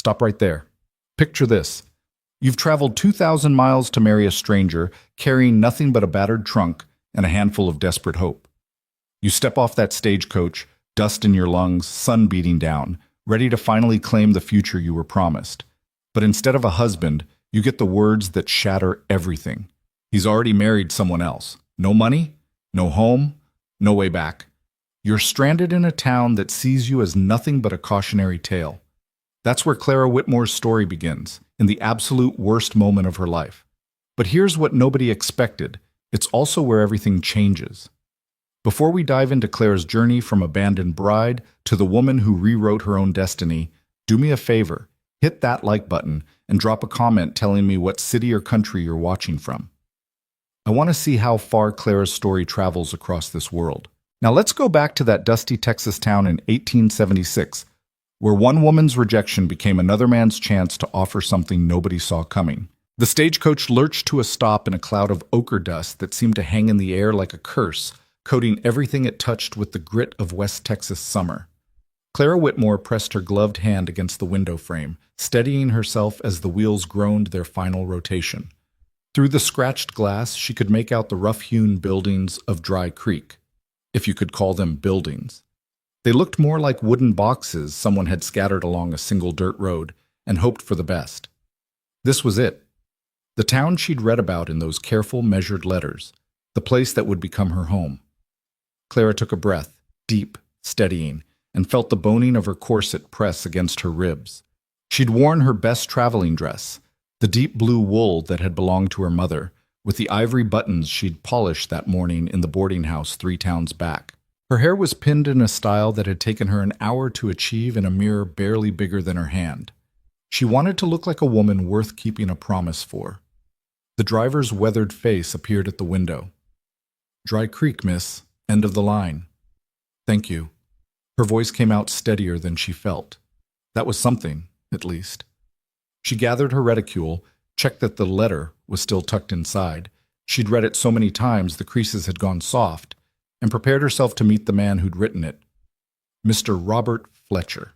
Stop right there. Picture this. You've traveled 2,000 miles to marry a stranger, carrying nothing but a battered trunk and a handful of desperate hope. You step off that stagecoach, dust in your lungs, sun beating down, ready to finally claim the future you were promised. But instead of a husband, you get the words that shatter everything. He's already married someone else. No money, no home, no way back. You're stranded in a town that sees you as nothing but a cautionary tale. That's where Clara Whitmore's story begins, in the absolute worst moment of her life. But here's what nobody expected. It's also where everything changes. Before we dive into Clara's journey from abandoned bride to the woman who rewrote her own destiny, do me a favor, hit that like button and drop a comment telling me what city or country you're watching from. I want to see how far Clara's story travels across this world. Now let's go back to that dusty Texas town in 1876, where one woman's rejection became another man's chance to offer something nobody saw coming. The stagecoach lurched to a stop in a cloud of ochre dust that seemed to hang in the air like a curse, coating everything it touched with the grit of West Texas summer. Clara Whitmore pressed her gloved hand against the window frame, steadying herself as the wheels groaned their final rotation. Through the scratched glass, she could make out the rough-hewn buildings of Dry Creek, if you could call them buildings. They looked more like wooden boxes someone had scattered along a single dirt road and hoped for the best. This was it. The town she'd read about in those careful, measured letters. The place that would become her home. Clara took a breath, deep, steadying, and felt the boning of her corset press against her ribs. She'd worn her best traveling dress, the deep blue wool that had belonged to her mother, with the ivory buttons she'd polished that morning in the boarding house 3 towns back. Her hair was pinned in a style that had taken her an hour to achieve in a mirror barely bigger than her hand. She wanted to look like a woman worth keeping a promise for. The driver's weathered face appeared at the window. "Dry Creek, miss. End of the line." "Thank you." Her voice came out steadier than she felt. That was something, at least. She gathered her reticule, checked that the letter was still tucked inside. She'd read it so many times the creases had gone soft, and prepared herself to meet the man who'd written it. Mr. Robert Fletcher.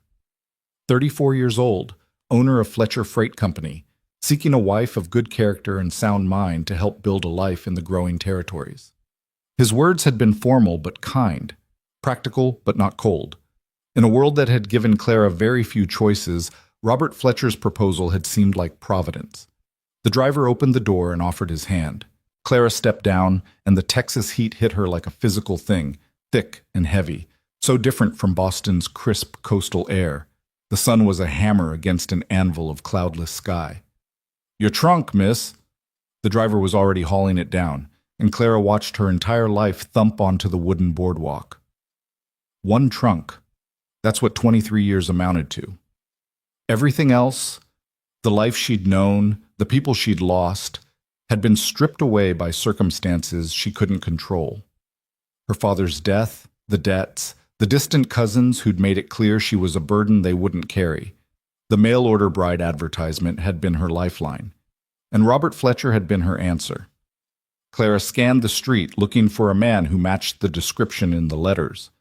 34 years old, owner of Fletcher Freight Company, seeking a wife of good character and sound mind to help build a life in the growing territories. His words had been formal but kind, practical but not cold. In a world that had given Clara very few choices, Robert Fletcher's proposal had seemed like providence. The driver opened the door and offered his hand. Clara stepped down, and the Texas heat hit her like a physical thing, thick and heavy, so different from Boston's crisp coastal air. The sun was a hammer against an anvil of cloudless sky. "Your trunk, miss." The driver was already hauling it down, and Clara watched her entire life thump onto the wooden boardwalk. One trunk. That's what 23 years amounted to. Everything else, the life she'd known, the people she'd lost, had been stripped away by circumstances she couldn't control. Her father's death, the debts, the distant cousins who'd made it clear she was a burden they wouldn't carry. The mail-order bride advertisement had been her lifeline, and Robert Fletcher had been her answer. Clara scanned the street looking for a man who matched the description in the letters.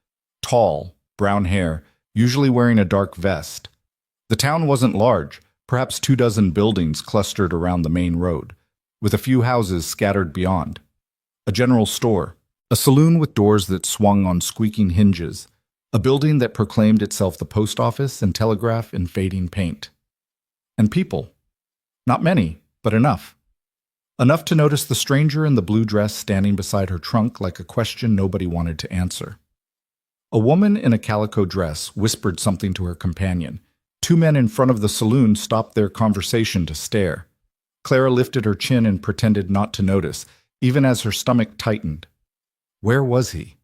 Tall, brown hair, usually wearing a dark vest. The town wasn't large, perhaps 24 buildings clustered around the main road, with a few houses scattered beyond. A general store, a saloon with doors that swung on squeaking hinges, a building that proclaimed itself the post office and telegraph in fading paint. And people. Not many, but enough. Enough to notice the stranger in the blue dress standing beside her trunk like a question nobody wanted to answer. A woman in a calico dress whispered something to her companion. 2 men in front of the saloon stopped their conversation to stare. Clara lifted her chin and pretended not to notice, even as her stomach tightened. Where was he?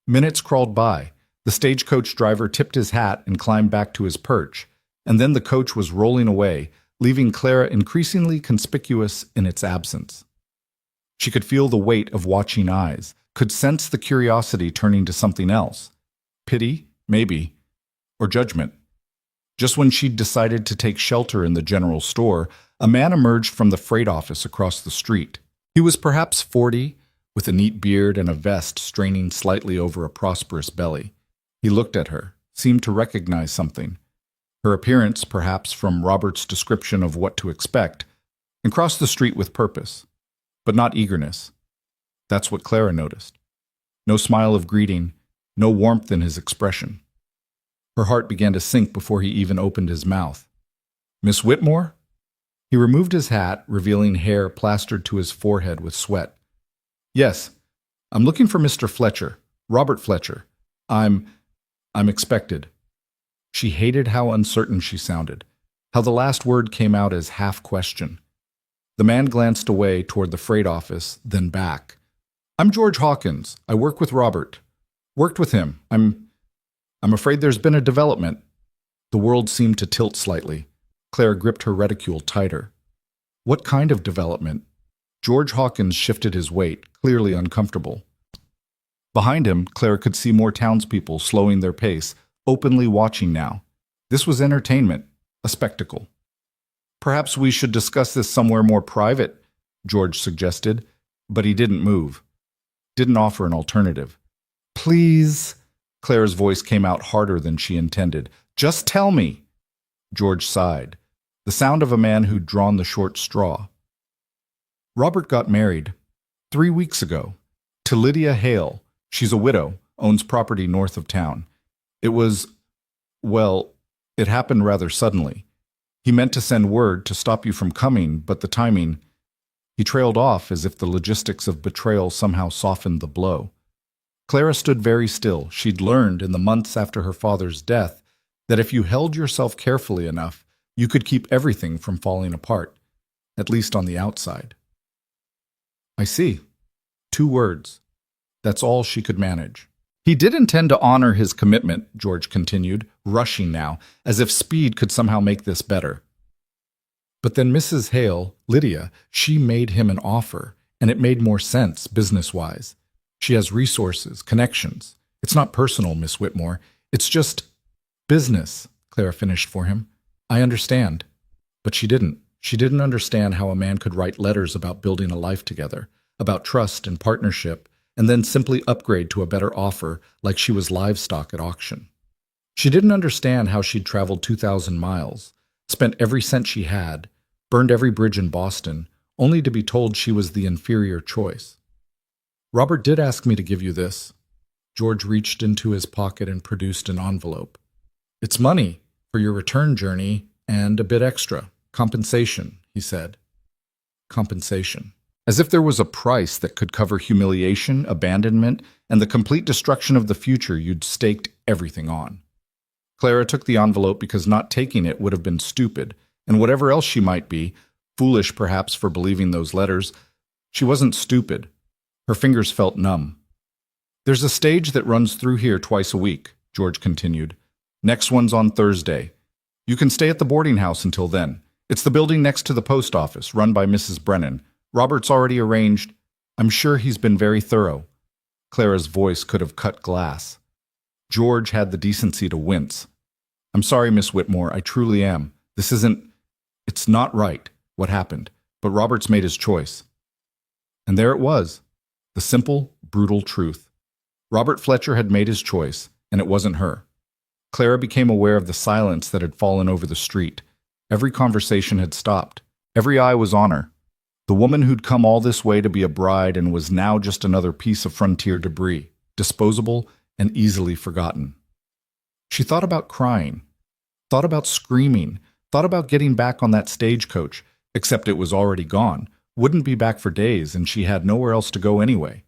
Minutes crawled by. The stagecoach driver tipped his hat and climbed back to his perch, and then the coach was rolling away, leaving Clara increasingly conspicuous in its absence. She could feel the weight of watching eyes, could sense the curiosity turning to something else. Pity, maybe, or judgment. Just when she'd decided to take shelter in the general store, a man emerged from the freight office across the street. He was perhaps 40, with a neat beard and a vest straining slightly over a prosperous belly. He looked at her, seemed to recognize something. her appearance perhaps from Robert's description of what to expect, and crossed the street with purpose, but not eagerness. That's what Clara noticed. No smile of greeting, no warmth in his expression. Her heart began to sink before he even opened his mouth. "Miss Whitmore?" He removed his hat, revealing hair plastered to his forehead with sweat. "Yes, I'm looking for Mr. Fletcher, Robert Fletcher. I'm expected." She hated how uncertain she sounded, how the last word came out as half-question. The man glanced away toward the freight office, then back. "I'm George Hawkins. I work with Robert. Worked with him. I'm afraid there's been a development." The world seemed to tilt slightly. Clara gripped her reticule tighter. What kind of development? George Hawkins shifted his weight, clearly uncomfortable. Behind him, Clara could see more townspeople slowing their pace, openly watching now. This was entertainment, a spectacle. "Perhaps we should discuss this somewhere more private," George suggested, but he didn't move. Didn't offer an alternative. "Please," Clara's voice came out harder than she intended. "Just tell me." George sighed, the sound of a man who'd drawn the short straw. "Robert got married 3 weeks ago to Lydia Hale. She's a widow, owns property north of town. It was, well, it happened rather suddenly. He meant to send word to stop you from coming, but the timing..." He trailed off as if the logistics of betrayal somehow softened the blow. Clara stood very still. She'd learned in the months after her father's death that if you held yourself carefully enough, you could keep everything from falling apart, at least on the outside. "I see." 2 words. That's all she could manage. "He did intend to honor his commitment," George continued, rushing now, as if speed could somehow make this better. "But then Mrs. Hale, Lydia, she made him an offer, and it made more sense, business-wise. She has resources, connections. It's not personal, Miss Whitmore. It's just business," Clara finished for him. "I understand." But she didn't. She didn't understand how a man could write letters about building a life together, about trust and partnership, and then simply upgrade to a better offer like she was livestock at auction. She didn't understand how she'd traveled 2,000 miles, spent every cent she had, burned every bridge in Boston, only to be told she was the inferior choice. "Robert did ask me to give you this." George reached into his pocket and produced an envelope. "It's money for your return journey and a bit extra. Compensation," he said. Compensation. As if there was a price that could cover humiliation, abandonment, and the complete destruction of the future you'd staked everything on. Clara took the envelope because not taking it would have been stupid, and whatever else she might be, foolish perhaps for believing those letters, she wasn't stupid. Her fingers felt numb. "There's a stage that runs through here twice a week," George continued. "Next one's on Thursday. You can stay at the boarding house until then. It's the building next to the post office, run by Mrs. Brennan. Robert's already arranged. I'm sure he's been very thorough." Clara's voice could have cut glass. George had the decency to wince. "I'm sorry, Miss Whitmore, I truly am. It's not right, what happened, but Robert's made his choice." And there it was, the simple, brutal truth. Robert Fletcher had made his choice, and it wasn't her. Clara became aware of the silence that had fallen over the street. Every conversation had stopped. Every eye was on her. The woman who'd come all this way to be a bride and was now just another piece of frontier debris, disposable and easily forgotten. She thought about crying, thought about screaming, thought about getting back on that stagecoach, except it was already gone, wouldn't be back for days, and she had nowhere else to go anyway.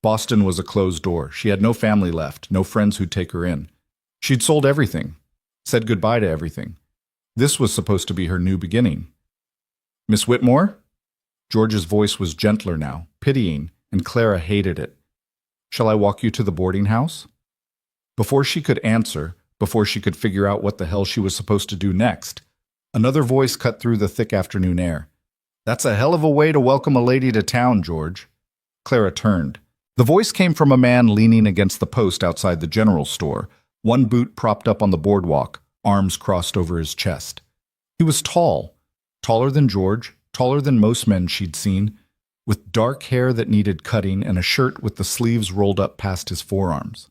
Boston was a closed door. She had no family left, no friends who'd take her in. She'd sold everything, said goodbye to everything. This was supposed to be her new beginning. "Miss Whitmore?" George's voice was gentler now, pitying, and Clara hated it. "Shall I walk you to the boarding house?" Before she could answer, before she could figure out what the hell she was supposed to do next, another voice cut through the thick afternoon air. "That's a hell of a way to welcome a lady to town, George." Clara turned. The voice came from a man leaning against the post outside the general store, one boot propped up on the boardwalk, arms crossed over his chest. He was tall, taller than George, taller than most men she'd seen, with dark hair that needed cutting and a shirt with the sleeves rolled up past his forearms.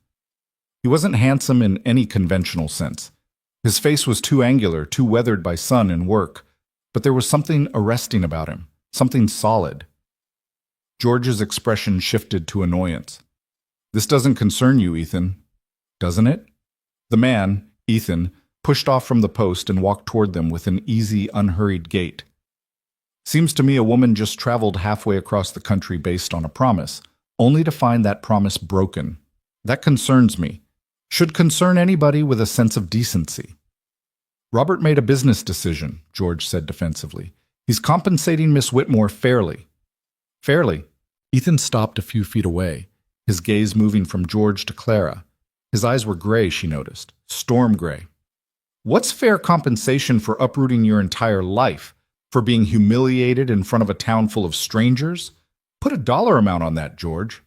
He wasn't handsome in any conventional sense. His face was too angular, too weathered by sun and work, but there was something arresting about him, something solid. George's expression shifted to annoyance. "This doesn't concern you, Ethan, doesn't it?" The man, Ethan, pushed off from the post and walked toward them with an easy, unhurried gait. "Seems to me a woman just traveled halfway across the country based on a promise, only to find that promise broken. That concerns me. Should concern anybody with a sense of decency." "Robert made a business decision," George said defensively. "He's compensating Miss Whitmore fairly." "Fairly?" Ethan stopped a few feet away, his gaze moving from George to Clara. His eyes were gray, she noticed, storm gray. "What's fair compensation for uprooting your entire life? For being humiliated in front of a town full of strangers? Put a dollar amount on that, George."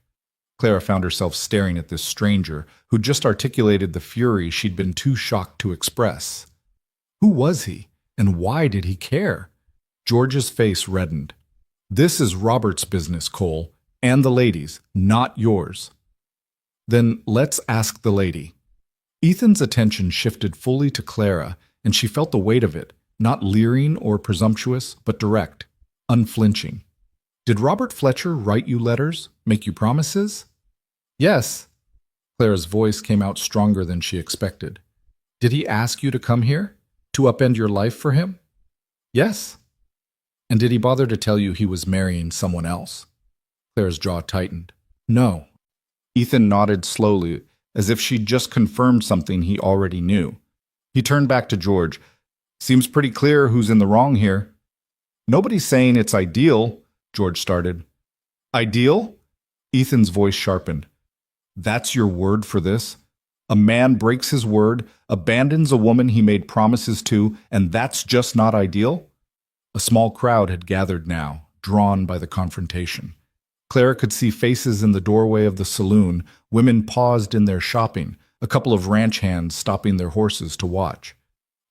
Clara found herself staring at this stranger who'd just articulated the fury she'd been too shocked to express. Who was he, and why did he care? George's face reddened. "This is Robert's business, Cole, and the lady's, not yours." "Then let's ask the lady." Ethan's attention shifted fully to Clara, and she felt the weight of it, not leering or presumptuous, but direct, unflinching. "Did Robert Fletcher write you letters, make you promises?" "Yes." Clara's voice came out stronger than she expected. "Did he ask you to come here? To upend your life for him?" "Yes." "And did he bother to tell you he was marrying someone else?" Clara's jaw tightened. "No." Ethan nodded slowly, as if she'd just confirmed something he already knew. He turned back to George. "Seems pretty clear who's in the wrong here." "Nobody's saying it's ideal," George started. "Ideal?" Ethan's voice sharpened. "That's your word for this? A man breaks his word, abandons a woman he made promises to, and that's just not ideal?" A small crowd had gathered now, drawn by the confrontation. Clara could see faces in the doorway of the saloon, women paused in their shopping, a couple of ranch hands stopping their horses to watch.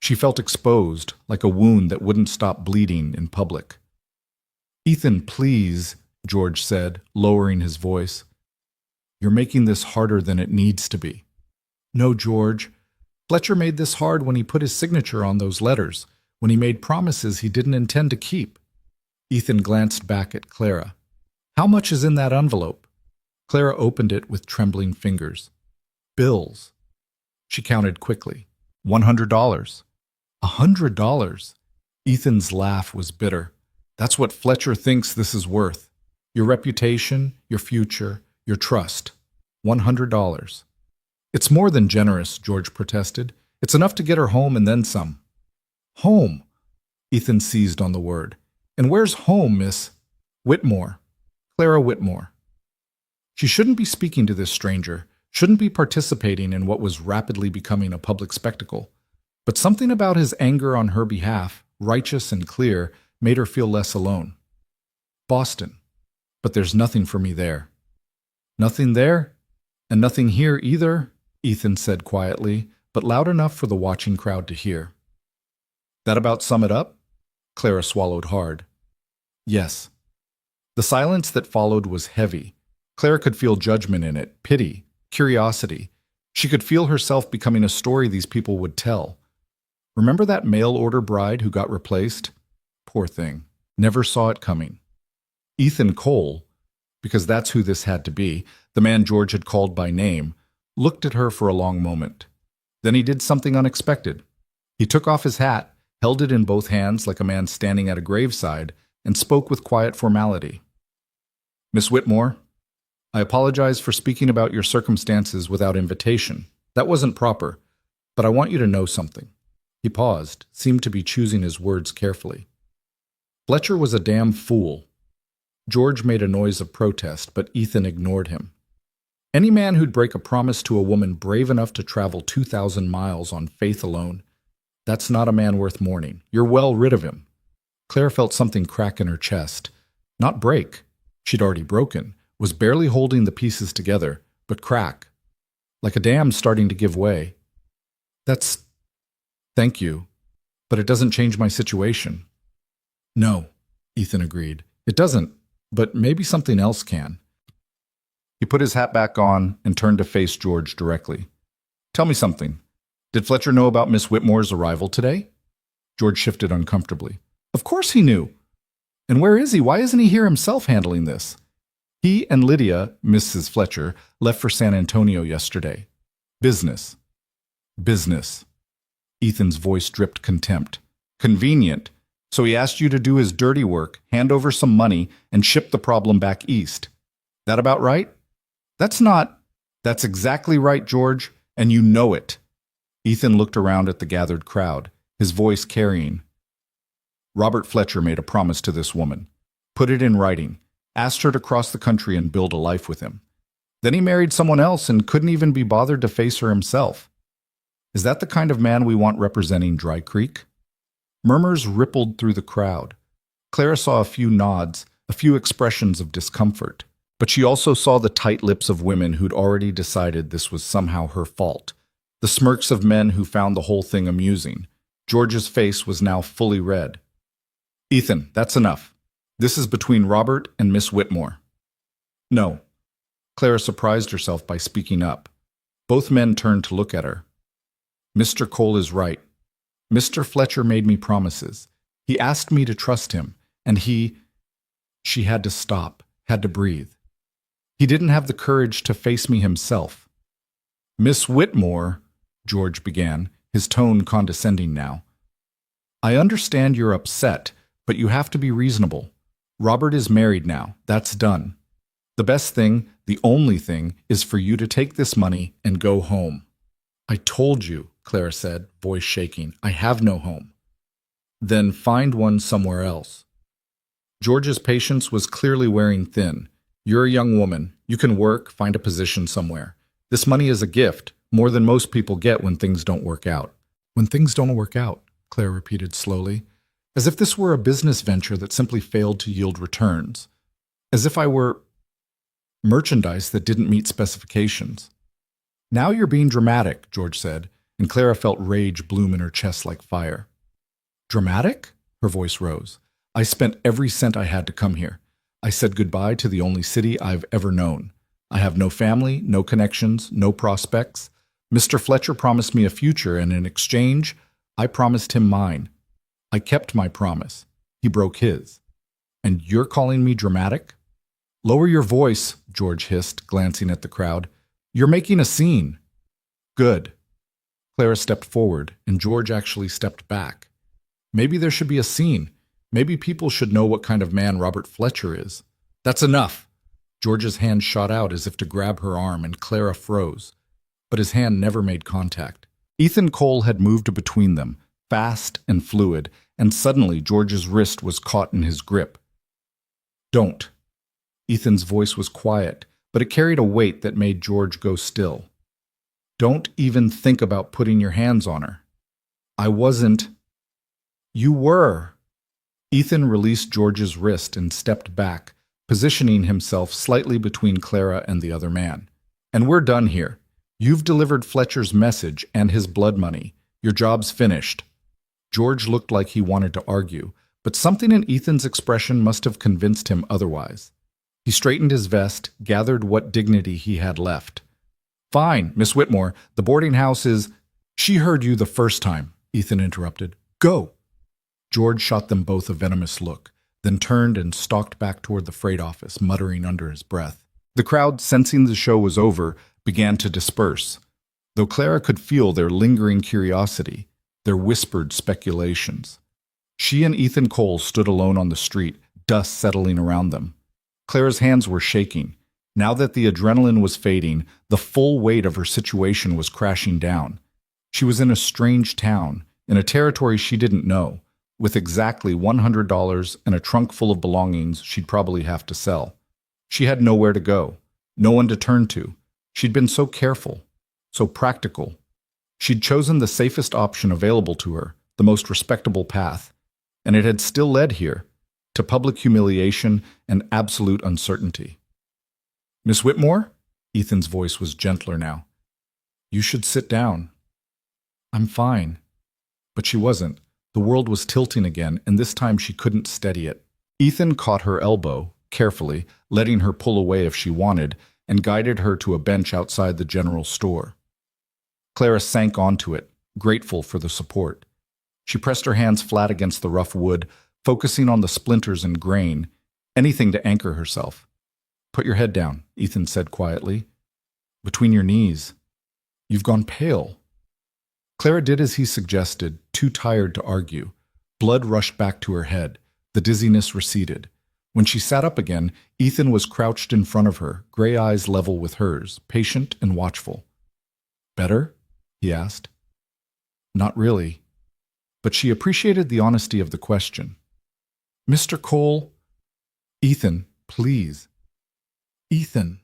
She felt exposed, like a wound that wouldn't stop bleeding in public. "Ethan, please," George said, lowering his voice. "You're making this harder than it needs to be." "No, George. Fletcher made this hard when he put his signature on those letters, when he made promises he didn't intend to keep." Ethan glanced back at Clara. "How much is in that envelope?" Clara opened it with trembling fingers. "Bills." She counted quickly. $100. $100? Ethan's laugh was bitter. "That's what Fletcher thinks this is worth. Your reputation, your future, your trust. $100. "It's more than generous," George protested. "It's enough to get her home and then some." "Home?" Ethan seized on the word. "And where's home, Miss Whitmore? Clara Whitmore." She shouldn't be speaking to this stranger, shouldn't be participating in what was rapidly becoming a public spectacle. But something about his anger on her behalf, righteous and clear, made her feel less alone. "Boston. But there's nothing for me there." "Nothing there? And nothing here either," Ethan said quietly, but loud enough for the watching crowd to hear. "That about sum it up?" Clara swallowed hard. "Yes." The silence that followed was heavy. Clara could feel judgment in it, pity, curiosity. She could feel herself becoming a story these people would tell. Remember that mail-order bride who got replaced? Poor thing. Never saw it coming. Ethan Cole, because that's who this had to be, the man George had called by name, looked at her for a long moment. Then he did something unexpected. He took off his hat, held it in both hands like a man standing at a graveside, and spoke with quiet formality. "Miss Whitmore, I apologize for speaking about your circumstances without invitation. That wasn't proper, but I want you to know something." He paused, seemed to be choosing his words carefully. "Fletcher was a damn fool." George made a noise of protest, but Ethan ignored him. "Any man who'd break a promise to a woman brave enough to travel 2,000 miles on faith alone, that's not a man worth mourning. You're well rid of him." Claire felt something crack in her chest. Not break. She'd already broken, was barely holding the pieces together, but crack. Like a dam starting to give way. Thank you, but it doesn't change my situation." "No," Ethan agreed. "It doesn't, but maybe something else can." He put his hat back on and turned to face George directly. "Tell me something. Did Fletcher know about Miss Whitmore's arrival today? George shifted uncomfortably. Of course he knew. And where is he? Why isn't he here himself handling this? He and Lydia, Mrs. Fletcher, left for San Antonio yesterday. Business. Business. Ethan's voice dripped contempt. Convenient. So he asked you to do his dirty work, hand over some money, and ship the problem back east. That about right? That's exactly right, George, and you know it. Ethan looked around at the gathered crowd, his voice carrying. Robert Fletcher made a promise to this woman, put it in writing, asked her to cross the country and build a life with him. Then he married someone else and couldn't even be bothered to face her himself. Is that the kind of man we want representing Dry Creek? Murmurs rippled through the crowd. Clara saw a few nods, a few expressions of discomfort, but she also saw the tight lips of women who'd already decided this was somehow her fault, the smirks of men who found the whole thing amusing. George's face was now fully red. Ethan, that's enough. This is between Robert and Miss Whitmore. No. Clara surprised herself by speaking up. Both men turned to look at her. Mr. Cole is right. Mr. Fletcher made me promises. He asked me to trust him, and she had to stop, had to breathe. He didn't have the courage to face me himself. Miss Whitmore, George began, his tone condescending now. I understand you're upset, but you have to be reasonable. Robert is married now. That's done. The best thing, the only thing, is for you to take this money and go home. I told you, Clara said, voice shaking. I have no home. Then find one somewhere else. George's patience was clearly wearing thin. You're a young woman. You can work, find a position somewhere. This money is a gift, more than most people get when things don't work out. When things don't work out, Claire repeated slowly, as if this were a business venture that simply failed to yield returns. As if I were merchandise that didn't meet specifications. Now you're being dramatic, George said, and Clara felt rage bloom in her chest like fire. Dramatic? Her voice rose. I spent every cent I had to come here. I said goodbye to the only city I've ever known. I have no family, no connections, no prospects. Mr. Fletcher promised me a future, and in exchange, I promised him mine. I kept my promise. He broke his. And you're calling me dramatic? Lower your voice, George hissed, glancing at the crowd. You're making a scene. Good. Clara stepped forward, and George actually stepped back. Maybe there should be a scene. Maybe people should know what kind of man Robert Fletcher is. That's enough. George's hand shot out as if to grab her arm, and Clara froze. But his hand never made contact. Ethan Cole had moved between them, fast and fluid, and suddenly George's wrist was caught in his grip. Don't. Ethan's voice was quiet, but it carried a weight that made George go still. Don't even think about putting your hands on her. I wasn't. You were. Ethan released George's wrist and stepped back, positioning himself slightly between Clara and the other man. And we're done here. You've delivered Fletcher's message and his blood money. Your job's finished. George looked like he wanted to argue, but something in Ethan's expression must have convinced him otherwise. He straightened his vest, gathered what dignity he had left. Fine, Miss Whitmore, the boarding house is— She heard you the first time, Ethan interrupted. Go! George shot them both a venomous look, then turned and stalked back toward the freight office, muttering under his breath. The crowd, sensing the show was over, began to disperse, though Clara could feel their lingering curiosity, their whispered speculations. She and Ethan Cole stood alone on the street, dust settling around them. Clara's hands were shaking. Now that the adrenaline was fading, the full weight of her situation was crashing down. She was in a strange town, in a territory she didn't know, with exactly $100 and a trunk full of belongings she'd probably have to sell. She had nowhere to go, no one to turn to. She'd been so careful, so practical. She'd chosen the safest option available to her, the most respectable path, and it had still led here, to public humiliation and absolute uncertainty. Miss Whitmore? Ethan's voice was gentler now. You should sit down. I'm fine. But she wasn't. The world was tilting again, and this time she couldn't steady it. Ethan caught her elbow, carefully, letting her pull away if she wanted, and guided her to a bench outside the general store. Clara sank onto it, grateful for the support. She pressed her hands flat against the rough wood, focusing on the splinters and grain, anything to anchor herself. "Put your head down," Ethan said quietly. "Between your knees. You've gone pale." Clara did as he suggested, too tired to argue. Blood rushed back to her head. The dizziness receded. When she sat up again, Ethan was crouched in front of her, gray eyes level with hers, patient and watchful. "Better?" he asked. "Not really." But she appreciated the honesty of the question. "Mr. Cole?" "Ethan, please." "Ethan."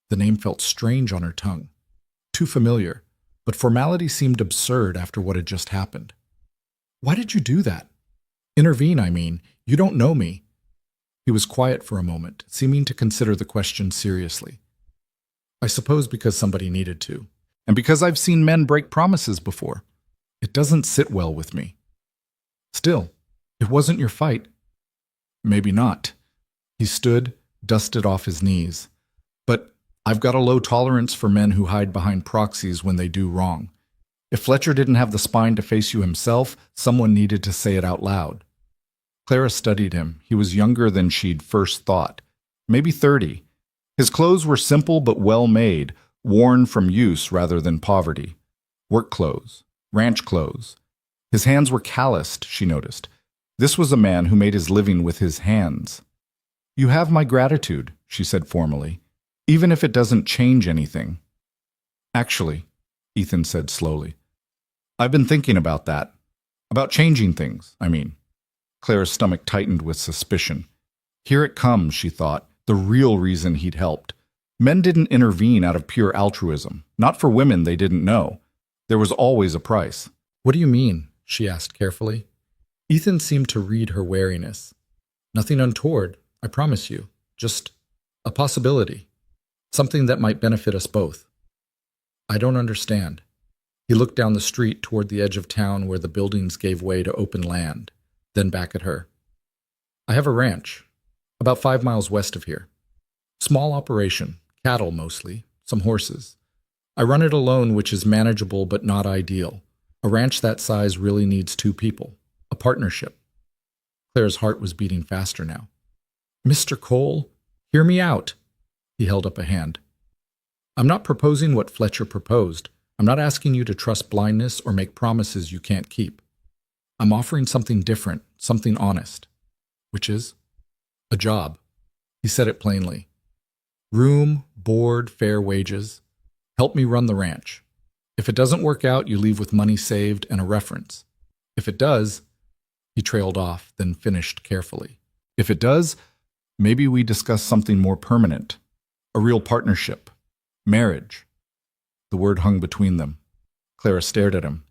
The name felt strange on her tongue. Too familiar, but formality seemed absurd after what had just happened. "Why did you do that? Intervene, I mean. You don't know me." He was quiet for a moment, seeming to consider the question seriously. "I suppose because somebody needed to. And because I've seen men break promises before. It doesn't sit well with me." "Still, it wasn't your fight." "Maybe not." He stood, dusted off his knees. "But I've got a low tolerance for men who hide behind proxies when they do wrong. If Fletcher didn't have the spine to face you himself, someone needed to say it out loud." Clara studied him. He was younger than she'd first thought. Maybe 30. His clothes were simple but well made, worn from use rather than poverty. Work clothes. Ranch clothes. His hands were calloused, she noticed. This was a man who made his living with his hands. "You have my gratitude," she said formally, "even if it doesn't change anything." "Actually," Ethan said slowly, "I've been thinking about that. About changing things, I mean." Clara's stomach tightened with suspicion. Here it comes, she thought, the real reason he'd helped. Men didn't intervene out of pure altruism. Not for women they didn't know. There was always a price. "What do you mean?" she asked carefully. Ethan seemed to read her wariness. "Nothing untoward, I promise you. Just a possibility. Something that might benefit us both." "I don't understand." He looked down the street toward the edge of town where the buildings gave way to open land, then back at her. "I have a ranch, about 5 miles west of here. Small operation, cattle mostly, some horses. I run it alone, which is manageable but not ideal. A ranch that size really needs 2 people, a partnership." Clara's heart was beating faster now. "Mr. Cole, hear me out." He held up a hand. "I'm not proposing what Fletcher proposed. I'm not asking you to trust blindness or make promises you can't keep. I'm offering something different, something honest." "Which is?" "A job." He said it plainly. "Room, board, fair wages. Help me run the ranch. If it doesn't work out, you leave with money saved and a reference. If it does," he trailed off, then finished carefully. "If it does, maybe we discuss something more permanent. A real partnership. Marriage." The word hung between them. Clara stared at him.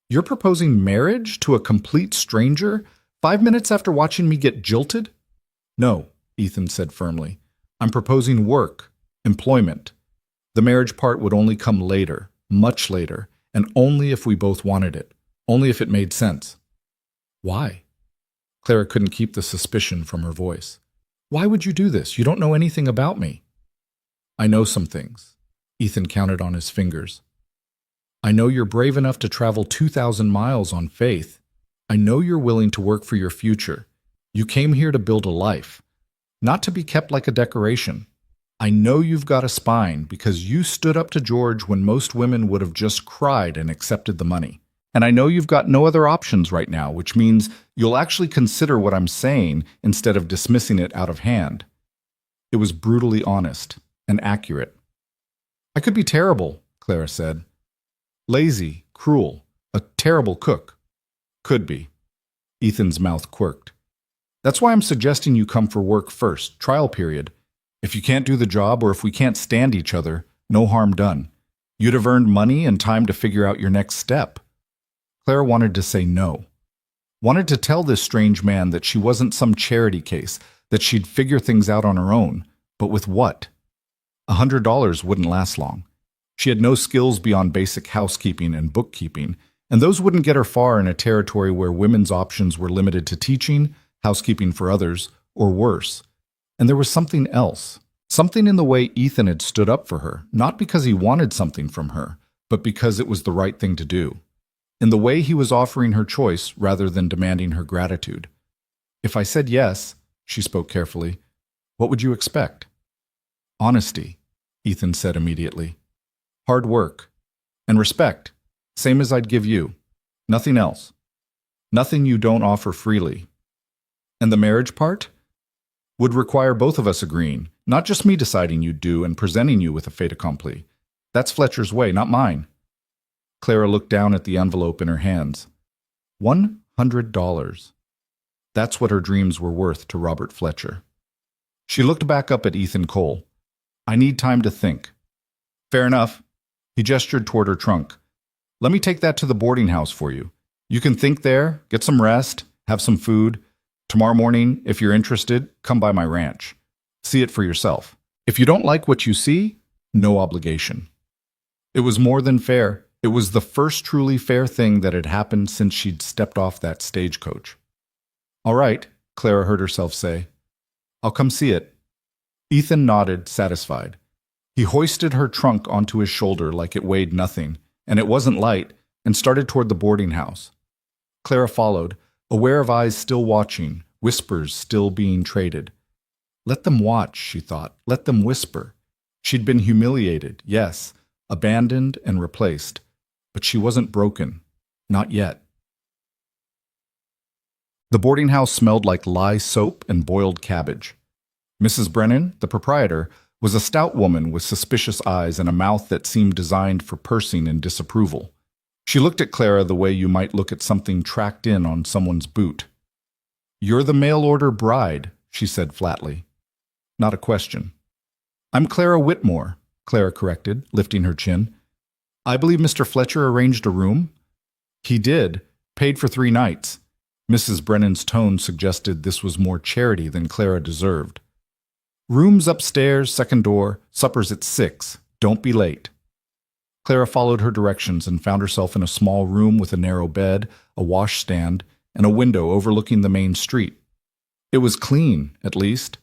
"You're proposing marriage to a complete stranger 5 minutes after watching me get jilted?" "No," Ethan said firmly. "I'm proposing work, employment. The marriage part would only come later, much later, and only if we both wanted it, only if it made sense." "Why?" Clara couldn't keep the suspicion from her voice. "Why would you do this? You don't know anything about me." "I know some things." Ethan counted on his fingers. "I know you're brave enough to travel 2,000 miles on faith. I know you're willing to work for your future. You came here to build a life, not to be kept like a decoration. I know you've got a spine because you stood up to George when most women would have just cried and accepted the money. And I know you've got no other options right now, which means you'll actually consider what I'm saying instead of dismissing it out of hand." It was brutally honest and accurate. "I could be terrible," Clara said. "Lazy, cruel, a terrible cook." "Could be." Ethan's mouth quirked. "That's why I'm suggesting you come for work first, trial period. If you can't do the job or if we can't stand each other, no harm done. You'd have earned money and time to figure out your next step." Clara wanted to say no. Wanted to tell this strange man that she wasn't some charity case, that she'd figure things out on her own. But with what? $100 wouldn't last long. She had no skills beyond basic housekeeping and bookkeeping, and those wouldn't get her far in a territory where women's options were limited to teaching, housekeeping for others, or worse. And there was something else. Something in the way Ethan had stood up for her, not because he wanted something from her, but because it was the right thing to do. in the way he was offering her choice rather than demanding her gratitude. "If I said yes," she spoke carefully, "what would you expect?" "Honesty," Ethan said immediately. "Hard work. And respect, same as I'd give you. Nothing else. Nothing you don't offer freely. And the marriage part? Would require both of us agreeing, not just me deciding you do and presenting you with a fait accompli. That's Fletcher's way, not mine." Clara looked down at the envelope in her hands. $100. That's what her dreams were worth to Robert Fletcher. She looked back up at Ethan Cole. "I need time to think." "Fair enough." He gestured toward her trunk. "Let me take that to the boarding house for you. You can think there, get some rest, have some food. Tomorrow morning, if you're interested, come by my ranch. See it for yourself. If you don't like what you see, no obligation." It was more than fair. It was the first truly fair thing that had happened since she'd stepped off that stagecoach. "All right," Clara heard herself say. "I'll come see it." Ethan nodded, satisfied. He hoisted her trunk onto his shoulder like it weighed nothing, and it wasn't light, and started toward the boarding house. Clara followed, aware of eyes still watching, whispers still being traded. Let them watch, she thought. Let them whisper. She'd been humiliated, yes, abandoned and replaced, but she wasn't broken. Not yet. The boarding house smelled like lye soap and boiled cabbage. Mrs. Brennan, the proprietor, was a stout woman with suspicious eyes and a mouth that seemed designed for pursing and disapproval. She looked at Clara the way you might look at something tracked in on someone's boot. "You're the mail-order bride," she said flatly. Not a question. "I'm Clara Whitmore," Clara corrected, lifting her chin. "I believe Mr. Fletcher arranged a room?" "He did. Paid for 3 nights. Mrs. Brennan's tone suggested this was more charity than Clara deserved. "Rooms upstairs, second door. Supper's at 6. Don't be late." Clara followed her directions and found herself in a small room with a narrow bed, a washstand, and a window overlooking the main street. It was clean, at least.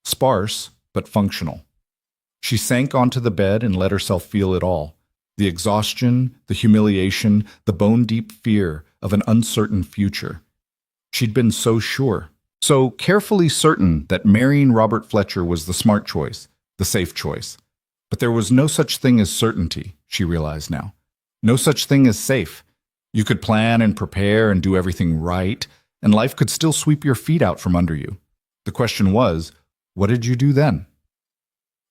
Sparse, but functional. She sank onto the bed and let herself feel it all. The exhaustion, the humiliation, the bone-deep fear of an uncertain future. She'd been so sure, so carefully certain that marrying Robert Fletcher was the smart choice, the safe choice. But there was no such thing as certainty, she realized now. No such thing as safe. You could plan and prepare and do everything right, and life could still sweep your feet out from under you. The question was, what did you do then?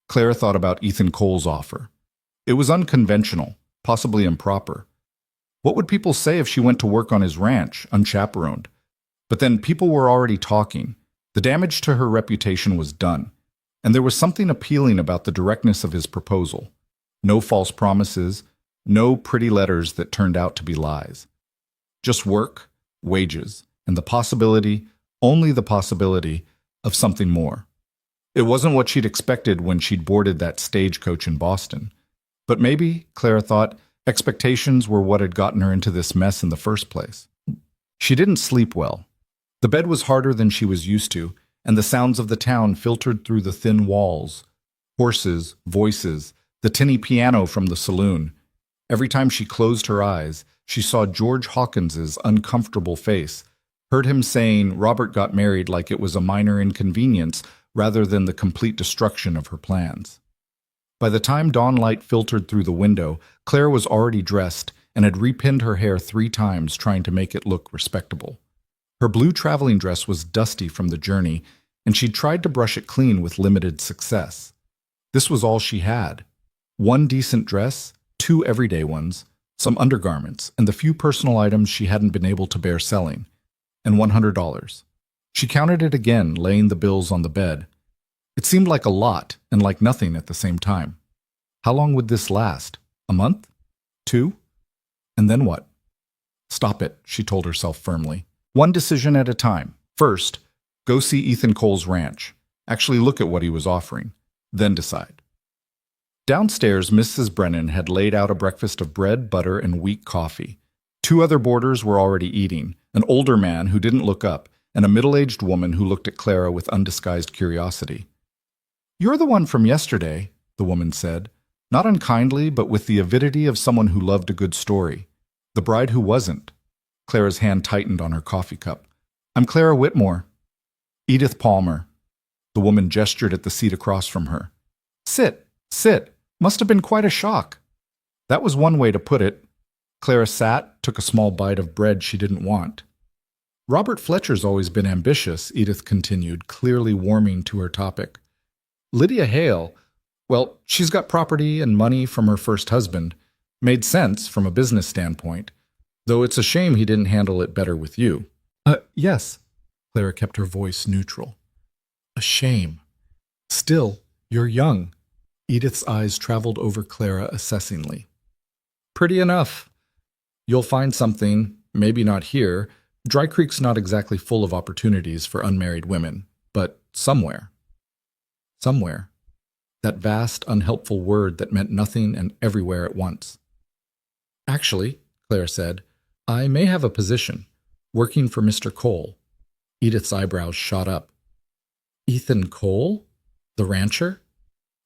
Clara thought about Ethan Cole's offer. It was unconventional, possibly improper. What would people say if she went to work on his ranch, unchaperoned? But then people were already talking. The damage to her reputation was done. And there was something appealing about the directness of his proposal. No false promises, no pretty letters that turned out to be lies. Just work, wages, and the possibility, only the possibility, of something more. It wasn't what she'd expected when she'd boarded that stagecoach in Boston. But maybe, Clara thought, expectations were what had gotten her into this mess in the first place. She didn't sleep well. The bed was harder than she was used to, and the sounds of the town filtered through the thin walls. Horses, voices, the tinny piano from the saloon. Every time she closed her eyes, she saw George Hawkins's uncomfortable face, heard him saying Robert got married like it was a minor inconvenience rather than the complete destruction of her plans. By the time dawnlight filtered through the window, Claire was already dressed and had repinned her hair 3 times trying to make it look respectable. Her blue traveling dress was dusty from the journey, and she'd tried to brush it clean with limited success. This was all she had. 1 decent dress, 2 everyday ones, some undergarments, and the few personal items she hadn't been able to bear selling, and $100. She counted it again, laying the bills on the bed. It seemed like a lot and like nothing at the same time. How long would this last? A month? 2? And then what? Stop it, she told herself firmly. 1 decision at a time. First, go see Ethan Cole's ranch. Actually look at what he was offering. Then decide. Downstairs, Mrs. Brennan had laid out a breakfast of bread, butter, and weak coffee. 2 other boarders were already eating, an older man who didn't look up, and a middle-aged woman who looked at Clara with undisguised curiosity. "You're the one from yesterday," the woman said, not unkindly, but with the avidity of someone who loved a good story. The bride who wasn't. Clara's hand tightened on her coffee cup. I'm Clara Whitmore. Edith Palmer. The woman gestured at the seat across from her. Sit, sit. Must have been quite a shock. That was one way to put it. Clara sat, took a small bite of bread she didn't want. Robert Fletcher's always been ambitious, Edith continued, clearly warming to her topic. Lydia Hale, well, she's got property and money from her first husband. Made sense from a business standpoint, though it's a shame he didn't handle it better with you. Yes. Clara kept her voice neutral. A shame. Still, you're young. Edith's eyes traveled over Clara assessingly. Pretty enough. You'll find something, maybe not here. Dry Creek's not exactly full of opportunities for unmarried women, but somewhere. Somewhere. That vast, unhelpful word that meant nothing and everywhere at once. Actually, Clara said, I may have a position, working for Mr. Cole. Edith's eyebrows shot up. Ethan Cole? The rancher?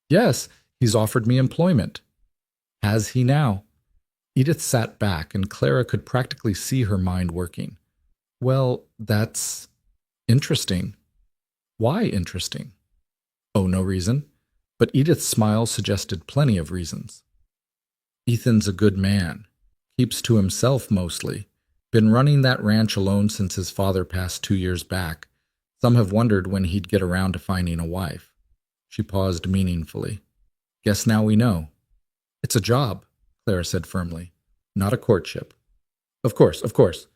Yes, he's offered me employment. Has he now? Edith sat back, and Clara could practically see her mind working. Well, that's interesting. Why interesting? Oh, no reason. But Edith's smile suggested plenty of reasons. Ethan's a good man. Keeps to himself mostly. Been running that ranch alone since his father passed 2 years back. Some have wondered when he'd get around to finding a wife. She paused meaningfully. Guess now we know. It's a job, Clara said firmly. Not a courtship. Of course, of course.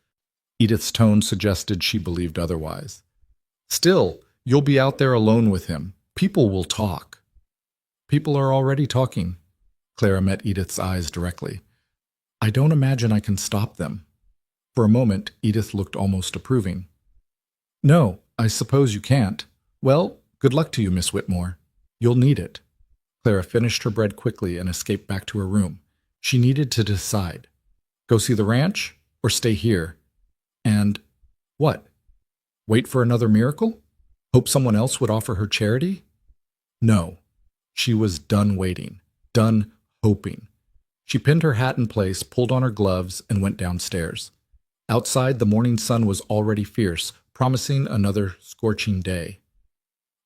Edith's tone suggested she believed otherwise. Still, you'll be out there alone with him. People will talk. People are already talking. Clara met Edith's eyes directly. I don't imagine I can stop them. For a moment, Edith looked almost approving. No, I suppose you can't. Well, good luck to you, Miss Whitmore. You'll need it. Clara finished her bread quickly and escaped back to her room. She needed to decide. Go see the ranch or stay here? And what? Wait for another miracle? Hope someone else would offer her charity? No. She was done waiting, done hoping. She pinned her hat in place, pulled on her gloves, and went downstairs. Outside, the morning sun was already fierce, promising another scorching day.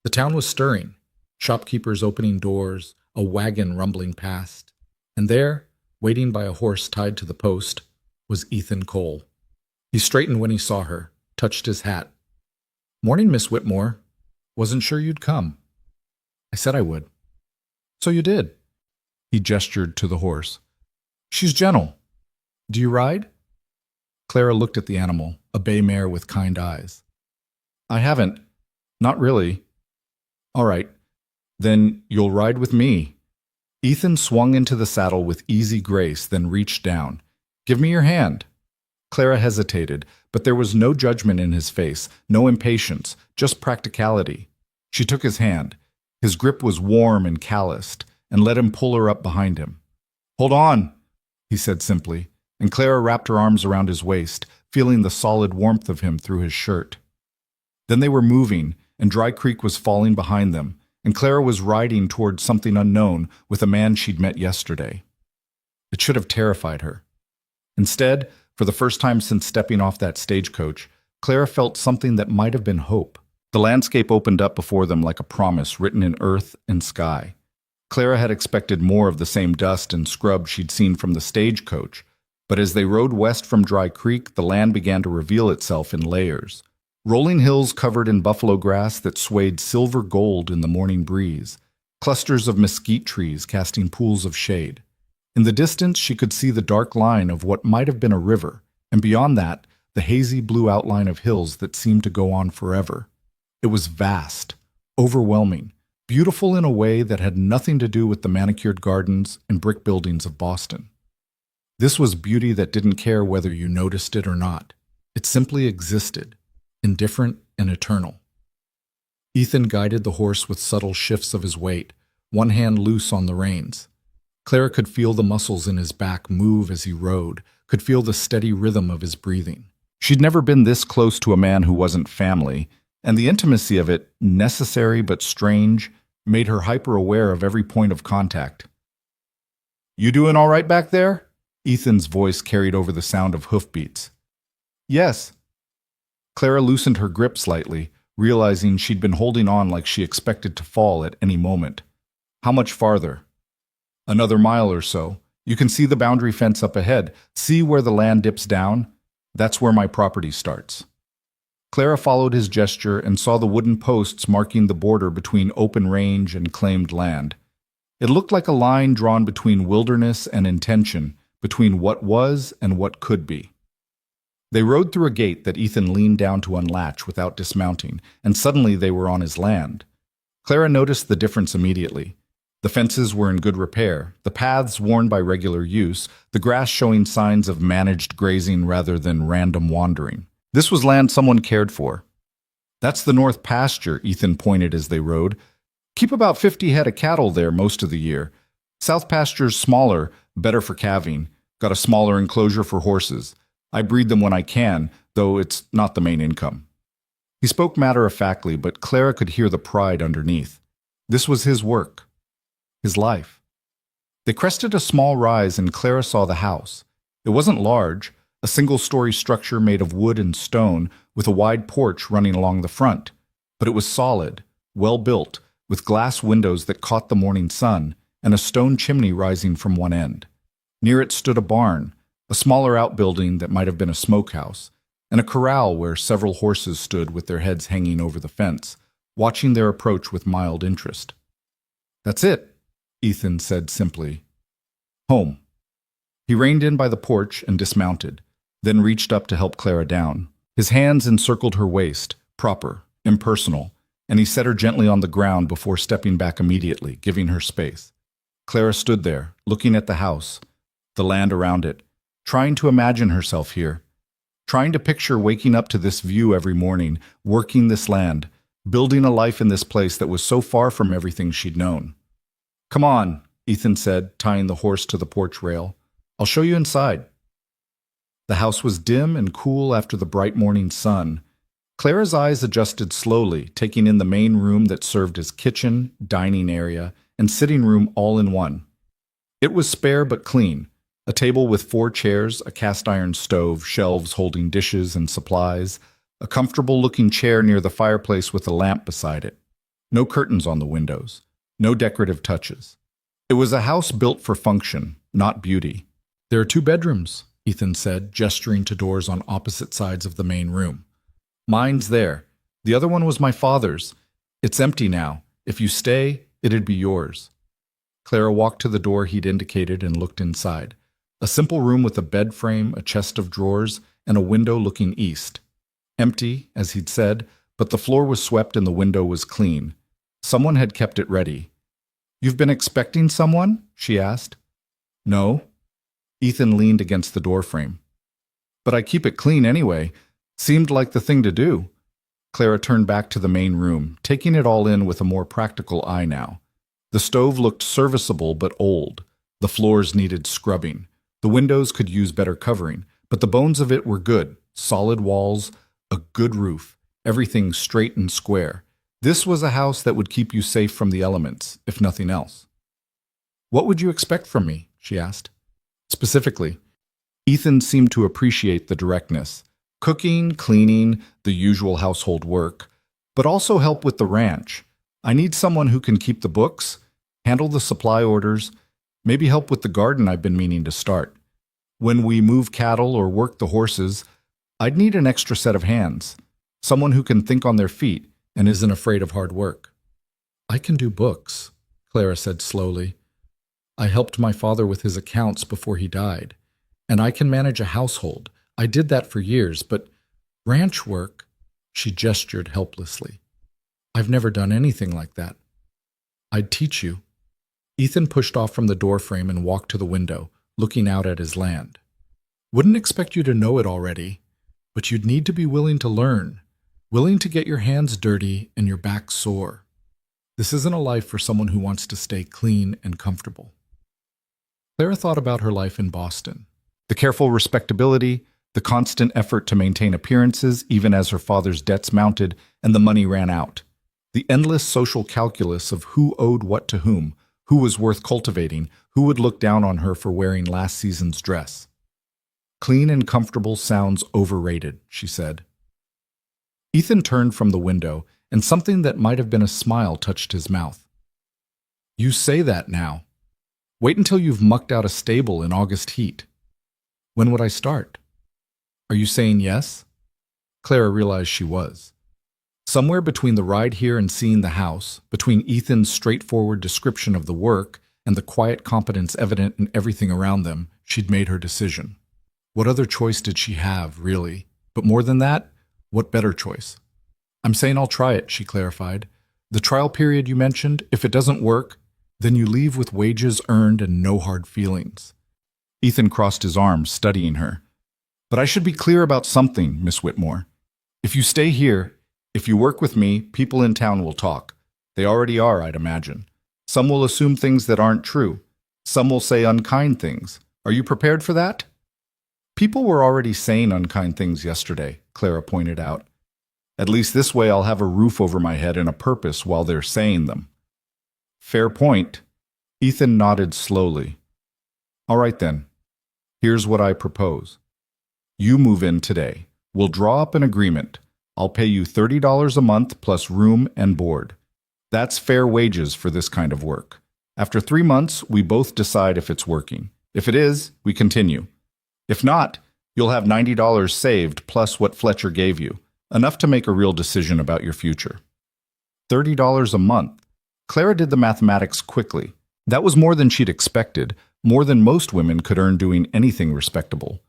The town was stirring, shopkeepers opening doors, a wagon rumbling past. And there, waiting by a horse tied to the post, was Ethan Cole. He straightened when he saw her, touched his hat. Morning, Miss Whitmore. Wasn't sure you'd come. I said I would. So you did. He gestured to the horse. She's gentle. Do you ride? Clara looked at the animal, a bay mare with kind eyes. I haven't. Not really. All right. Then you'll ride with me. Ethan swung into the saddle with easy grace, then reached down. Give me your hand. Clara hesitated, but there was no judgment in his face, no impatience, just practicality. She took his hand. His grip was warm and calloused, and let him pull her up behind him. Hold on, he said simply, and Clara wrapped her arms around his waist, feeling the solid warmth of him through his shirt. Then they were moving, and Dry Creek was falling behind them, and Clara was riding toward something unknown with a man she'd met yesterday. It should have terrified her. Instead, for the first time since stepping off that stagecoach, Clara felt something that might have been hope. The landscape opened up before them like a promise written in earth and sky. Clara had expected more of the same dust and scrub she'd seen from the stagecoach, but as they rode west from Dry Creek, the land began to reveal itself in layers. Rolling hills covered in buffalo grass that swayed silver gold in the morning breeze, clusters of mesquite trees casting pools of shade. In the distance, she could see the dark line of what might have been a river, and beyond that, the hazy blue outline of hills that seemed to go on forever. It was vast, overwhelming, beautiful in a way that had nothing to do with the manicured gardens and brick buildings of Boston. This was beauty that didn't care whether you noticed it or not. It simply existed, indifferent and eternal. Ethan guided the horse with subtle shifts of his weight, one hand loose on the reins. Clara could feel the muscles in his back move as he rode, could feel the steady rhythm of his breathing. She'd never been this close to a man who wasn't family, and the intimacy of it, necessary but strange, made her hyper-aware of every point of contact. You doing all right back there? Ethan's voice carried over the sound of hoofbeats. Yes. Clara loosened her grip slightly, realizing she'd been holding on like she expected to fall at any moment. How much farther? Another mile or so. You can see the boundary fence up ahead. See where the land dips down? That's where my property starts. Clara followed his gesture and saw the wooden posts marking the border between open range and claimed land. It looked like a line drawn between wilderness and intention, between what was and what could be. They rode through a gate that Ethan leaned down to unlatch without dismounting, and suddenly they were on his land. Clara noticed the difference immediately. The fences were in good repair, the paths worn by regular use, the grass showing signs of managed grazing rather than random wandering. This was land someone cared for. That's the north pasture, Ethan pointed as they rode. Keep about 50 head of cattle there most of the year. South pasture's smaller, better for calving. Got a smaller enclosure for horses. I breed them when I can, though it's not the main income. He spoke matter-of-factly, but Clara could hear the pride underneath. This was his work. His life. They crested a small rise and Clara saw the house. It wasn't large, a single-story structure made of wood and stone with a wide porch running along the front, but it was solid, well-built, with glass windows that caught the morning sun and a stone chimney rising from one end. Near it stood a barn, a smaller outbuilding that might have been a smokehouse, and a corral where several horses stood with their heads hanging over the fence, watching their approach with mild interest. That's it, Ethan said simply. Home. He reined in by the porch and dismounted, then reached up to help Clara down. His hands encircled her waist, proper, impersonal, and he set her gently on the ground before stepping back immediately, giving her space. Clara stood there, looking at the house, the land around it, trying to imagine herself here, trying to picture waking up to this view every morning, working this land, building a life in this place that was so far from everything she'd known. Come on, Ethan said, tying the horse to the porch rail. I'll show you inside. The house was dim and cool after the bright morning sun. Clara's eyes adjusted slowly, taking in the main room that served as kitchen, dining area, and sitting room all in one. It was spare but clean. A table with 4 chairs, a cast-iron stove, shelves holding dishes and supplies, a comfortable-looking chair near the fireplace with a lamp beside it. No curtains on the windows. No decorative touches. It was a house built for function, not beauty. There are 2 bedrooms, Ethan said, gesturing to doors on opposite sides of the main room. Mine's there. The other one was my father's. It's empty now. If you stay, it'd be yours. Clara walked to the door he'd indicated and looked inside. A simple room with a bed frame, a chest of drawers, and a window looking east. Empty, as he'd said, but the floor was swept and the window was clean. Someone had kept it ready. You've been expecting someone? She asked. No. Ethan leaned against the doorframe. But I keep it clean anyway. Seemed like the thing to do. Clara turned back to the main room, taking it all in with a more practical eye now. The stove looked serviceable but old. The floors needed scrubbing. The windows could use better covering, but the bones of it were good. Solid walls, a good roof, everything straight and square. This was a house that would keep you safe from the elements, if nothing else. What would you expect from me? She asked. Specifically, Ethan seemed to appreciate the directness. Cooking, cleaning, the usual household work, but also help with the ranch. I need someone who can keep the books, handle the supply orders, maybe help with the garden I've been meaning to start. When we move cattle or work the horses, I'd need an extra set of hands, someone who can think on their feet and isn't afraid of hard work. I can do books, Clara said slowly. I helped my father with his accounts before he died, and I can manage a household. I did that for years, but ranch work, she gestured helplessly. I've never done anything like that. I'd teach you. Ethan pushed off from the doorframe and walked to the window, looking out at his land. Wouldn't expect you to know it already, but you'd need to be willing to learn, willing to get your hands dirty and your back sore. This isn't a life for someone who wants to stay clean and comfortable. Clara thought about her life in Boston. The careful respectability, the constant effort to maintain appearances even as her father's debts mounted and the money ran out. The endless social calculus of who owed what to whom, Who was worth cultivating? Who would look down on her for wearing last season's dress? Clean and comfortable sounds overrated, she said. Ethan turned from the window, and something that might have been a smile touched his mouth. You say that now. Wait until you've mucked out a stable in August heat. When would I start? Are you saying yes? Clara realized she was. Somewhere between the ride here and seeing the house, between Ethan's straightforward description of the work and the quiet competence evident in everything around them, she'd made her decision. What other choice did she have, really? But more than that, what better choice? I'm saying I'll try it, she clarified. The trial period you mentioned, if it doesn't work, then you leave with wages earned and no hard feelings. Ethan crossed his arms, studying her. But I should be clear about something, Miss Whitmore. If you stay here, if you work with me, people in town will talk. They already are, I'd imagine. Some will assume things that aren't true. Some will say unkind things. Are you prepared for that? People were already saying unkind things yesterday, Clara pointed out. At least this way I'll have a roof over my head and a purpose while they're saying them. Fair point. Ethan nodded slowly. All right then. Here's what I propose. You move in today. We'll draw up an agreement. I'll pay you $30 a month plus room and board. That's fair wages for this kind of work. After 3 months, we both decide if it's working. If it is, we continue. If not, you'll have $90 saved plus what Fletcher gave you, enough to make a real decision about your future. $30 a month. Clara did the mathematics quickly. That was more than she'd expected, more than most women could earn doing anything respectable.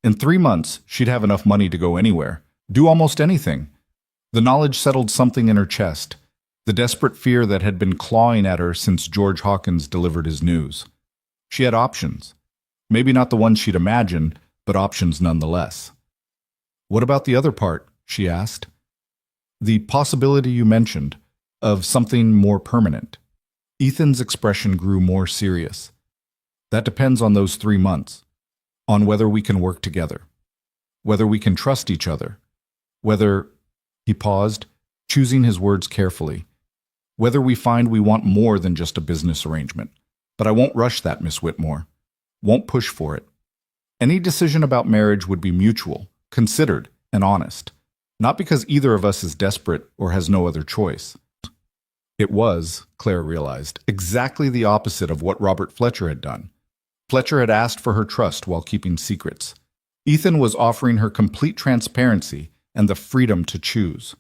In 3 months, she'd have enough money to go anywhere, do almost anything. The knowledge settled something in her chest, the desperate fear that had been clawing at her since George Hawkins delivered his news. She had options. Maybe not the ones she'd imagined, but options nonetheless. What about the other part? She asked. The possibility you mentioned, of something more permanent. Ethan's expression grew more serious. That depends on those 3 months, on whether we can work together, whether we can trust each other, whether, he paused, choosing his words carefully, whether we find we want more than just a business arrangement. But I won't rush that, Miss Whitmore. Won't push for it. Any decision about marriage would be mutual, considered, and honest, not because either of us is desperate or has no other choice. It was, Clara realized, exactly the opposite of what Robert Fletcher had done. Fletcher had asked for her trust while keeping secrets. Ethan was offering her complete transparency and the freedom to choose.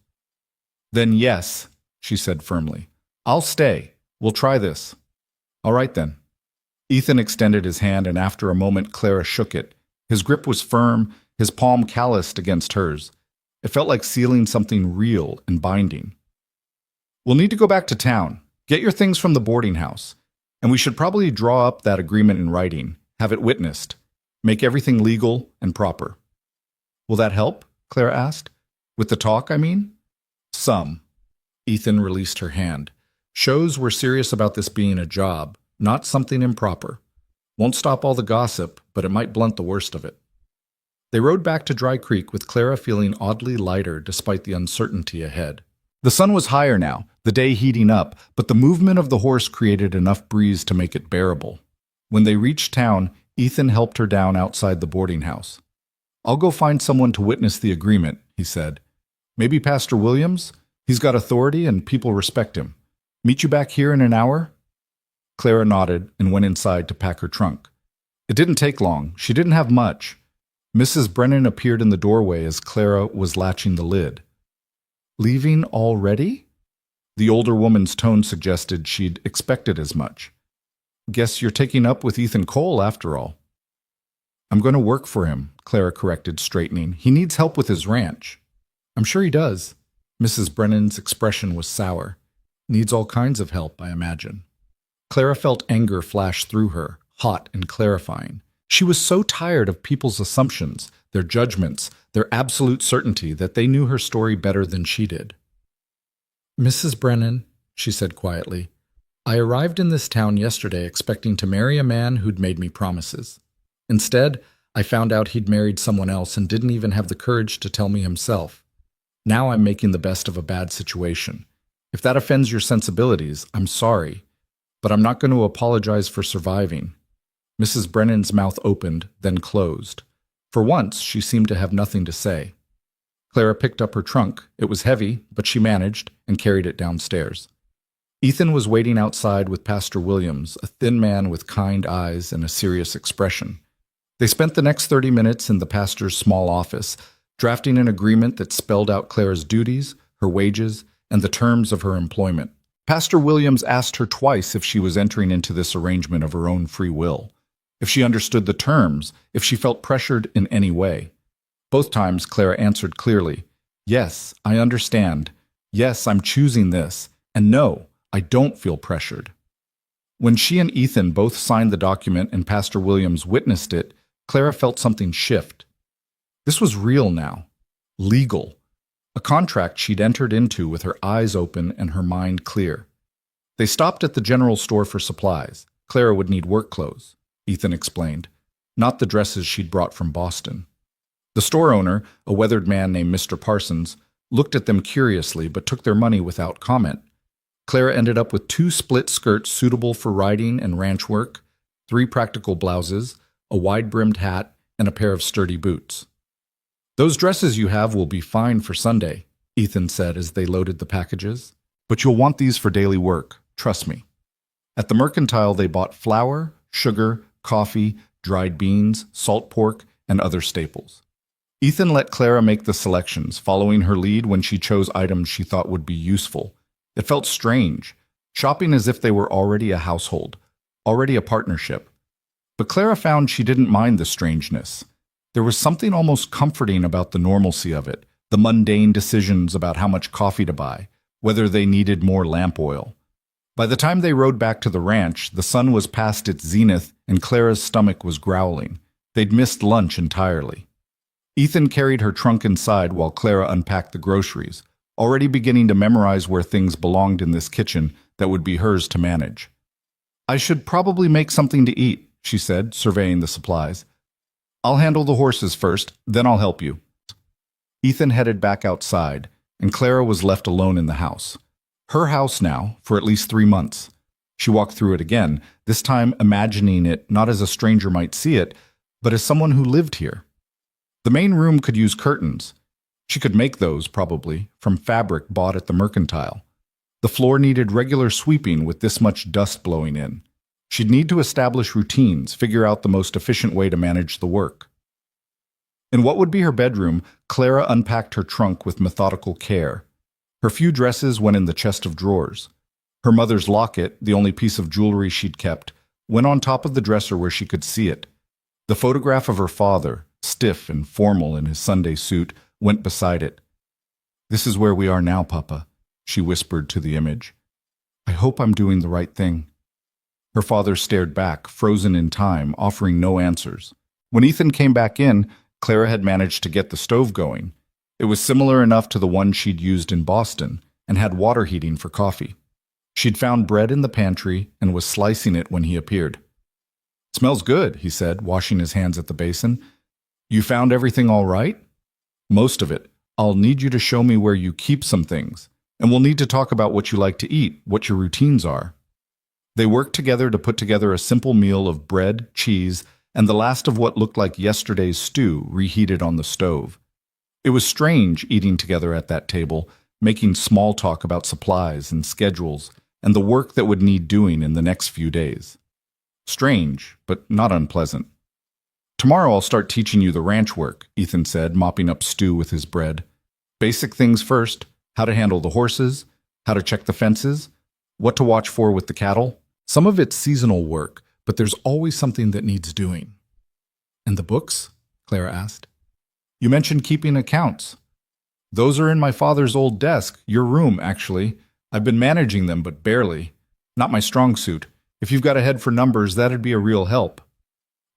Then yes, she said firmly. I'll stay. We'll try this. All right then. Ethan extended his hand, and after a moment Clara shook it. His grip was firm, his palm calloused against hers. It felt like sealing something real and binding. We'll need to go back to town. Get your things from the boarding house. And we should probably draw up that agreement in writing, have it witnessed, make everything legal and proper. Will that help? Clara asked. With the talk, I mean? Some. Ethan released her hand. Shows we're serious about this being a job, not something improper. Won't stop all the gossip, but it might blunt the worst of it. They rode back to Dry Creek with Clara feeling oddly lighter despite the uncertainty ahead. The sun was higher now, the day heating up, but the movement of the horse created enough breeze to make it bearable. When they reached town, Ethan helped her down outside the boarding house. I'll go find someone to witness the agreement, he said. Maybe Pastor Williams? He's got authority and people respect him. Meet you back here in an hour? Clara nodded and went inside to pack her trunk. It didn't take long. She didn't have much. Mrs. Brennan appeared in the doorway as Clara was latching the lid. Leaving already? The older woman's tone suggested she'd expected as much. Guess you're taking up with Ethan Cole after all. I'm going to work for him, Clara corrected, straightening. He needs help with his ranch. I'm sure he does. Mrs. Brennan's expression was sour. Needs all kinds of help, I imagine. Clara felt anger flash through her, hot and clarifying. She was so tired of people's assumptions, their judgments, their absolute certainty that they knew her story better than she did. Mrs. Brennan, she said quietly, I arrived in this town yesterday expecting to marry a man who'd made me promises. Instead, I found out he'd married someone else and didn't even have the courage to tell me himself. Now I'm making the best of a bad situation. If that offends your sensibilities, I'm sorry. but I'm not going to apologize for surviving." Mrs. Brennan's mouth opened, then closed. For once, she seemed to have nothing to say. Clara picked up her trunk. It was heavy, but she managed and carried it downstairs. Ethan was waiting outside with Pastor Williams, a thin man with kind eyes and a serious expression. They spent the next 30 minutes in the pastor's small office, drafting an agreement that spelled out Clara's duties, her wages, and the terms of her employment. Pastor Williams asked her twice if she was entering into this arrangement of her own free will, if she understood the terms, if she felt pressured in any way. Both times, Clara answered clearly, "Yes, I understand. Yes, I'm choosing this. And no, I don't feel pressured." When she and Ethan both signed the document and Pastor Williams witnessed it, Clara felt something shift. This was real now. Legal. A contract she'd entered into with her eyes open and her mind clear. They stopped at the general store for supplies. Clara would need work clothes, Ethan explained, not the dresses she'd brought from Boston. The store owner, a weathered man named Mr. Parsons, looked at them curiously but took their money without comment. Clara ended up with 2 split skirts suitable for riding and ranch work, 3 practical blouses, a wide-brimmed hat, and a pair of sturdy boots. "Those dresses you have will be fine for Sunday," Ethan said as they loaded the packages. "But you'll want these for daily work, trust me." At the mercantile, they bought flour, sugar, coffee, dried beans, salt pork, and other staples. Ethan let Clara make the selections, following her lead when she chose items she thought would be useful. It felt strange, shopping as if they were already a household, already a partnership. But Clara found she didn't mind the strangeness. There was something almost comforting about the normalcy of it, the mundane decisions about how much coffee to buy, whether they needed more lamp oil. By the time they rode back to the ranch, the sun was past its zenith and Clara's stomach was growling. They'd missed lunch entirely. Ethan carried her trunk inside while Clara unpacked the groceries, already beginning to memorize where things belonged in this kitchen that would be hers to manage. "I should probably make something to eat," she said, surveying the supplies. "I'll handle the horses first, then I'll help you." Ethan headed back outside, and Clara was left alone in the house. Her house now, for at least 3 months. She walked through it again, this time imagining it not as a stranger might see it, but as someone who lived here. The main room could use curtains. She could make those, probably, from fabric bought at the mercantile. The floor needed regular sweeping with this much dust blowing in. She'd need to establish routines, figure out the most efficient way to manage the work. In what would be her bedroom, Clara unpacked her trunk with methodical care. Her few dresses went in the chest of drawers. Her mother's locket, the only piece of jewelry she'd kept, went on top of the dresser where she could see it. The photograph of her father, stiff and formal in his Sunday suit, went beside it. "This is where we are now, Papa," she whispered to the image. "I hope I'm doing the right thing." Her father stared back, frozen in time, offering no answers. When Ethan came back in, Clara had managed to get the stove going. It was similar enough to the one she'd used in Boston and had water heating for coffee. She'd found bread in the pantry and was slicing it when he appeared. "Smells good," he said, washing his hands at the basin. "You found everything all right?" "Most of it. I'll need you to show me where you keep some things, and we'll need to talk about what you like to eat, what your routines are." They worked together to put together a simple meal of bread, cheese, and the last of what looked like yesterday's stew reheated on the stove. It was strange eating together at that table, making small talk about supplies and schedules and the work that would need doing in the next few days. Strange, but not unpleasant. "Tomorrow I'll start teaching you the ranch work," Ethan said, mopping up stew with his bread. "Basic things first, how to handle the horses, how to check the fences, what to watch for with the cattle. Some of it's seasonal work, but there's always something that needs doing." "And the books?" Clara asked. "You mentioned keeping accounts." "Those are in my father's old desk, your room, actually. I've been managing them, but barely. Not my strong suit. If you've got a head for numbers, that'd be a real help."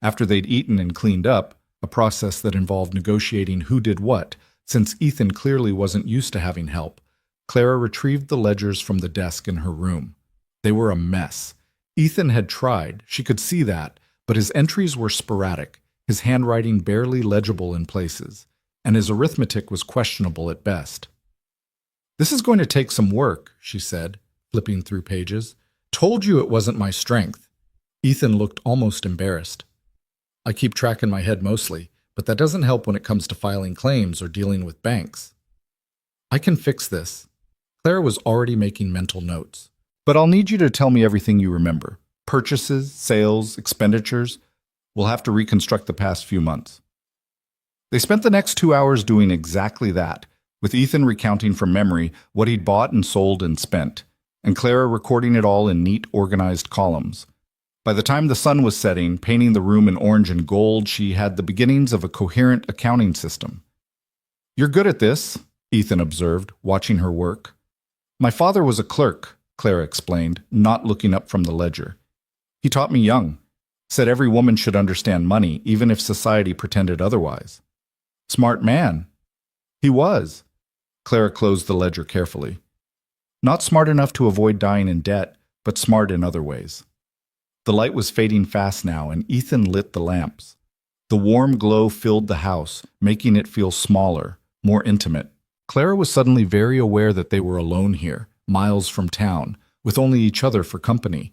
After they'd eaten and cleaned up, a process that involved negotiating who did what, since Ethan clearly wasn't used to having help, Clara retrieved the ledgers from the desk in her room. They were a mess. Ethan had tried, she could see that, but his entries were sporadic, his handwriting barely legible in places, and his arithmetic was questionable at best. "This is going to take some work," she said, flipping through pages. Told you it wasn't my strength. Ethan looked almost embarrassed. I keep track in my head mostly, but that doesn't help when it comes to filing claims or dealing with banks. I can fix this. Clara was already making mental notes. But I'll need you to tell me everything you remember. Purchases, sales, expenditures. We'll have to reconstruct the past few months. They spent the next 2 hours doing exactly that, with Ethan recounting from memory what he'd bought and sold and spent, and Clara recording it all in neat, organized columns. By the time the sun was setting, painting the room in orange and gold, she had the beginnings of a coherent accounting system. "You're good at this," Ethan observed, watching her work. "My father was a clerk," Clara explained, not looking up from the ledger. "He taught me young. Said every woman should understand money, even if society pretended otherwise." "Smart man." "He was." Clara closed the ledger carefully. "Not smart enough to avoid dying in debt, but smart in other ways." The light was fading fast now, and Ethan lit the lamps. The warm glow filled the house, making it feel smaller, more intimate. Clara was suddenly very aware that they were alone here, miles from town, with only each other for company.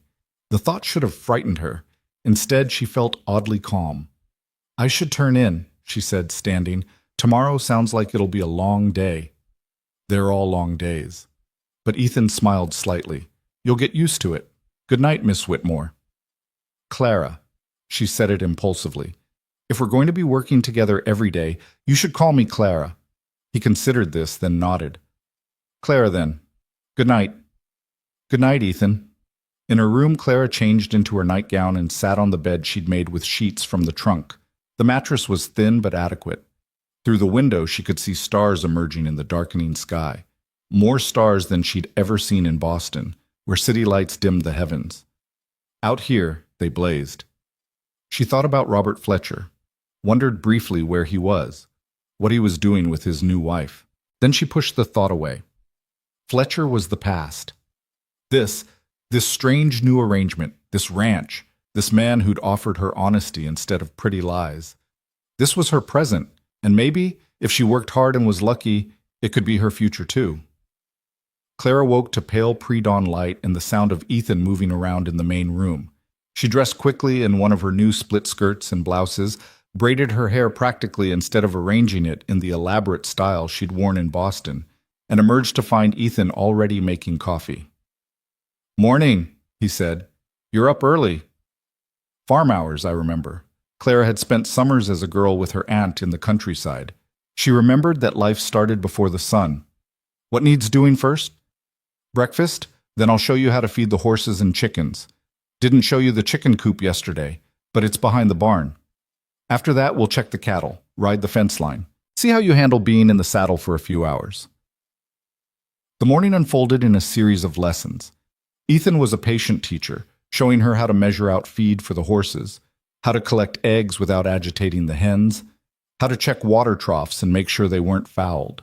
The thought should have frightened her. Instead, she felt oddly calm. "I should turn in," she said, standing. "Tomorrow sounds like it'll be a long day." "They're all long days." But Ethan smiled slightly. "You'll get used to it. Good night, Miss Whitmore." "Clara," she said it impulsively. "If we're going to be working together every day, you should call me Clara." He considered this, then nodded. "Clara, then. Good night." "Good night, Ethan." In her room, Clara changed into her nightgown and sat on the bed she'd made with sheets from the trunk. The mattress was thin but adequate. Through the window, she could see stars emerging in the darkening sky. More stars than she'd ever seen in Boston, where city lights dimmed the heavens. Out here, they blazed. She thought about Robert Fletcher, wondered briefly where he was, what he was doing with his new wife. Then she pushed the thought away. Fletcher was the past. This strange new arrangement, this ranch, this man who'd offered her honesty instead of pretty lies. This was her present, and maybe, if she worked hard and was lucky, it could be her future too. Clara woke to pale pre-dawn light and the sound of Ethan moving around in the main room. She dressed quickly in one of her new split skirts and blouses, braided her hair practically instead of arranging it in the elaborate style she'd worn in Boston, and emerged to find Ethan already making coffee. "Morning," he said. "You're up early." Farm hours, I remember. Clara had spent summers as a girl with her aunt in the countryside. She remembered that life started before the sun. "What needs doing first?" "Breakfast? Then I'll show you how to feed the horses and chickens. Didn't show you the chicken coop yesterday, but it's behind the barn. After that, we'll check the cattle, ride the fence line, see how you handle being in the saddle for a few hours." The morning unfolded in a series of lessons. Ethan was a patient teacher, showing her how to measure out feed for the horses, how to collect eggs without agitating the hens, how to check water troughs and make sure they weren't fouled.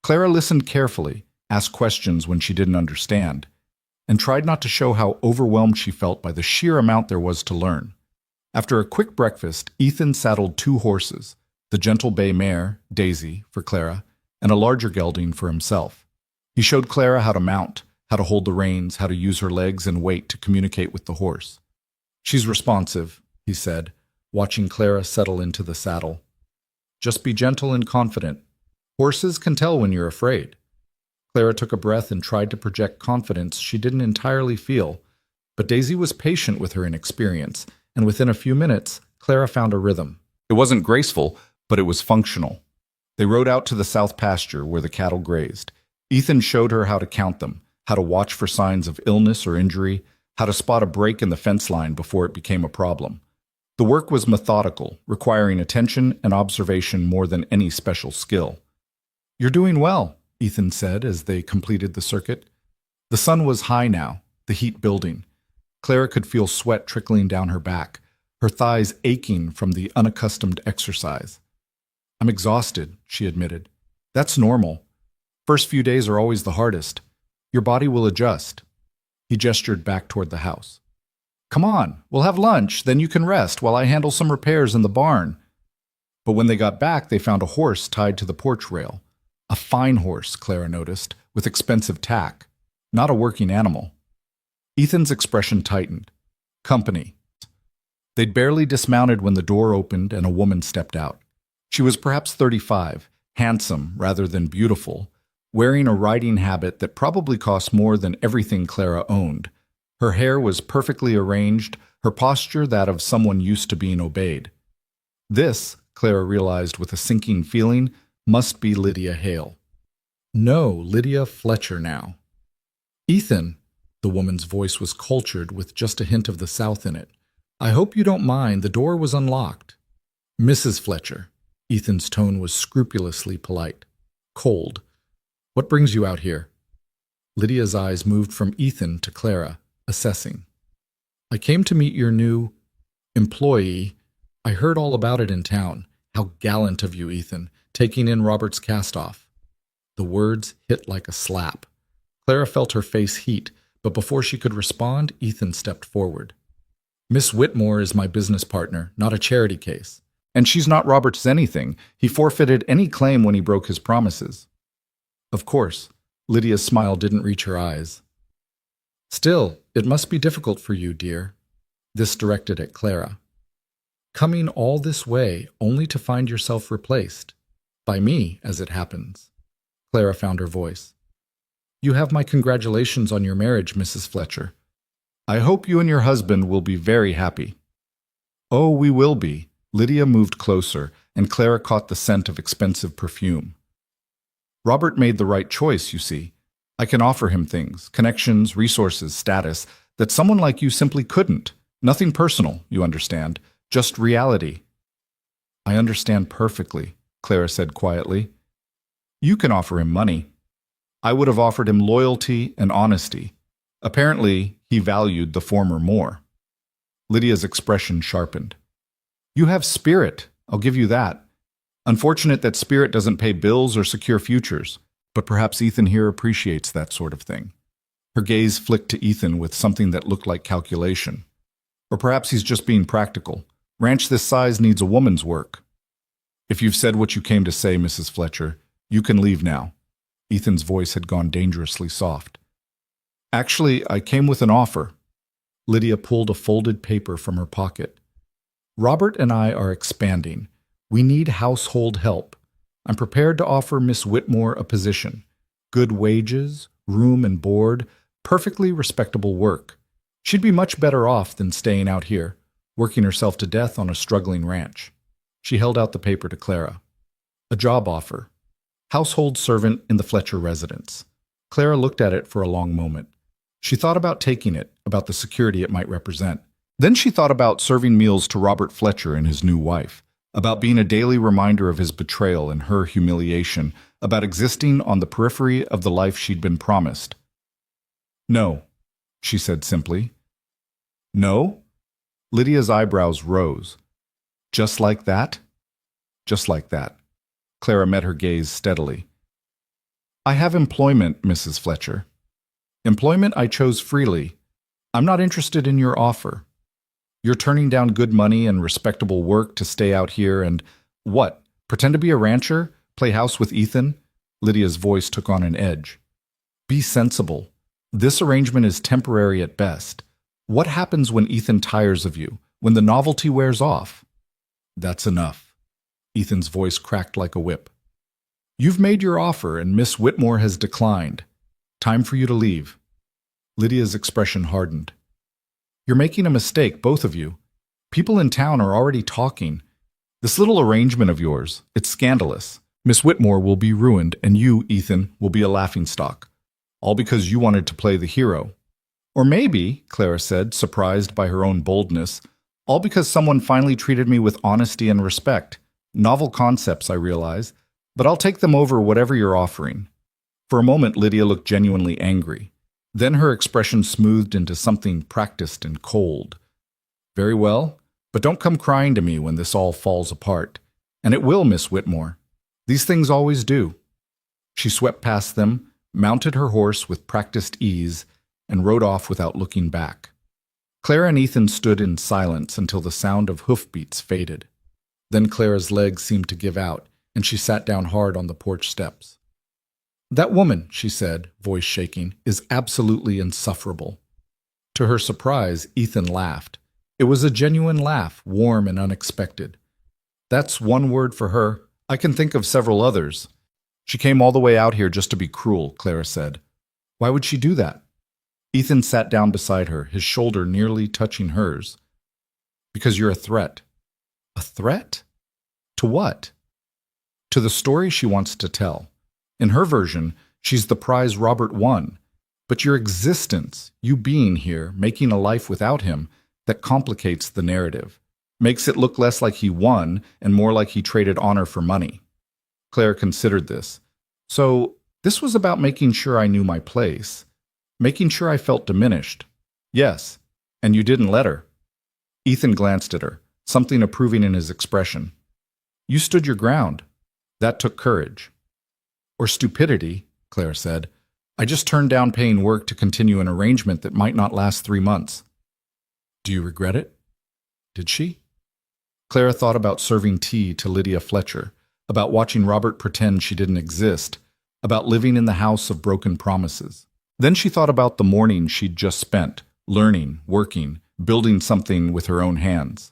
Clara listened carefully, asked questions when she didn't understand, and tried not to show how overwhelmed she felt by the sheer amount there was to learn. After a quick breakfast, Ethan saddled 2 horses, the gentle bay mare, Daisy, for Clara, and a larger gelding for himself. He showed Clara how to mount, how to hold the reins, how to use her legs and weight to communicate with the horse. "She's responsive," he said, watching Clara settle into the saddle. "Just be gentle and confident. Horses can tell when you're afraid." Clara took a breath and tried to project confidence she didn't entirely feel, but Daisy was patient with her inexperience, and within a few minutes, Clara found a rhythm. It wasn't graceful, but it was functional. They rode out to the south pasture where the cattle grazed. Ethan showed her how to count them, how to watch for signs of illness or injury, how to spot a break in the fence line before it became a problem. The work was methodical, requiring attention and observation more than any special skill. "You're doing well," Ethan said as they completed the circuit. The sun was high now, the heat building. Clara could feel sweat trickling down her back, her thighs aching from the unaccustomed exercise. "I'm exhausted," she admitted. "That's normal. First few days are always the hardest. Your body will adjust." He gestured back toward the house. "Come on, we'll have lunch, then you can rest while I handle some repairs in the barn." But when they got back, they found a horse tied to the porch rail. A fine horse, Clara noticed, with expensive tack. Not a working animal. Ethan's expression tightened. Company. They'd barely dismounted when the door opened and a woman stepped out. She was perhaps 35, handsome rather than beautiful, wearing a riding habit that probably cost more than everything Clara owned. Her hair was perfectly arranged, her posture that of someone used to being obeyed. This, Clara realized with a sinking feeling, must be Lydia Hale. No, Lydia Fletcher now. Ethan, the woman's voice was cultured with just a hint of the South in it. I hope you don't mind, the door was unlocked. Mrs. Fletcher. Ethan's tone was scrupulously polite. Cold. What brings you out here? Lydia's eyes moved from Ethan to Clara, assessing. I came to meet your new employee. I heard all about it in town. How gallant of you, Ethan, taking in Robert's cast-off. The words hit like a slap. Clara felt her face heat, but before she could respond, Ethan stepped forward. Miss Whitmore is my business partner, not a charity case. And she's not Robert's anything. He forfeited any claim when he broke his promises. Of course, Lydia's smile didn't reach her eyes. Still, it must be difficult for you, dear. This directed at Clara. Coming all this way only to find yourself replaced. By me, as it happens. Clara found her voice. You have my congratulations on your marriage, Mrs. Fletcher. I hope you and your husband will be very happy. Oh, we will be. Lydia moved closer, and Clara caught the scent of expensive perfume. Robert made the right choice, you see. I can offer him things, connections, resources, status, that someone like you simply couldn't. Nothing personal, you understand, just reality. I understand perfectly, Clara said quietly. You can offer him money. I would have offered him loyalty and honesty. Apparently, he valued the former more. Lydia's expression sharpened. You have spirit, I'll give you that. Unfortunate that spirit doesn't pay bills or secure futures, but perhaps Ethan here appreciates that sort of thing. Her gaze flicked to Ethan with something that looked like calculation. Or perhaps he's just being practical. Ranch this size needs a woman's work. If you've said what you came to say, Mrs. Fletcher, you can leave now. Ethan's voice had gone dangerously soft. Actually, I came with an offer. Lydia pulled a folded paper from her pocket. Robert and I are expanding. We need household help. I'm prepared to offer Miss Whitmore a position. Good wages, room and board, perfectly respectable work. She'd be much better off than staying out here, working herself to death on a struggling ranch. She held out the paper to Clara. A job offer. Household servant in the Fletcher residence. Clara looked at it for a long moment. She thought about taking it, about the security it might represent. Then she thought about serving meals to Robert Fletcher and his new wife, about being a daily reminder of his betrayal and her humiliation, about existing on the periphery of the life she'd been promised. No, she said simply. No? Lydia's eyebrows rose. Just like that? Just like that. Clara met her gaze steadily. I have employment, Mrs. Fletcher. Employment I chose freely. I'm not interested in your offer. You're turning down good money and respectable work to stay out here and, what, pretend to be a rancher? Play house with Ethan? Lydia's voice took on an edge. Be sensible. This arrangement is temporary at best. What happens when Ethan tires of you, when the novelty wears off? That's enough. Ethan's voice cracked like a whip. You've made your offer and Miss Whitmore has declined. Time for you to leave. Lydia's expression hardened. You're making a mistake, both of you. People in town are already talking. This little arrangement of yours, it's scandalous. Miss Whitmore will be ruined, and you, Ethan, will be a laughingstock. All because you wanted to play the hero. Or maybe, Clara said, surprised by her own boldness, all because someone finally treated me with honesty and respect. Novel concepts, I realize, but I'll take them over whatever you're offering. For a moment, Lydia looked genuinely angry. Then her expression smoothed into something practiced and cold. Very well, but don't come crying to me when this all falls apart. And it will, Miss Whitmore. These things always do. She swept past them, mounted her horse with practiced ease, and rode off without looking back. Clara and Ethan stood in silence until the sound of hoofbeats faded. Then Clara's legs seemed to give out, and she sat down hard on the porch steps. That woman, she said, voice shaking, is absolutely insufferable. To her surprise, Ethan laughed. It was a genuine laugh, warm and unexpected. That's one word for her. I can think of several others. She came all the way out here just to be cruel, Clara said. Why would she do that? Ethan sat down beside her, his shoulder nearly touching hers. Because you're a threat. A threat? To what? To the story she wants to tell. In her version, she's the prize Robert won. But your existence, you being here, making a life without him, that complicates the narrative. Makes it look less like he won and more like he traded honor for money. Claire considered this. So, this was about making sure I knew my place. Making sure I felt diminished. Yes, and you didn't let her. Ethan glanced at her, something approving in his expression. You stood your ground. That took courage. Or stupidity, Claire said. I just turned down paying work to continue an arrangement that might not last 3 months. Do you regret it? Did she? Clara thought about serving tea to Lydia Fletcher, about watching Robert pretend she didn't exist, about living in the house of broken promises. Then she thought about the morning she'd just spent, learning, working, building something with her own hands.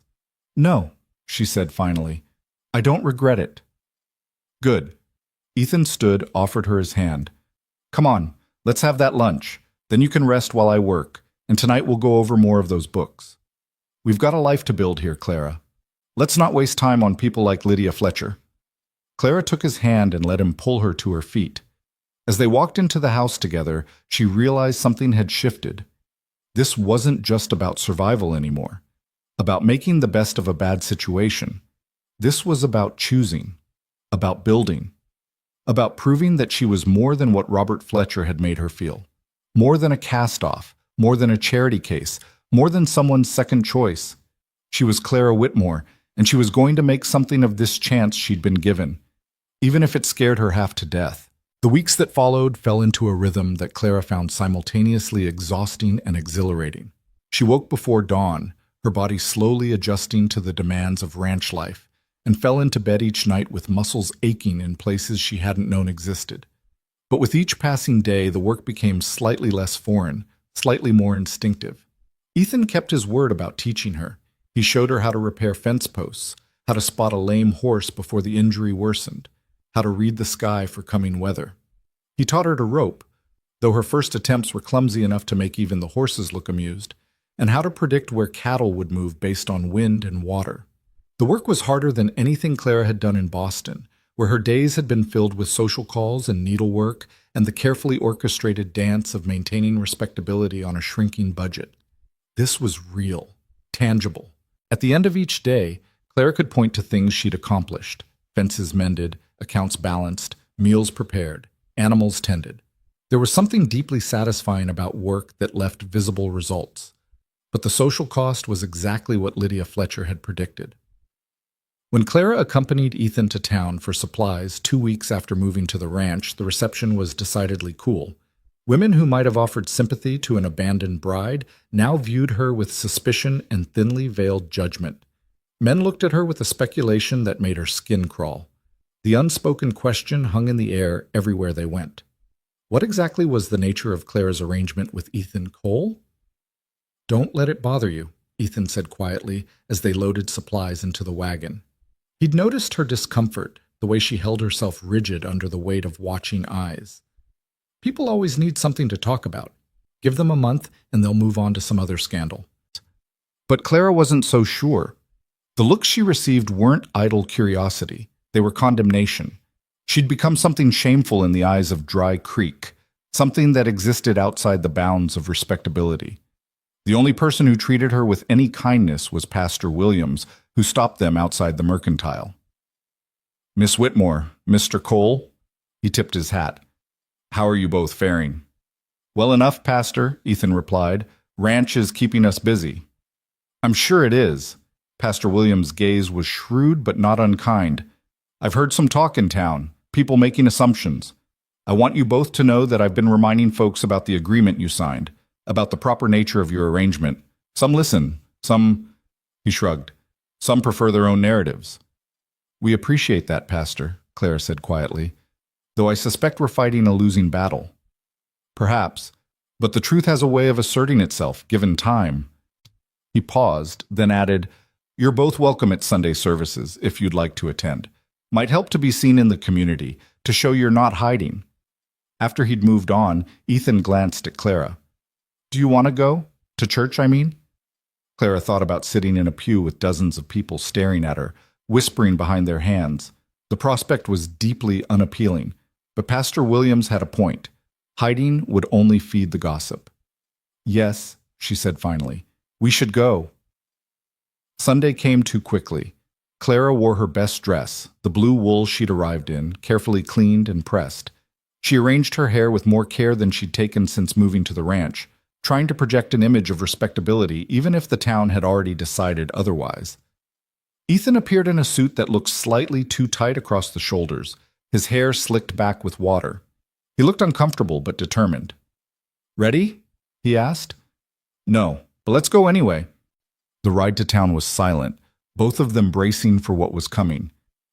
No, she said finally. I don't regret it. Good. Ethan stood, offered her his hand. Come on, let's have that lunch. Then you can rest while I work, and tonight we'll go over more of those books. We've got a life to build here, Clara. Let's not waste time on people like Lydia Fletcher. Clara took his hand and let him pull her to her feet. As they walked into the house together, she realized something had shifted. This wasn't just about survival anymore, about making the best of a bad situation. This was about choosing, about building, about proving that she was more than what Robert Fletcher had made her feel, more than a cast-off, more than a charity case, more than someone's second choice. She was Clara Whitmore, and she was going to make something of this chance she'd been given, even if it scared her half to death. The weeks that followed fell into a rhythm that Clara found simultaneously exhausting and exhilarating. She woke before dawn, her body slowly adjusting to the demands of ranch life, and fell into bed each night with muscles aching in places she hadn't known existed. But with each passing day, the work became slightly less foreign, slightly more instinctive. Ethan kept his word about teaching her. He showed her how to repair fence posts, how to spot a lame horse before the injury worsened, how to read the sky for coming weather. He taught her to rope, though her first attempts were clumsy enough to make even the horses look amused, and how to predict where cattle would move based on wind and water. The work was harder than anything Clara had done in Boston, where her days had been filled with social calls and needlework and the carefully orchestrated dance of maintaining respectability on a shrinking budget. This was real, tangible. At the end of each day, Clara could point to things she'd accomplished: fences mended, accounts balanced, meals prepared, animals tended. There was something deeply satisfying about work that left visible results. But the social cost was exactly what Lydia Fletcher had predicted. When Clara accompanied Ethan to town for supplies 2 weeks after moving to the ranch, the reception was decidedly cool. Women who might have offered sympathy to an abandoned bride now viewed her with suspicion and thinly veiled judgment. Men looked at her with a speculation that made her skin crawl. The unspoken question hung in the air everywhere they went. What exactly was the nature of Clara's arrangement with Ethan Cole? Don't let it bother you, Ethan said quietly as they loaded supplies into the wagon. He'd noticed her discomfort, the way she held herself rigid under the weight of watching eyes. People always need something to talk about. Give them a month and they'll move on to some other scandal. But Clara wasn't so sure. The looks she received weren't idle curiosity. They were condemnation. She'd become something shameful in the eyes of Dry Creek, something that existed outside the bounds of respectability. The only person who treated her with any kindness was Pastor Williams, who stopped them outside the mercantile. Miss Whitmore, Mr. Cole? He tipped his hat. How are you both faring? Well enough, Pastor, Ethan replied. Ranch is keeping us busy. I'm sure it is. Pastor Williams' gaze was shrewd but not unkind. I've heard some talk in town, people making assumptions. I want you both to know that I've been reminding folks about the agreement you signed, about the proper nature of your arrangement. Some listen, some, he shrugged, some prefer their own narratives. We appreciate that, Pastor, Clara said quietly, though I suspect we're fighting a losing battle. Perhaps, But the truth has a way of asserting itself, given time. He paused, then added, "You're both welcome at Sunday services, if you'd like to attend. Might help to be seen in the community, to show you're not hiding." After he'd moved on, Ethan glanced at Clara. "Do you want to go? To church, I mean?" Clara thought about sitting in a pew with dozens of people staring at her, whispering behind their hands. The prospect was deeply unappealing, but Pastor Williams had a point. Hiding would only feed the gossip. "Yes," she said finally, "we should go." Sunday came too quickly. Clara wore her best dress, the blue wool she'd arrived in, carefully cleaned and pressed. She arranged her hair with more care than she'd taken since moving to the ranch, trying to project an image of respectability even if the town had already decided otherwise. Ethan appeared in a suit that looked slightly too tight across the shoulders, his hair slicked back with water. He looked uncomfortable but determined. "Ready?" he asked. "No, but let's go anyway." The ride to town was silent, both of them bracing for what was coming.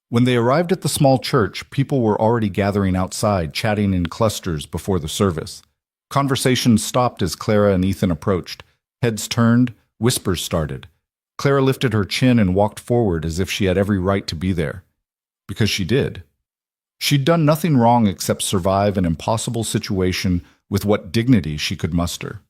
When they arrived at the small church, people were already gathering outside, chatting in clusters before the service. Conversation stopped as Clara and Ethan approached. Heads turned, whispers started. Clara lifted her chin and walked forward as if she had every right to be there. Because she did. She'd done nothing wrong except survive an impossible situation with what dignity she could muster.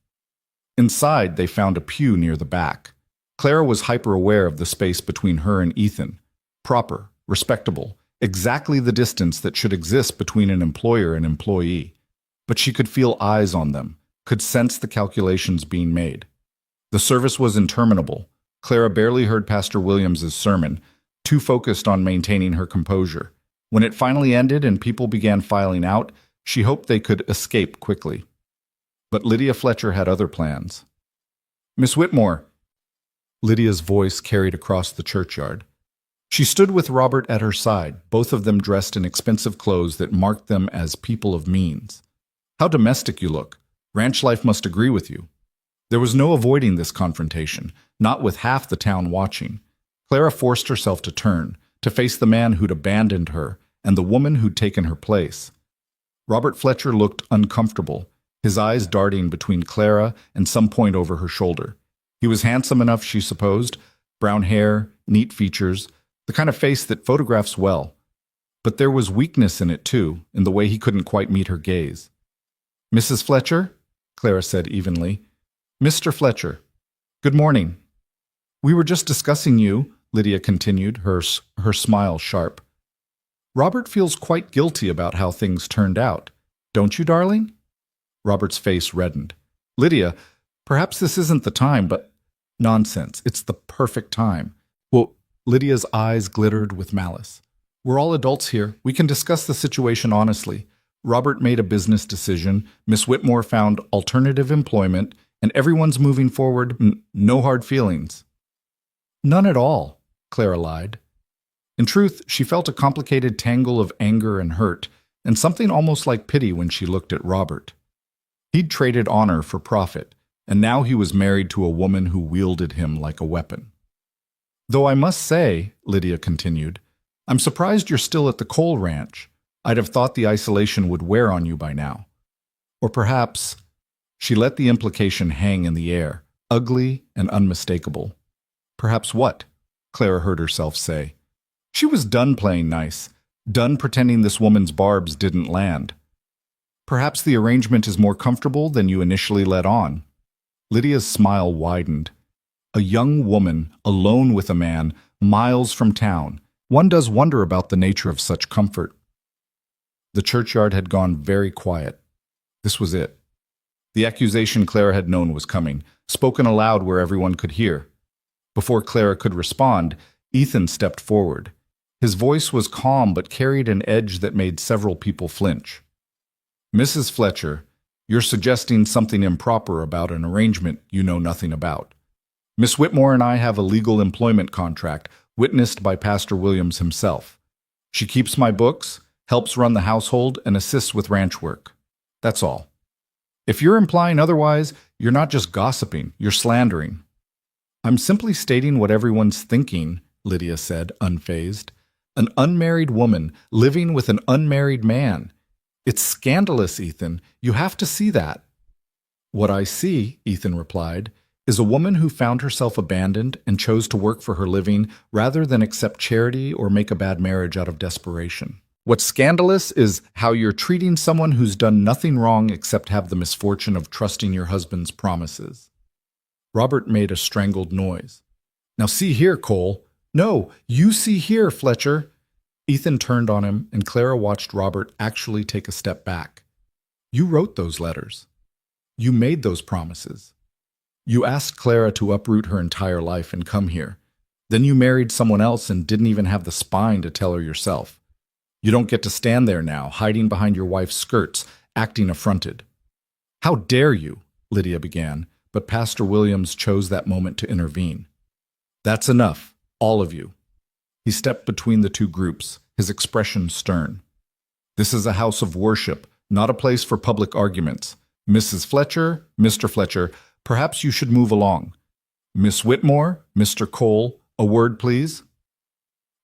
Inside, they found a pew near the back. Clara was hyper-aware of the space between her and Ethan. Proper, respectable, exactly the distance that should exist between an employer and employee. But she could feel eyes on them, could sense the calculations being made. The service was interminable. Clara barely heard Pastor Williams's sermon, too focused on maintaining her composure. When it finally ended and people began filing out, she hoped they could escape quickly. But Lydia Fletcher had other plans. "Miss Whitmore," Lydia's voice carried across the churchyard. She stood with Robert at her side, both of them dressed in expensive clothes that marked them as people of means. "How domestic you look. Ranch life must agree with you." There was no avoiding this confrontation, not with half the town watching. Clara forced herself to turn, to face the man who'd abandoned her and the woman who'd taken her place. Robert Fletcher looked uncomfortable, his eyes darting between Clara and some point over her shoulder. He was handsome enough, she supposed, brown hair, neat features, the kind of face that photographs well. But there was weakness in it, too, in the way he couldn't quite meet her gaze. "Mrs. Fletcher?" Clara said evenly. "Mr. Fletcher. Good morning." "We were just discussing you," Lydia continued, her smile sharp. "Robert feels quite guilty about how things turned out. Don't you, darling?" Robert's face reddened. "Lydia, perhaps this isn't the time, but—" "Nonsense. It's the perfect time." "Well," Lydia's eyes glittered with malice. "We're all adults here. We can discuss the situation honestly. Robert made a business decision, Miss Whitmore found alternative employment, and everyone's moving forward. No hard feelings." "None at all," Clara lied. In truth, she felt a complicated tangle of anger and hurt, and something almost like pity when she looked at Robert. He'd traded honor for profit, and now he was married to a woman who wielded him like a weapon. "Though I must say," Lydia continued, "I'm surprised you're still at the coal ranch. I'd have thought the isolation would wear on you by now. Or perhaps—" She let the implication hang in the air, ugly and unmistakable. "Perhaps what?" Clara heard herself say. She was done playing nice, done pretending this woman's barbs didn't land. "Perhaps the arrangement is more comfortable than you initially let on." Lydia's smile widened. A young woman, alone with a man, miles from town. One does wonder about the nature of such comfort. The churchyard had gone very quiet. This was it. The accusation Clara had known was coming, spoken aloud where everyone could hear. Before Clara could respond, Ethan stepped forward. His voice was calm but carried an edge that made several people flinch. "Mrs. Fletcher, you're suggesting something improper about an arrangement you know nothing about. Miss Whitmore and I have a legal employment contract, witnessed by Pastor Williams himself. She keeps my books, helps run the household, and assists with ranch work. That's all. If you're implying otherwise, you're not just gossiping, you're slandering." "I'm simply stating what everyone's thinking," Lydia said, unfazed. "An unmarried woman living with an unmarried man. It's scandalous, Ethan. You have to see that." What I see, Ethan replied, is a woman who found herself abandoned and chose to work for her living rather than accept charity or make a bad marriage out of desperation. What's scandalous is how you're treating someone who's done nothing wrong except have the misfortune of trusting your husband's promises. Robert made a strangled noise. Now see here, Cole. No, you see here, Fletcher. Ethan turned on him, and Clara watched Robert actually take a step back. You wrote those letters. You made those promises. You asked Clara to uproot her entire life and come here. Then you married someone else and didn't even have the spine to tell her yourself. You don't get to stand there now, hiding behind your wife's skirts, acting affronted. How dare you, Lydia began, but Pastor Williams chose that moment to intervene. That's enough, all of you. He stepped between the two groups, his expression stern. This is a house of worship, not a place for public arguments. Mrs. Fletcher, Mr. Fletcher, perhaps you should move along. Miss Whitmore, Mr. Cole, a word, please.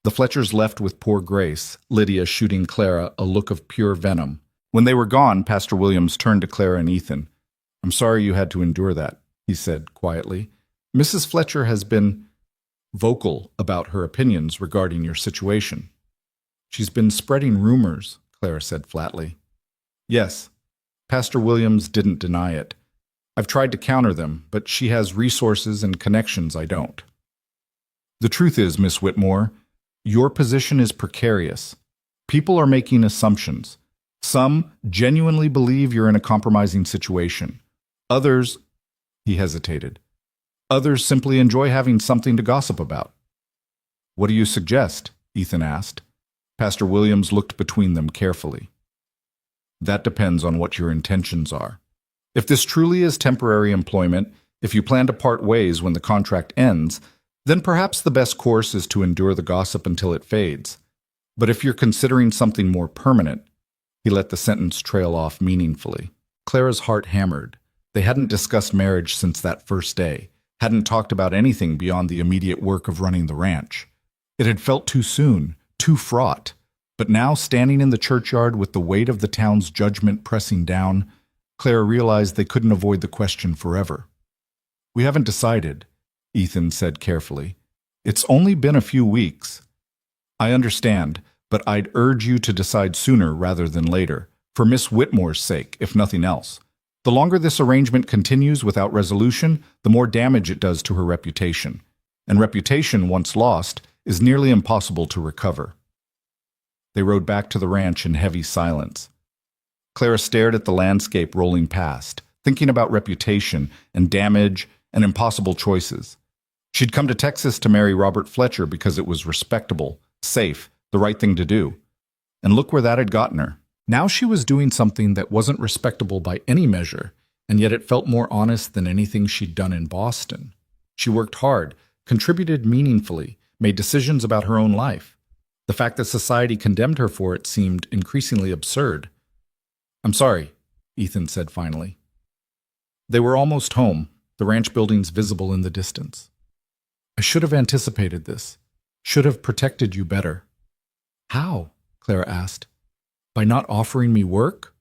The Fletchers left with poor grace, Lydia shooting Clara a look of pure venom. When they were gone, Pastor Williams turned to Clara and Ethan. I'm sorry you had to endure that, he said quietly. Mrs. Fletcher has been vocal about her opinions regarding your situation. She's been spreading rumors, Clara said flatly. Yes, Pastor Williams didn't deny it. I've tried to counter them, but she has resources and connections I don't. The truth is, Miss Whitmore, your position is precarious. People are making assumptions. Some genuinely believe you're in a compromising situation. Others, he hesitated. Others simply enjoy having something to gossip about. What do you suggest? Ethan asked. Pastor Williams looked between them carefully. That depends on what your intentions are. If this truly is temporary employment, if you plan to part ways when the contract ends, then perhaps the best course is to endure the gossip until it fades. But if you're considering something more permanent, he let the sentence trail off meaningfully. Clara's heart hammered. They hadn't discussed marriage since that first day, hadn't talked about anything beyond the immediate work of running the ranch. It had felt too soon, too fraught. But now, standing in the churchyard with the weight of the town's judgment pressing down, Clara realized they couldn't avoid the question forever. We haven't decided, Ethan said carefully. It's only been a few weeks. I understand, but I'd urge you to decide sooner rather than later, for Miss Whitmore's sake, if nothing else. The longer this arrangement continues without resolution, the more damage it does to her reputation. And reputation, once lost, is nearly impossible to recover. They rode back to the ranch in heavy silence. Clara stared at the landscape rolling past, thinking about reputation and damage and impossible choices. She'd come to Texas to marry Robert Fletcher because it was respectable, safe, the right thing to do. And look where that had gotten her. Now she was doing something that wasn't respectable by any measure, and yet it felt more honest than anything she'd done in Boston. She worked hard, contributed meaningfully, made decisions about her own life. The fact that society condemned her for it seemed increasingly absurd. I'm sorry, Ethan said finally. They were almost home, the ranch buildings visible in the distance. I should have anticipated this, should have protected you better. How? Clara asked. By not offering me work?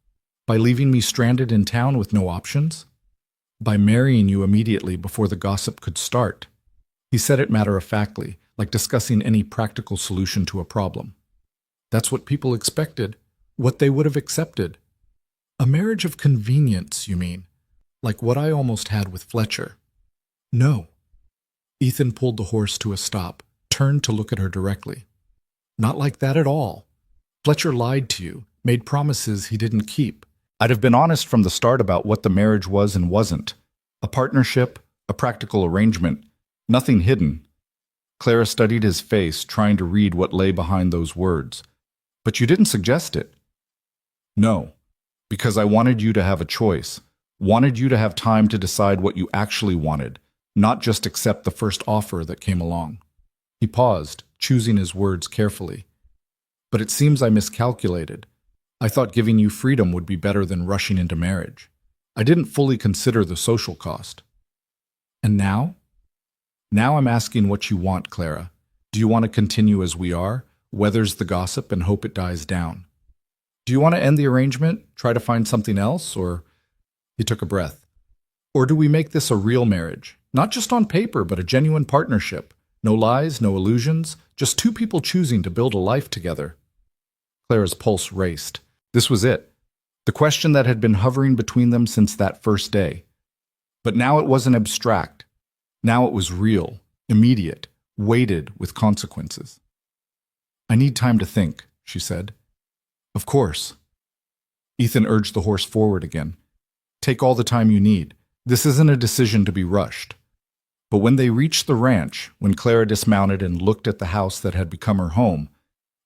By leaving me stranded in town with no options? By marrying you immediately before the gossip could start? He said it matter-of-factly, like discussing any practical solution to a problem. That's what people expected, what they would have accepted. A marriage of convenience, you mean, like what I almost had with Fletcher. No. Ethan pulled the horse to a stop, turned to look at her directly. Not like that at all. Fletcher lied to you, made promises he didn't keep. I'd have been honest from the start about what the marriage was and wasn't. A partnership, a practical arrangement, nothing hidden. Clara studied his face, trying to read what lay behind those words. But you didn't suggest it. No, because I wanted you to have a choice, wanted you to have time to decide what you actually wanted, not just accept the first offer that came along. He paused, choosing his words carefully. But it seems I miscalculated. I thought giving you freedom would be better than rushing into marriage. I didn't fully consider the social cost. And now? Now I'm asking what you want, Clara. Do you want to continue as we are, weathers the gossip and hope it dies down? Do you want to end the arrangement, try to find something else, or... He took a breath. Or do we make this a real marriage? Not just on paper, but a genuine partnership. No lies, no illusions, just two people choosing to build a life together. Clara's pulse raced. This was it. The question that had been hovering between them since that first day. But now it wasn't abstract. Now it was real, immediate, weighted with consequences. I need time to think, she said. Of course. Ethan urged the horse forward again. Take all the time you need. This isn't a decision to be rushed. But when they reached the ranch, when Clara dismounted and looked at the house that had become her home,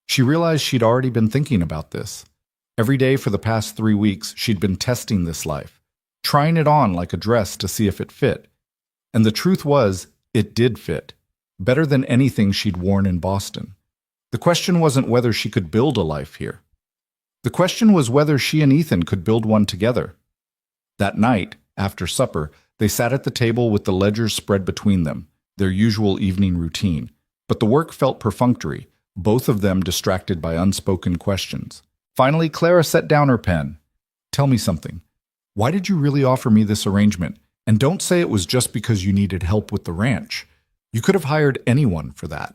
she realized she'd already been thinking about this. Every day for the past 3 weeks, she'd been testing this life, trying it on like a dress to see if it fit. And the truth was, it did fit, better than anything she'd worn in Boston. The question wasn't whether she could build a life here. The question was whether she and Ethan could build one together. That night, after supper, they sat at the table with the ledgers spread between them, their usual evening routine. But the work felt perfunctory, both of them distracted by unspoken questions. Finally, Clara set down her pen. Tell me something. Why did you really offer me this arrangement? And don't say it was just because you needed help with the ranch. You could have hired anyone for that.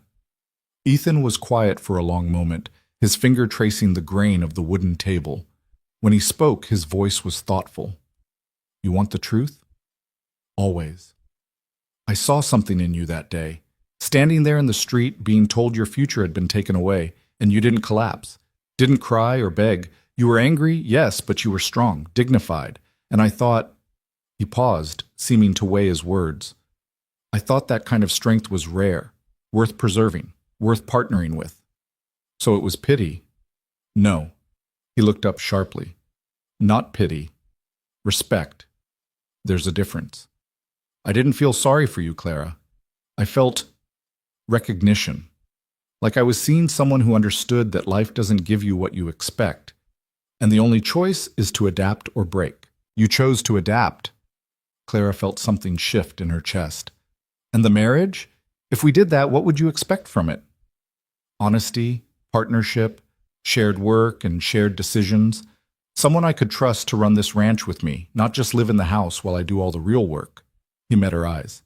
Ethan was quiet for a long moment, his finger tracing the grain of the wooden table. When he spoke, his voice was thoughtful. You want the truth? Always. I saw something in you that day. Standing there in the street, being told your future had been taken away, and you didn't collapse. Didn't cry or beg. You were angry, yes, but you were strong, dignified. And I thought... He paused, seeming to weigh his words. I thought that kind of strength was rare, worth preserving, worth partnering with. So it was pity? No. He looked up sharply. Not pity. Respect. There's a difference. I didn't feel sorry for you, Clara. I felt recognition. Like I was seeing someone who understood that life doesn't give you what you expect, and the only choice is to adapt or break. You chose to adapt. Clara felt something shift in her chest. And the marriage? If we did that, what would you expect from it? Honesty, partnership, shared work, and shared decisions. Someone I could trust to run this ranch with me, not just live in the house while I do all the real work. He met her eyes.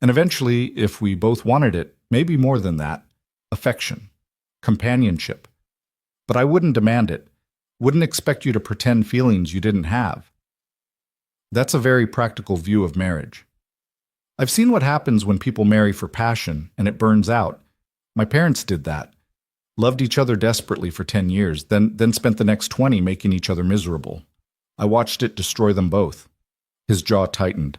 And eventually, if we both wanted it, maybe more than that, affection, companionship. But I wouldn't demand it, wouldn't expect you to pretend feelings you didn't have. That's a very practical view of marriage. I've seen what happens when people marry for passion and it burns out. My parents did that. Loved each other desperately for 10 years, then spent the next 20 making each other miserable. I watched it destroy them both. His jaw tightened.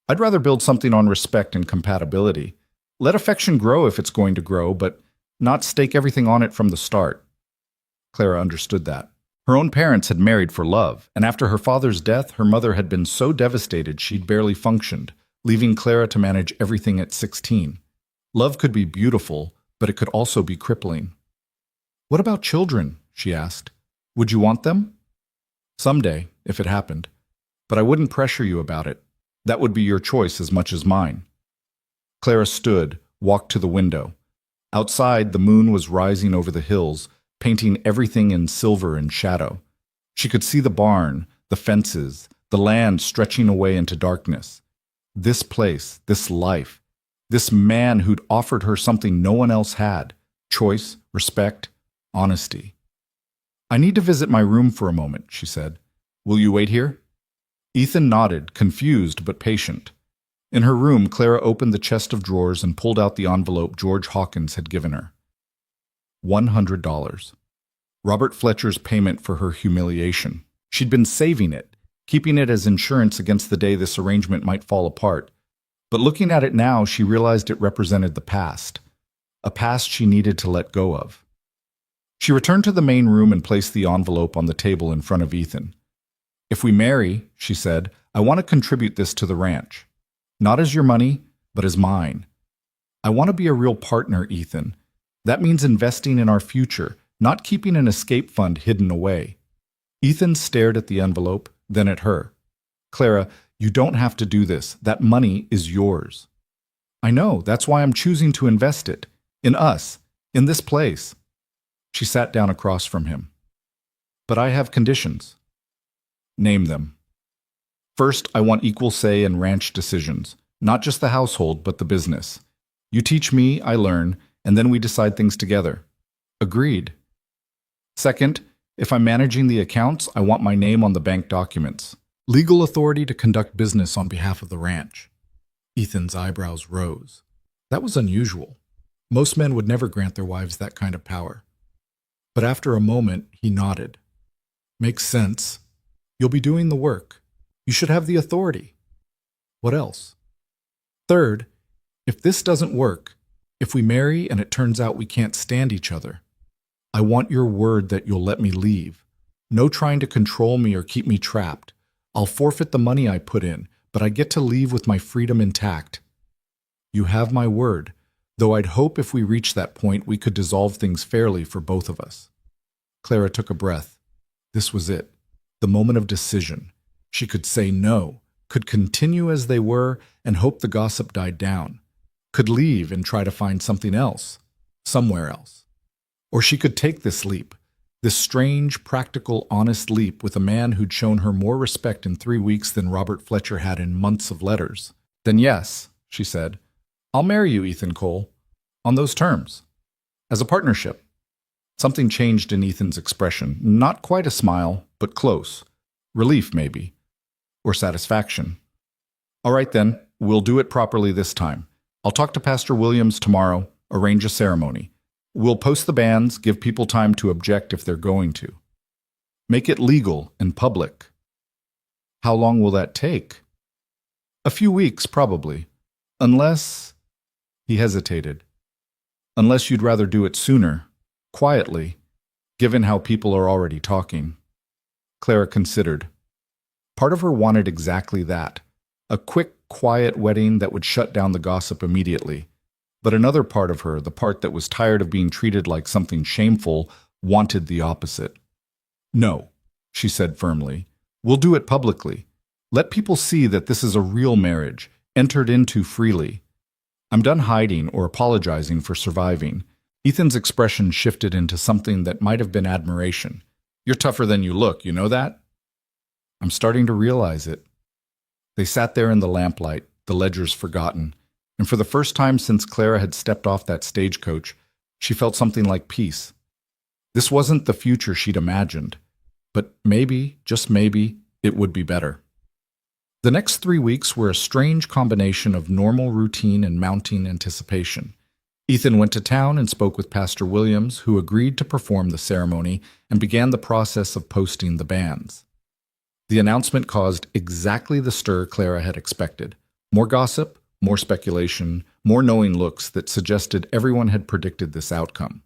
I'd rather build something on respect and compatibility. Let affection grow if it's going to grow, but not stake everything on it from the start. Clara understood that. Her own parents had married for love, and after her father's death, her mother had been so devastated she'd barely functioned, leaving Clara to manage everything at 16. Love could be beautiful, but it could also be crippling. What about children? She asked. Would you want them? Someday, if it happened. But I wouldn't pressure you about it. That would be your choice as much as mine. Clara stood, walked to the window. Outside, the moon was rising over the hills, painting everything in silver and shadow. She could see the barn, the fences, the land stretching away into darkness. This place, this life, this man who'd offered her something no one else had, choice, respect, honesty. I need to visit my room for a moment, she said. Will you wait here? Ethan nodded, confused but patient. In her room, Clara opened the chest of drawers and pulled out the envelope George Hawkins had given her. $100. Robert Fletcher's payment for her humiliation. She'd been saving it, keeping it as insurance against the day this arrangement might fall apart. But looking at it now, she realized it represented the past, a past she needed to let go of. She returned to the main room and placed the envelope on the table in front of Ethan. If we marry, she said, I want to contribute this to the ranch. Not as your money, but as mine. I want to be a real partner, Ethan. That means investing in our future, not keeping an escape fund hidden away. Ethan stared at the envelope, then at her. Clara, you don't have to do this. That money is yours. I know. That's why I'm choosing to invest it. In us. In this place. She sat down across from him. But I have conditions. Name them. First, I want equal say in ranch decisions, not just the household, but the business. You teach me, I learn, and then we decide things together. Agreed. Second, if I'm managing the accounts, I want my name on the bank documents. Legal authority to conduct business on behalf of the ranch. Ethan's eyebrows rose. That was unusual. Most men would never grant their wives that kind of power. But after a moment, he nodded. Makes sense. You'll be doing the work. You should have the authority. What else? Third, if this doesn't work, if we marry and it turns out we can't stand each other, I want your word that you'll let me leave. No trying to control me or keep me trapped. I'll forfeit the money I put in, but I get to leave with my freedom intact. You have my word, though I'd hope if we reach that point we could dissolve things fairly for both of us. Clara took a breath. This was it, the moment of decision. She could say no, could continue as they were and hope the gossip died down, could leave and try to find something else, somewhere else. Or she could take this leap, this strange, practical, honest leap with a man who'd shown her more respect in 3 weeks than Robert Fletcher had in months of letters. Then yes, she said, I'll marry you, Ethan Cole, on those terms, as a partnership. Something changed in Ethan's expression, not quite a smile, but close. Relief, maybe, or satisfaction. All right then, we'll do it properly this time. I'll talk to Pastor Williams tomorrow, arrange a ceremony. We'll post the bans, give people time to object if they're going to. Make it legal and public. How long will that take? A few weeks, probably. Unless... He hesitated. Unless you'd rather do it sooner, quietly, given how people are already talking. Clara considered. Part of her wanted exactly that, a quick, quiet wedding that would shut down the gossip immediately. But another part of her, the part that was tired of being treated like something shameful, wanted the opposite. No, she said firmly. We'll do it publicly. Let people see that this is a real marriage, entered into freely. I'm done hiding or apologizing for surviving. Ethan's expression shifted into something that might have been admiration. You're tougher than you look, you know that? I'm starting to realize it. They sat there in the lamplight, the ledgers forgotten, and for the first time since Clara had stepped off that stagecoach, she felt something like peace. This wasn't the future she'd imagined, but maybe, just maybe, it would be better. The next 3 weeks were a strange combination of normal routine and mounting anticipation. Ethan went to town and spoke with Pastor Williams, who agreed to perform the ceremony and began the process of posting the bans. The announcement caused exactly the stir Clara had expected. More gossip, more speculation, more knowing looks that suggested everyone had predicted this outcome.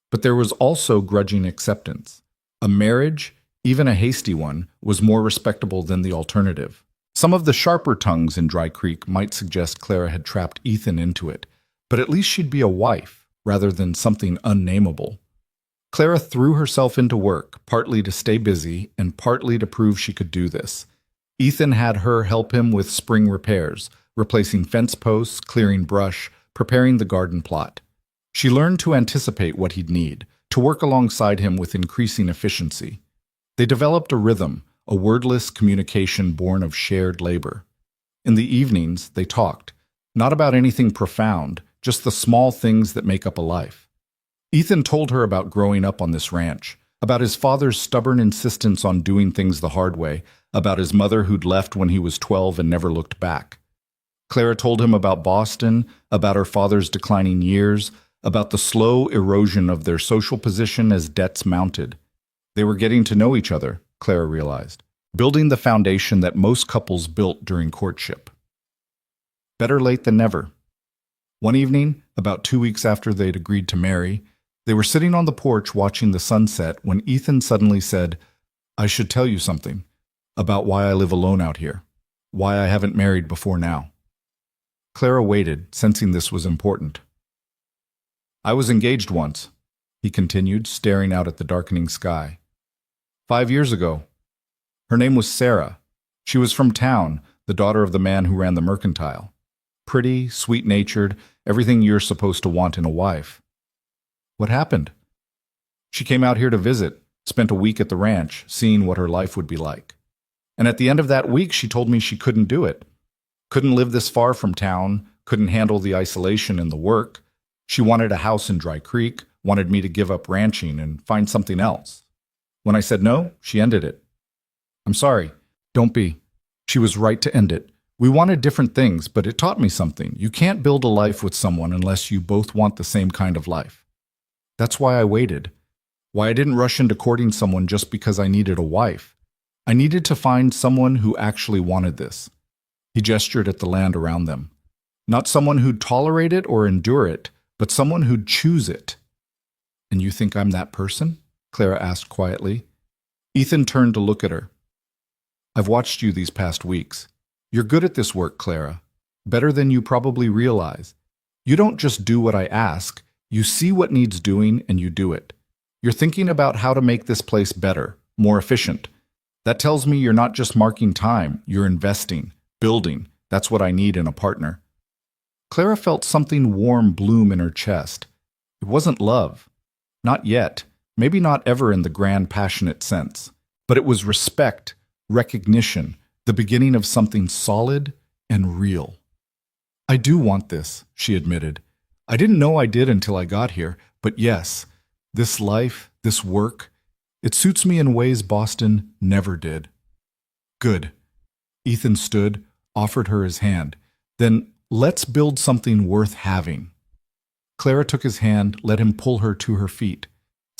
But there was also grudging acceptance. A marriage, even a hasty one, was more respectable than the alternative. Some of the sharper tongues in Dry Creek might suggest Clara had trapped Ethan into it, but at least she'd be a wife rather than something unnameable. Clara threw herself into work, partly to stay busy and partly to prove she could do this. Ethan had her help him with spring repairs, replacing fence posts, clearing brush, preparing the garden plot. She learned to anticipate what he'd need, to work alongside him with increasing efficiency. They developed a rhythm, a wordless communication born of shared labor. In the evenings, they talked, not about anything profound, just the small things that make up a life. Ethan told her about growing up on this ranch, about his father's stubborn insistence on doing things the hard way, about his mother who'd left when he was 12 and never looked back. Clara told him about Boston, about her father's declining years, about the slow erosion of their social position as debts mounted. They were getting to know each other, Clara realized, building the foundation that most couples built during courtship. Better late than never. One evening, about 2 weeks after they'd agreed to marry, they were sitting on the porch watching the sunset when Ethan suddenly said, I should tell you something about why I live alone out here, why I haven't married before now. Clara waited, sensing this was important. I was engaged once, he continued, staring out at the darkening sky. 5 years ago. Her name was Sarah. She was from town, the daughter of the man who ran the mercantile. Pretty, sweet-natured, everything you're supposed to want in a wife. What happened? She came out here to visit, spent a week at the ranch, seeing what her life would be like. And at the end of that week, she told me she couldn't do it. Couldn't live this far from town, couldn't handle the isolation and the work. She wanted a house in Dry Creek, wanted me to give up ranching and find something else. When I said no, she ended it. I'm sorry. Don't be. She was right to end it. We wanted different things, but it taught me something. You can't build a life with someone unless you both want the same kind of life. That's why I waited. Why I didn't rush into courting someone just because I needed a wife. I needed to find someone who actually wanted this. He gestured at the land around them. Not someone who'd tolerate it or endure it, but someone who'd choose it. And you think I'm that person? Clara asked quietly. Ethan turned to look at her. I've watched you these past weeks. You're good at this work, Clara. Better than you probably realize. You don't just do what I ask. You see what needs doing and you do it. You're thinking about how to make this place better, more efficient. That tells me you're not just marking time, you're investing, building. That's what I need in a partner. Clara felt something warm bloom in her chest. It wasn't love. Not yet. Maybe not ever in the grand, passionate sense. But it was respect, recognition, the beginning of something solid and real. I do want this, she admitted. I didn't know I did until I got here, but yes, this life, this work, it suits me in ways Boston never did. Good. Ethan stood, offered her his hand. Then let's build something worth having. Clara took his hand, let him pull her to her feet.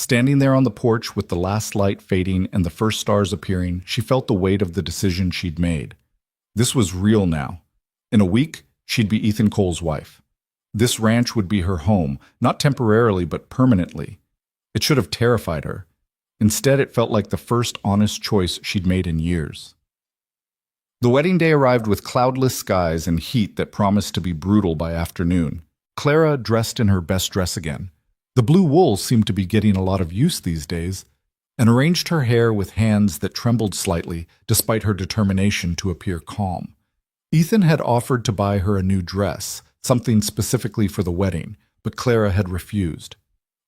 Standing there on the porch with the last light fading and the first stars appearing, she felt the weight of the decision she'd made. This was real now. In a week, she'd be Ethan Cole's wife. This ranch would be her home, not temporarily but permanently. It should have terrified her. Instead, it felt like the first honest choice she'd made in years. The wedding day arrived with cloudless skies and heat that promised to be brutal by afternoon. Clara dressed in her best dress again. The blue wool seemed to be getting a lot of use these days, and arranged her hair with hands that trembled slightly despite her determination to appear calm. Ethan had offered to buy her a new dress, something specifically for the wedding, but Clara had refused.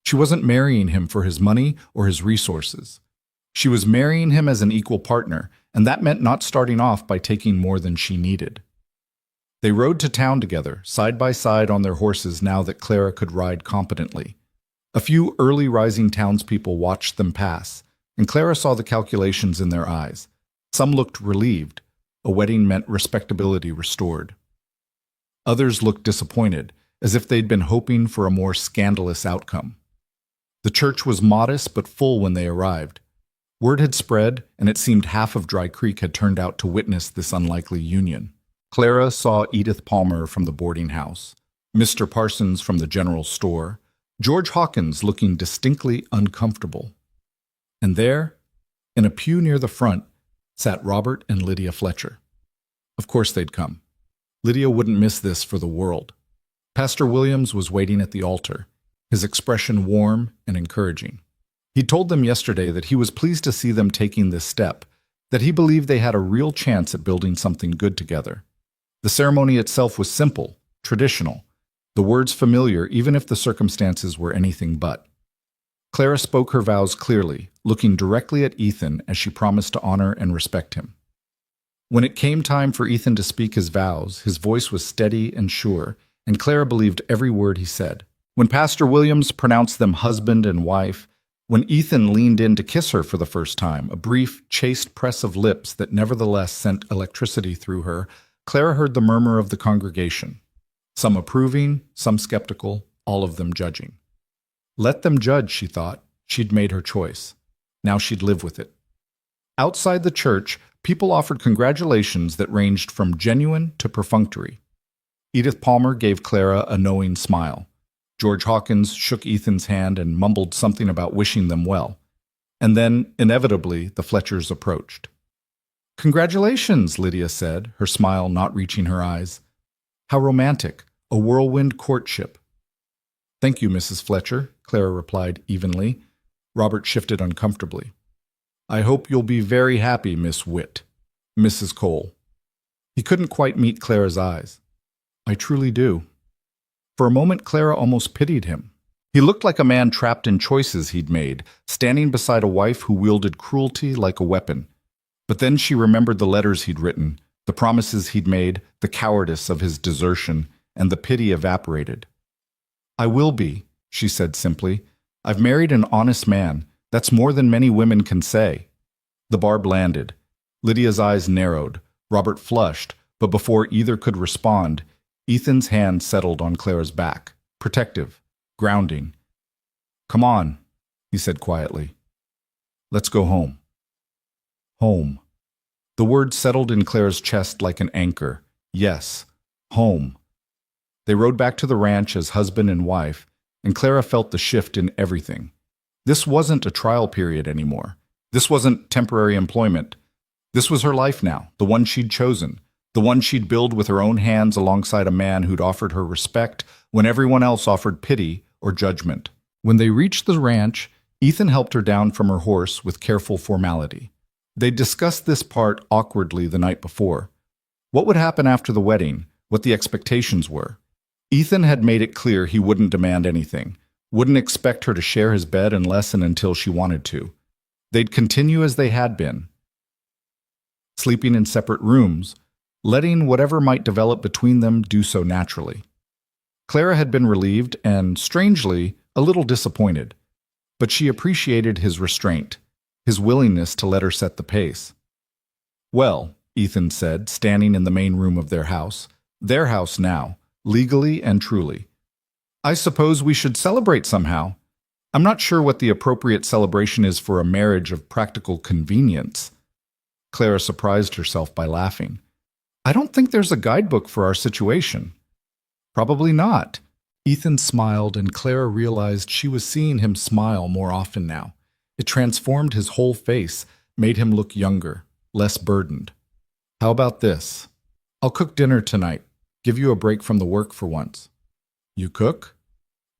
She wasn't marrying him for his money or his resources. She was marrying him as an equal partner, and that meant not starting off by taking more than she needed. They rode to town together, side by side on their horses now that Clara could ride competently. A few early rising townspeople watched them pass, and Clara saw the calculations in their eyes. Some looked relieved. A wedding meant respectability restored. Others looked disappointed, as if they'd been hoping for a more scandalous outcome. The church was modest but full when they arrived. Word had spread, and it seemed half of Dry Creek had turned out to witness this unlikely union. Clara saw Edith Palmer from the boarding house, Mr. Parsons from the general store, George Hawkins looking distinctly uncomfortable. And there, in a pew near the front, sat Robert and Lydia Fletcher. Of course they'd come. Lydia wouldn't miss this for the world. Pastor Williams was waiting at the altar, his expression warm and encouraging. He told them yesterday that he was pleased to see them taking this step, that he believed they had a real chance at building something good together. The ceremony itself was simple, traditional, the words familiar even if the circumstances were anything but. Clara spoke her vows clearly, looking directly at Ethan as she promised to honor and respect him. When it came time for Ethan to speak his vows, his voice was steady and sure, and Clara believed every word he said. When Pastor Williams pronounced them husband and wife, when Ethan leaned in to kiss her for the first time, a brief, chaste press of lips that nevertheless sent electricity through her, Clara heard the murmur of the congregation. Some approving, some skeptical, all of them judging. Let them judge, she thought. She'd made her choice. Now she'd live with it. Outside the church, people offered congratulations that ranged from genuine to perfunctory. Edith Palmer gave Clara a knowing smile. George Hawkins shook Ethan's hand and mumbled something about wishing them well. And then, inevitably, the Fletchers approached. "Congratulations," Lydia said, her smile not reaching her eyes. "How romantic, a whirlwind courtship." "Thank you, Mrs. Fletcher," Clara replied evenly. Robert shifted uncomfortably. "I hope you'll be very happy, Miss Witt. Mrs. Cole." He couldn't quite meet Clara's eyes. "I truly do." For a moment, Clara almost pitied him. He looked like a man trapped in choices he'd made, standing beside a wife who wielded cruelty like a weapon. But then she remembered the letters he'd written, the promises he'd made, the cowardice of his desertion, and the pity evaporated. "I will be," she said simply. "I've married an honest man. That's more than many women can say." The barb landed. Lydia's eyes narrowed. Robert flushed, but before either could respond, Ethan's hand settled on Clara's back, protective, grounding. "Come on," he said quietly. "Let's go home." Home. The word settled in Clara's chest like an anchor. Yes, home. They rode back to the ranch as husband and wife, and Clara felt the shift in everything. This wasn't a trial period anymore. This wasn't temporary employment. This was her life now, the one she'd chosen, the one she'd build with her own hands alongside a man who'd offered her respect when everyone else offered pity or judgment. When they reached the ranch, Ethan helped her down from her horse with careful formality. They'd discussed this part awkwardly the night before. What would happen after the wedding, what the expectations were. Ethan had made it clear he wouldn't demand anything, wouldn't expect her to share his bed unless and until she wanted to. They'd continue as they had been, sleeping in separate rooms, letting whatever might develop between them do so naturally. Clara had been relieved and, strangely, a little disappointed, but she appreciated his restraint, his willingness to let her set the pace. "Well," Ethan said, standing in the main room of their house now, legally and truly. "I suppose we should celebrate somehow. I'm not sure what the appropriate celebration is for a marriage of practical convenience." Clara surprised herself by laughing. "I don't think there's a guidebook for our situation." "Probably not." Ethan smiled, and Clara realized she was seeing him smile more often now. It transformed his whole face, made him look younger, less burdened. "How about this? I'll cook dinner tonight, give you a break from the work for once." "You cook?"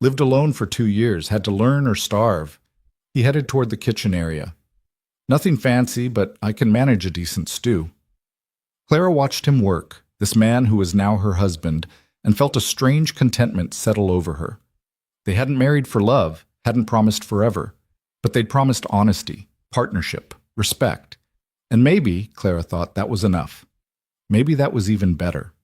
"Lived alone for 2 years, had to learn or starve." He headed toward the kitchen area. "Nothing fancy, but I can manage a decent stew." Clara watched him work, this man who was now her husband, and felt a strange contentment settle over her. They hadn't married for love, hadn't promised forever, but they'd promised honesty, partnership, respect. And maybe, Clara thought, that was enough. Maybe that was even better.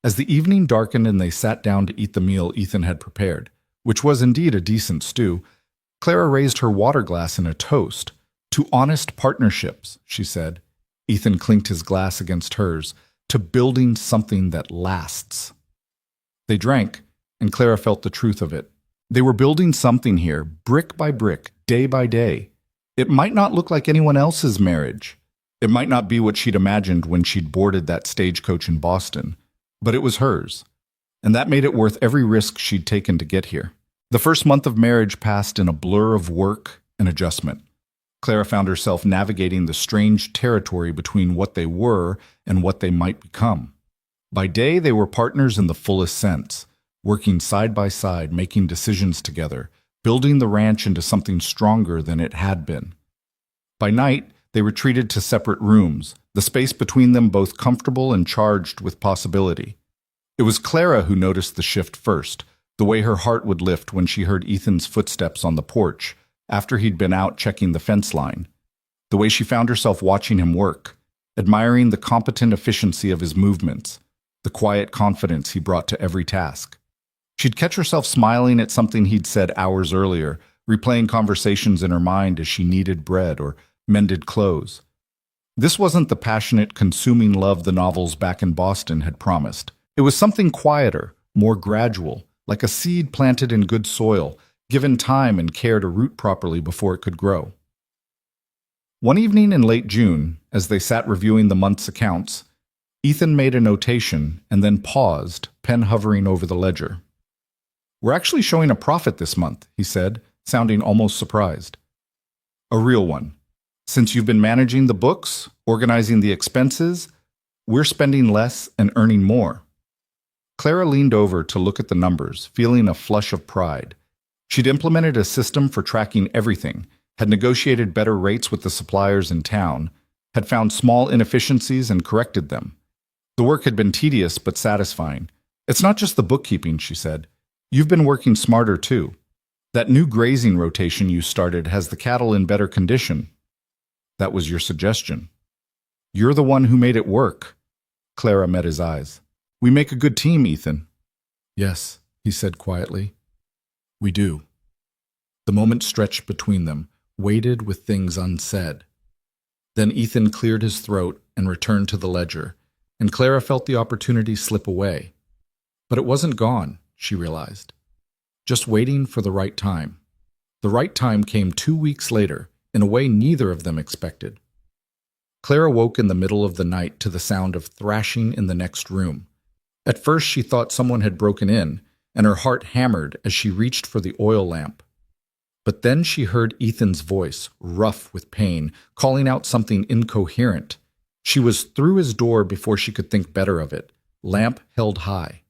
As the evening darkened and they sat down to eat the meal Ethan had prepared, which was indeed a decent stew, Clara raised her water glass in a toast. "To honest partnerships," she said. Ethan clinked his glass against hers. "To building something that lasts." They drank, and Clara felt the truth of it. They were building something here, brick by brick, day by day. It might not look like anyone else's marriage. It might not be what she'd imagined when she'd boarded that stagecoach in Boston, but it was hers, and that made it worth every risk she'd taken to get here. The first month of marriage passed in a blur of work and adjustment. Clara found herself navigating the strange territory between what they were and what they might become. By day, they were partners in the fullest sense, working side by side, making decisions together, building the ranch into something stronger than it had been. By night, they retreated to separate rooms, the space between them both comfortable and charged with possibility. It was Clara who noticed the shift first, the way her heart would lift when she heard Ethan's footsteps on the porch, after he'd been out checking the fence line. The way she found herself watching him work, admiring the competent efficiency of his movements, the quiet confidence he brought to every task. She'd catch herself smiling at something he'd said hours earlier, replaying conversations in her mind as she kneaded bread or mended clothes. This wasn't the passionate, consuming love the novels back in Boston had promised. It was something quieter, more gradual, like a seed planted in good soil, given time and care to root properly before it could grow. One evening in late June, as they sat reviewing the month's accounts, Ethan made a notation and then paused, pen hovering over the ledger. "We're actually showing a profit this month," he said, sounding almost surprised. "A real one. Since you've been managing the books, organizing the expenses, we're spending less and earning more." Clara leaned over to look at the numbers, feeling a flush of pride. She'd implemented a system for tracking everything, had negotiated better rates with the suppliers in town, had found small inefficiencies and corrected them. The work had been tedious but satisfying. "It's not just the bookkeeping," she said. "You've been working smarter too. That new grazing rotation you started has the cattle in better condition." "That was your suggestion." You're the one who made it work. Clara met his eyes. We make a good team, Ethan. Yes, he said quietly. We do. The moment stretched between them, weighted with things unsaid. Then Ethan cleared his throat and returned to the ledger, and Clara felt the opportunity slip away. But it wasn't gone, she realized. Just waiting for the right time. The right time came 2 weeks later, in a way neither of them expected. Clara woke in the middle of the night to the sound of thrashing in the next room. At first she thought someone had broken in, and her heart hammered as she reached for the oil lamp. But then she heard Ethan's voice, rough with pain, calling out something incoherent. She was through his door before she could think better of it, lamp held high.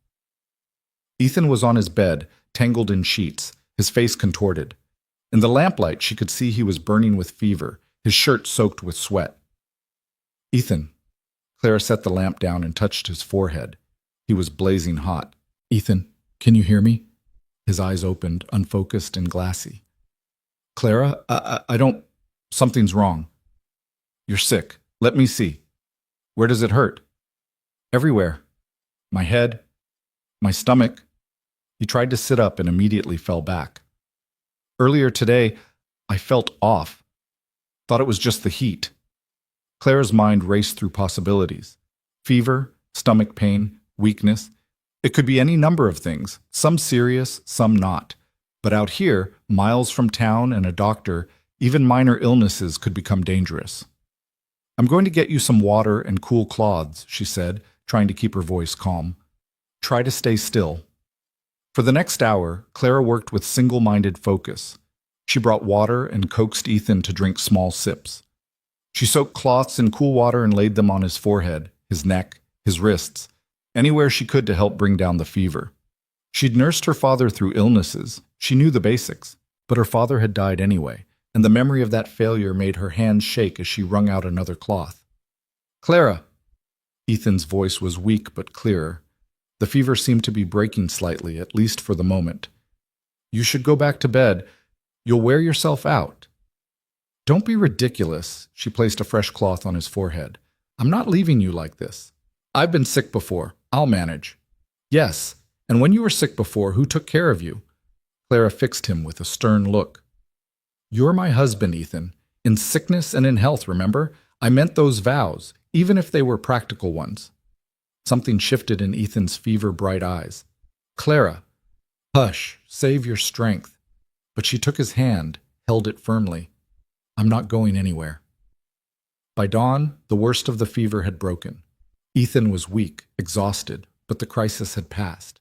Ethan was on his bed, tangled in sheets, his face contorted. In the lamplight she could see he was burning with fever, his shirt soaked with sweat. Ethan. Clara set the lamp down and touched his forehead. He was blazing hot. Ethan, can you hear me? His eyes opened, unfocused and glassy. Clara, I don't... Something's wrong. You're sick. Let me see. Where does it hurt? Everywhere. My head. My stomach. He tried to sit up and immediately fell back. Earlier today, I felt off. Thought it was just the heat. Clara's mind raced through possibilities. Fever, stomach pain, weakness. It could be any number of things, some serious, some not. But out here, miles from town and a doctor, even minor illnesses could become dangerous. I'm going to get you some water and cool cloths, she said, trying to keep her voice calm. Try to stay still. For the next hour, Clara worked with single-minded focus. She brought water and coaxed Ethan to drink small sips. She soaked cloths in cool water and laid them on his forehead, his neck, his wrists, anywhere she could to help bring down the fever. She'd nursed her father through illnesses. She knew the basics, but her father had died anyway, and the memory of that failure made her hands shake as she wrung out another cloth. Clara! Ethan's voice was weak but clearer. The fever seemed to be breaking slightly, at least for the moment. You should go back to bed. You'll wear yourself out. Don't be ridiculous. She placed a fresh cloth on his forehead. I'm not leaving you like this. I've been sick before. I'll manage. Yes, and when you were sick before, who took care of you? Clara fixed him with a stern look. You're my husband, Ethan. In sickness and in health, remember? I meant those vows, even if they were practical ones. Something shifted in Ethan's fever-bright eyes. Clara. Hush, save your strength. But she took his hand, held it firmly. I'm not going anywhere. By dawn, the worst of the fever had broken. Ethan was weak, exhausted, but the crisis had passed.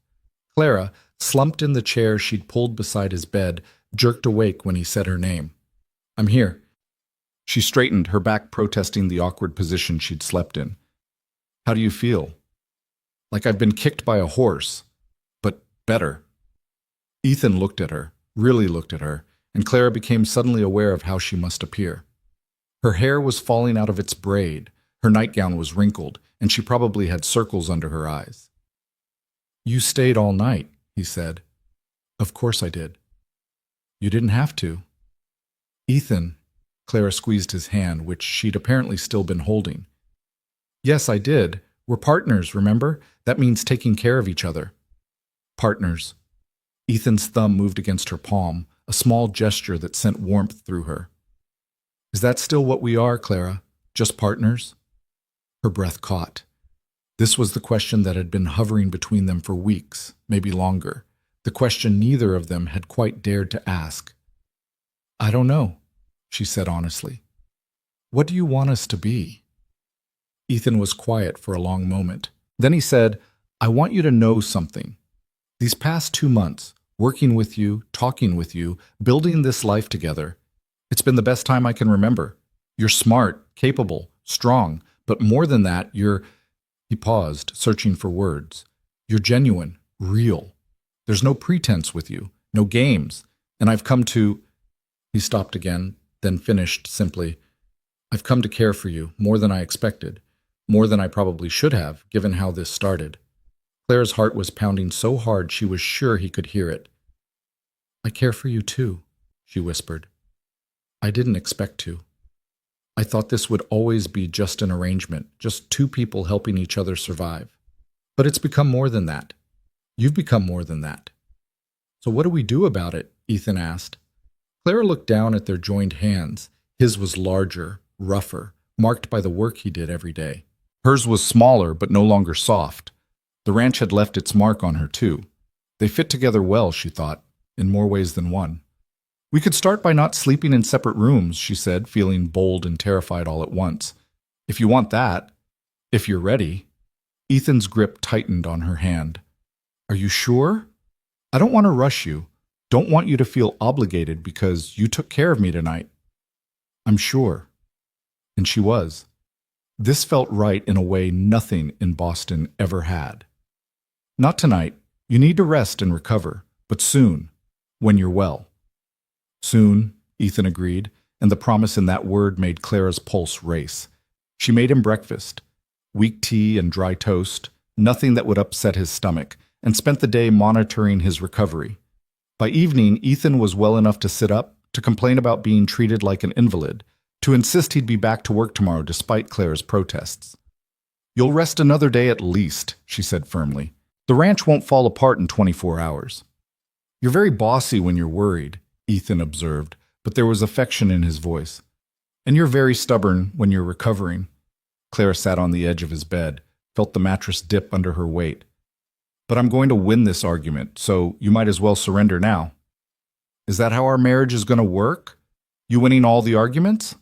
Clara, slumped in the chair she'd pulled beside his bed, jerked awake when he said her name. I'm here. She straightened, her back protesting the awkward position she'd slept in. How do you feel? Like I've been kicked by a horse, but better. Ethan looked at her, really looked at her, and Clara became suddenly aware of how she must appear. Her hair was falling out of its braid, her nightgown was wrinkled, and she probably had circles under her eyes. You stayed all night, he said. Of course I did. You didn't have to. Ethan, Clara squeezed his hand, which she'd apparently still been holding. Yes, I did. We're partners, remember? That means taking care of each other. Partners. Ethan's thumb moved against her palm, a small gesture that sent warmth through her. Is that still what we are, Clara? Just partners? Her breath caught. This was the question that had been hovering between them for weeks, maybe longer. The question neither of them had quite dared to ask. I don't know, she said honestly. What do you want us to be? Ethan was quiet for a long moment. Then he said, I want you to know something. These past 2 months, working with you, talking with you, building this life together, it's been the best time I can remember. You're smart, capable, strong, but more than that, He paused, searching for words. You're genuine, real. There's no pretense with you, no games, and I've come to... He stopped again, then finished simply, I've come to care for you, more than I expected, more than I probably should have, given how this started. Clara's heart was pounding so hard she was sure he could hear it. I care for you too, she whispered. I didn't expect to. I thought this would always be just an arrangement, just two people helping each other survive. But it's become more than that. You've become more than that. So what do we do about it? Ethan asked. Clara looked down at their joined hands. His was larger, rougher, marked by the work he did every day. Hers was smaller, but no longer soft. The ranch had left its mark on her, too. They fit together well, she thought, in more ways than one. We could start by not sleeping in separate rooms, she said, feeling bold and terrified all at once. If you want that, if you're ready. Ethan's grip tightened on her hand. Are you sure? I don't want to rush you. Don't want you to feel obligated because you took care of me tonight. I'm sure. And she was. This felt right in a way nothing in Boston ever had. Not tonight. You need to rest and recover, but soon, when you're well. Soon, Ethan agreed, and the promise in that word made Clara's pulse race. She made him breakfast, weak tea and dry toast, nothing that would upset his stomach, and spent the day monitoring his recovery. By evening, Ethan was well enough to sit up, to complain about being treated like an invalid, to insist he'd be back to work tomorrow despite Clara's protests. You'll rest another day at least, she said firmly. The ranch won't fall apart in 24 hours. You're very bossy when you're worried, Ethan observed, but there was affection in his voice. And you're very stubborn when you're recovering. Clara sat on the edge of his bed, felt the mattress dip under her weight. But I'm going to win this argument, so you might as well surrender now. Is that how our marriage is going to work? You winning all the arguments?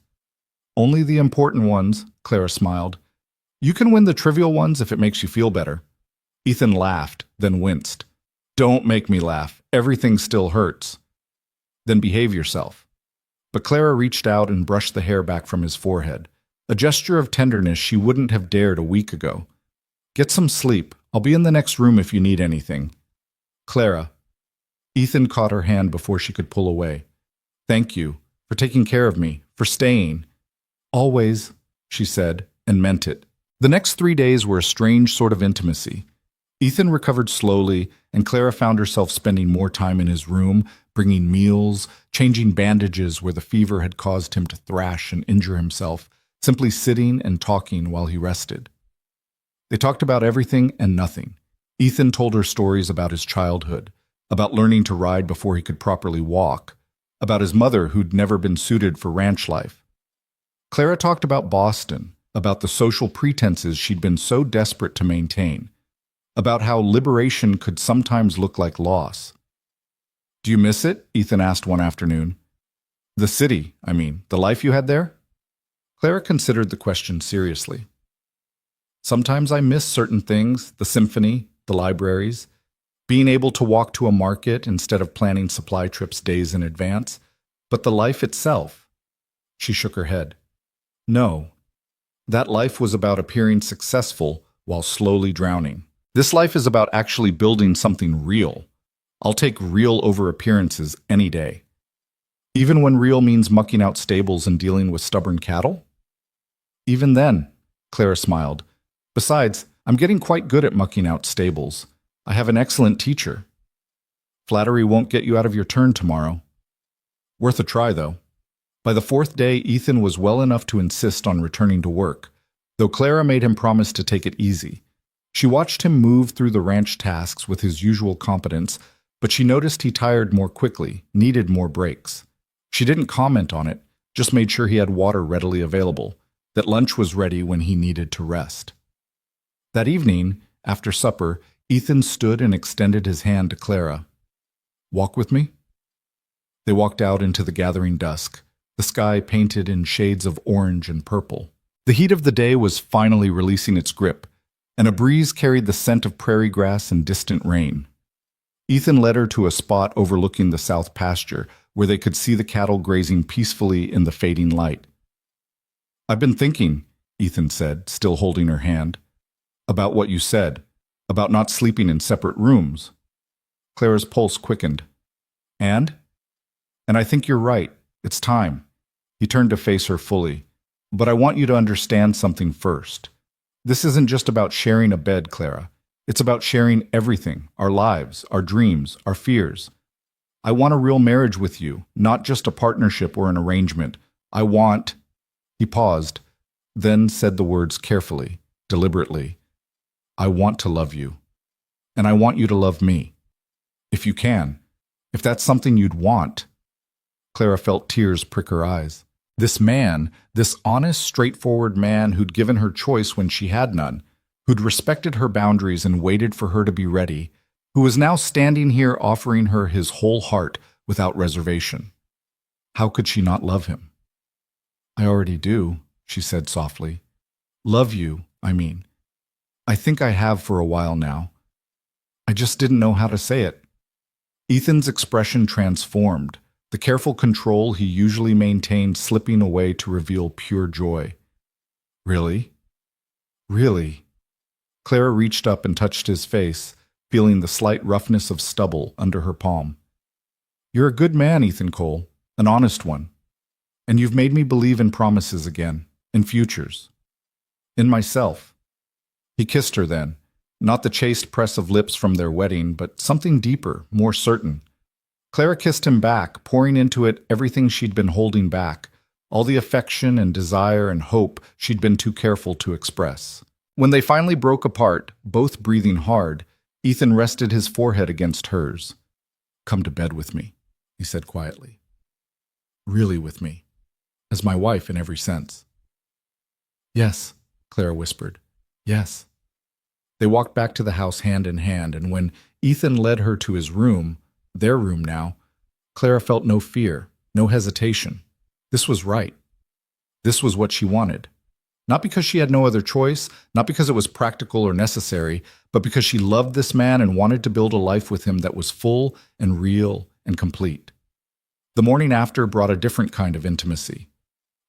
Only the important ones, Clara smiled. You can win the trivial ones if it makes you feel better. Ethan laughed, then winced. Don't make me laugh. Everything still hurts. Then behave yourself. But Clara reached out and brushed the hair back from his forehead, a gesture of tenderness she wouldn't have dared a week ago. Get some sleep. I'll be in the next room if you need anything. Clara. Ethan caught her hand before she could pull away. Thank you for taking care of me, for staying. Always, she said, and meant it. The next 3 days were a strange sort of intimacy. Ethan recovered slowly, and Clara found herself spending more time in his room, bringing meals, changing bandages where the fever had caused him to thrash and injure himself, simply sitting and talking while he rested. They talked about everything and nothing. Ethan told her stories about his childhood, about learning to ride before he could properly walk, about his mother who'd never been suited for ranch life. Clara talked about Boston, about the social pretenses she'd been so desperate to maintain, about how liberation could sometimes look like loss. Do you miss it? Ethan asked one afternoon. The city, the life you had there? Clara considered the question seriously. Sometimes I miss certain things, the symphony, the libraries, being able to walk to a market instead of planning supply trips days in advance, but the life itself. She shook her head. No, that life was about appearing successful while slowly drowning. This life is about actually building something real. I'll take real over appearances any day. Even when real means mucking out stables and dealing with stubborn cattle? Even then, Clara smiled. Besides, I'm getting quite good at mucking out stables. I have an excellent teacher. Flattery won't get you out of your turn tomorrow. Worth a try, though. By the 4th day, Ethan was well enough to insist on returning to work, though Clara made him promise to take it easy. She watched him move through the ranch tasks with his usual competence, but she noticed he tired more quickly, needed more breaks. She didn't comment on it, just made sure he had water readily available, that lunch was ready when he needed to rest. That evening, after supper, Ethan stood and extended his hand to Clara. Walk with me? They walked out into the gathering dusk, the sky painted in shades of orange and purple. The heat of the day was finally releasing its grip, and a breeze carried the scent of prairie grass and distant rain. Ethan led her to a spot overlooking the south pasture, where they could see the cattle grazing peacefully in the fading light. I've been thinking, Ethan said, still holding her hand, about what you said, about not sleeping in separate rooms. Clara's pulse quickened. And I think you're right. It's time. He turned to face her fully. But I want you to understand something first. This isn't just about sharing a bed, Clara. It's about sharing everything, our lives, our dreams, our fears. I want a real marriage with you, not just a partnership or an arrangement. He He paused, then said the words carefully, deliberately. I want to love you, and I want you to love me. If you can, if that's something you'd want. Clara felt tears prick her eyes. This man, this honest, straightforward man who'd given her choice when she had none, who'd respected her boundaries and waited for her to be ready, who was now standing here offering her his whole heart without reservation. How could she not love him? I already do, she said softly. Love you, I mean. I think I have for a while now. I just didn't know how to say it. Ethan's expression transformed, the careful control he usually maintained slipping away to reveal pure joy. Really? Really? Clara reached up and touched his face, feeling the slight roughness of stubble under her palm. You're a good man, Ethan Cole, an honest one. And you've made me believe in promises again, in futures. In myself. He kissed her then, not the chaste press of lips from their wedding, but something deeper, more certain. Clara kissed him back, pouring into it everything she'd been holding back, all the affection and desire and hope she'd been too careful to express. When they finally broke apart, both breathing hard, Ethan rested his forehead against hers. Come to bed with me, he said quietly. Really with me, as my wife in every sense. Yes, Clara whispered. Yes. They walked back to the house hand in hand, and when Ethan led her to his room, their room now, Clara felt no fear, no hesitation. This was right. This was what she wanted. Not because she had no other choice, not because it was practical or necessary, but because she loved this man and wanted to build a life with him that was full and real and complete. The morning after brought a different kind of intimacy.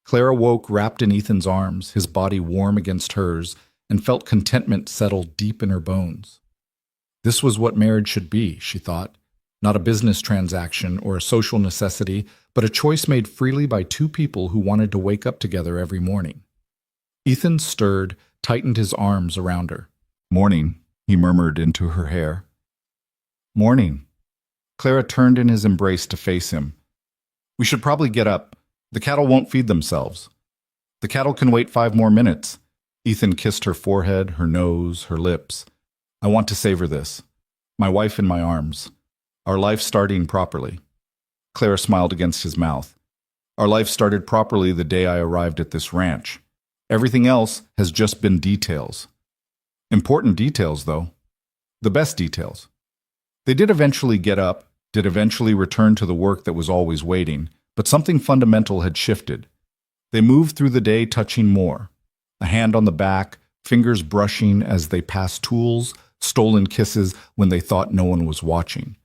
Clara woke wrapped in Ethan's arms, his body warm against hers, and felt contentment settle deep in her bones. This was what marriage should be, she thought. Not a business transaction or a social necessity, but a choice made freely by two people who wanted to wake up together every morning. Ethan stirred, tightened his arms around her. Morning, he murmured into her hair. Morning. Clara turned in his embrace to face him. We should probably get up. The cattle won't feed themselves. The cattle can wait 5 more minutes. Ethan kissed her forehead, her nose, her lips. I want to savor this. My wife in my arms. Our life starting properly. Clara smiled against his mouth. Our life started properly the day I arrived at this ranch. Everything else has just been details. Important details, though. The best details. They did eventually get up, did eventually return to the work that was always waiting, but something fundamental had shifted. They moved through the day touching more. A hand on the back, fingers brushing as they passed tools, stolen kisses when they thought no one was watching.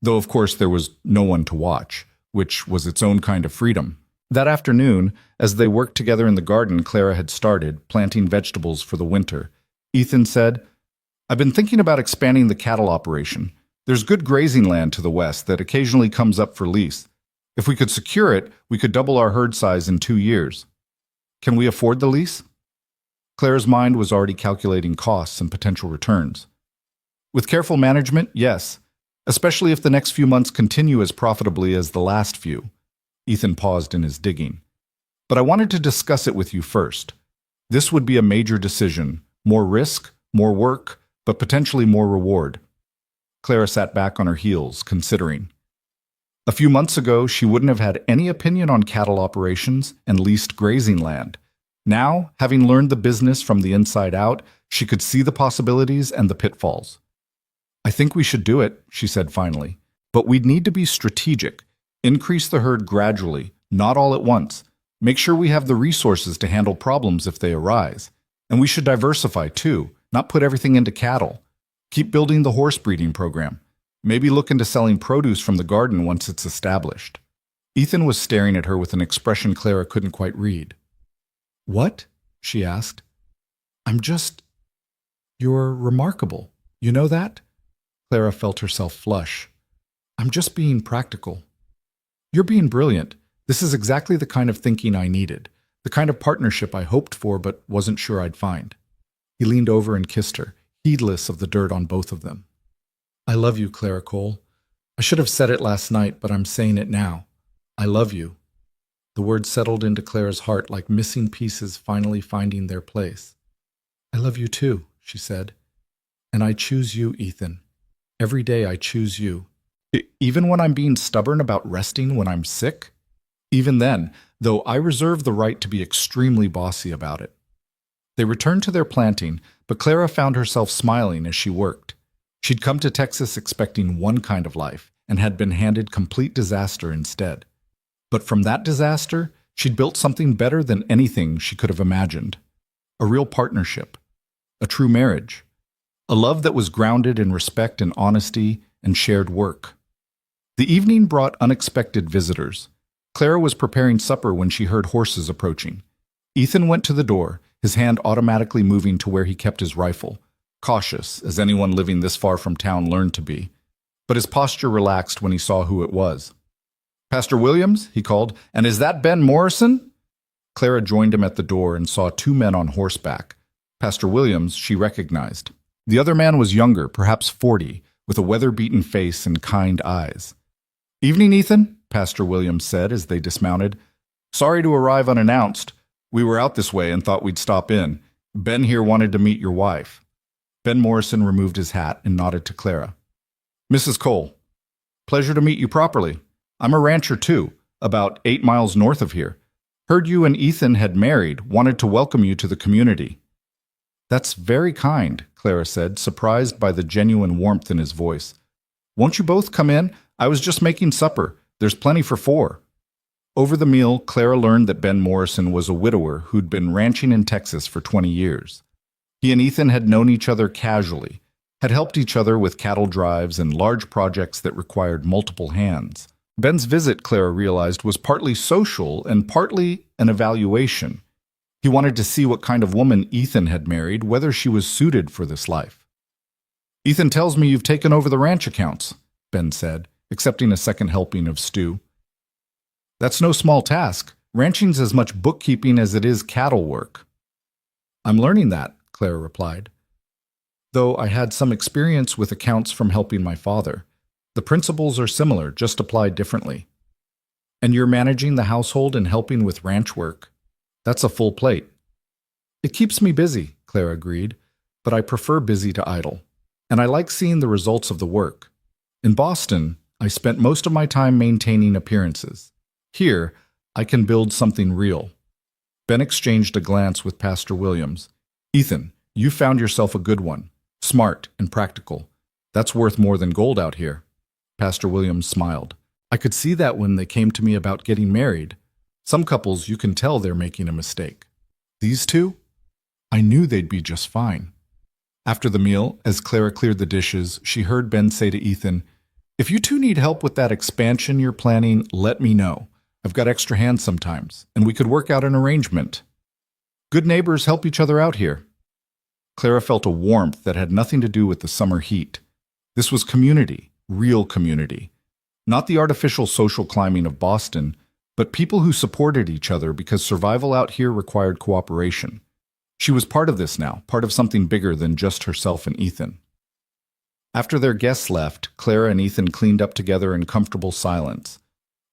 Though, of course, there was no one to watch, which was its own kind of freedom. That afternoon, as they worked together in the garden Clara had started, planting vegetables for the winter, Ethan said, I've been thinking about expanding the cattle operation. There's good grazing land to the west that occasionally comes up for lease. If we could secure it, we could double our herd size in 2 years. Can we afford the lease? Clara's mind was already calculating costs and potential returns. With careful management, yes, especially if the next few months continue as profitably as the last few. Ethan paused in his digging. But I wanted to discuss it with you first. This would be a major decision, more risk, more work, but potentially more reward. Clara sat back on her heels, considering. A few months ago, she wouldn't have had any opinion on cattle operations and leased grazing land. Now, having learned the business from the inside out, she could see the possibilities and the pitfalls. I think we should do it, she said finally. But we'd need to be strategic. Increase the herd gradually, not all at once. Make sure we have the resources to handle problems if they arise. And we should diversify too, not put everything into cattle. Keep building the horse breeding program. Maybe look into selling produce from the garden once it's established. Ethan was staring at her with an expression Clara couldn't quite read. What? She asked. You're remarkable. You know that? Clara felt herself flush. I'm just being practical. You're being brilliant. This is exactly the kind of thinking I needed, the kind of partnership I hoped for but wasn't sure I'd find. He leaned over and kissed her, heedless of the dirt on both of them. I love you, Clara Cole. I should have said it last night, but I'm saying it now. I love you. The words settled into Clara's heart like missing pieces finally finding their place. "I love you too," she said. "And I choose you, Ethan. Every day I choose you. Even when I'm being stubborn about resting when I'm sick? Even then, though I reserve the right to be extremely bossy about it." They returned to their planting, but Clara found herself smiling as she worked. She'd come to Texas expecting one kind of life and had been handed complete disaster instead. But from that disaster, she'd built something better than anything she could have imagined. A real partnership. A true marriage. A love that was grounded in respect and honesty and shared work. The evening brought unexpected visitors. Clara was preparing supper when she heard horses approaching. Ethan went to the door, his hand automatically moving to where he kept his rifle, cautious, as anyone living this far from town learned to be. But his posture relaxed when he saw who it was. "Pastor Williams," he called, "and is that Ben Morrison?" Clara joined him at the door and saw two men on horseback. Pastor Williams she recognized. The other man was younger, perhaps 40, with a weather-beaten face and kind eyes. "Evening, Ethan," Pastor Williams said as they dismounted. "Sorry to arrive unannounced. We were out this way and thought we'd stop in. Ben here wanted to meet your wife." Ben Morrison removed his hat and nodded to Clara. "Mrs. Cole, pleasure to meet you properly. I'm a rancher too, about 8 miles north of here. Heard you and Ethan had married, wanted to welcome you to the community." "That's very kind," Clara said, surprised by the genuine warmth in his voice. "Won't you both come in? I was just making supper. There's plenty for 4. Over the meal, Clara learned that Ben Morrison was a widower who'd been ranching in Texas for 20 years. He and Ethan had known each other casually, had helped each other with cattle drives and large projects that required multiple hands. Ben's visit, Clara realized, was partly social and partly an evaluation. He wanted to see what kind of woman Ethan had married, whether she was suited for this life. "Ethan tells me you've taken over the ranch accounts," Ben said, accepting a second helping of stew. "That's no small task. Ranching's as much bookkeeping as it is cattle work." "I'm learning that," Clara replied. "Though I had some experience with accounts from helping my father. The principles are similar, just applied differently." "And you're managing the household and helping with ranch work. That's a full plate." "It keeps me busy," Clara agreed, "but I prefer busy to idle. And I like seeing the results of the work. In Boston, I spent most of my time maintaining appearances. Here, I can build something real." Ben exchanged a glance with Pastor Williams. "Ethan, you found yourself a good one. Smart and practical. That's worth more than gold out here." Pastor Williams smiled. "I could see that when they came to me about getting married. Some couples, you can tell they're making a mistake. These two? I knew they'd be just fine." After the meal, as Clara cleared the dishes, she heard Ben say to Ethan, "If you two need help with that expansion you're planning, let me know. I've got extra hands sometimes, and we could work out an arrangement. Good neighbors help each other out here." Clara felt a warmth that had nothing to do with the summer heat. This was community, real community. Not the artificial social climbing of Boston, but people who supported each other because survival out here required cooperation. She was part of this now, part of something bigger than just herself and Ethan. After their guests left, Clara and Ethan cleaned up together in comfortable silence.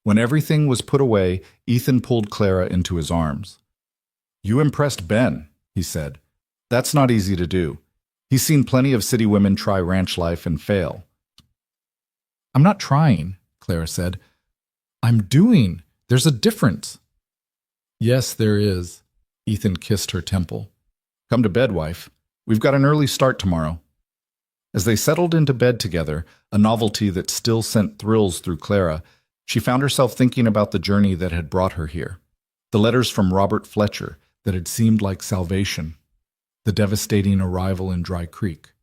When everything was put away, Ethan pulled Clara into his arms. "You impressed Ben," he said. "That's not easy to do. He's seen plenty of city women try ranch life and fail." "I'm not trying," Clara said. "I'm doing. There's a difference." "Yes, there is." Ethan kissed her temple. "Come to bed, wife. We've got an early start tomorrow." As they settled into bed together, a novelty that still sent thrills through Clara, she found herself thinking about the journey that had brought her here. The letters from Robert Fletcher that had seemed like salvation. The devastating arrival in Dry Creek.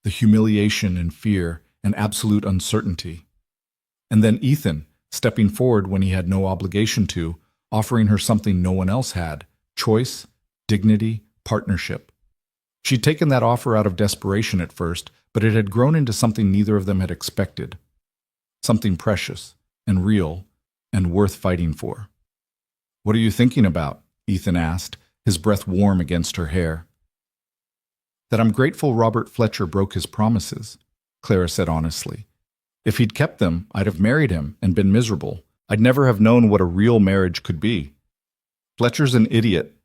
The humiliation and fear and absolute uncertainty. And then Ethan, stepping forward when he had no obligation to, offering her something no one else had: choice, dignity, partnership. She'd taken that offer out of desperation at first, but it had grown into something neither of them had expected. Something precious and real and worth fighting for. "What are you thinking about?" Ethan asked, his breath warm against her hair. "That I'm grateful Robert Fletcher broke his promises," Clara said honestly. "If he'd kept them, I'd have married him and been miserable. I'd never have known what a real marriage could be. Fletcher's an idiot.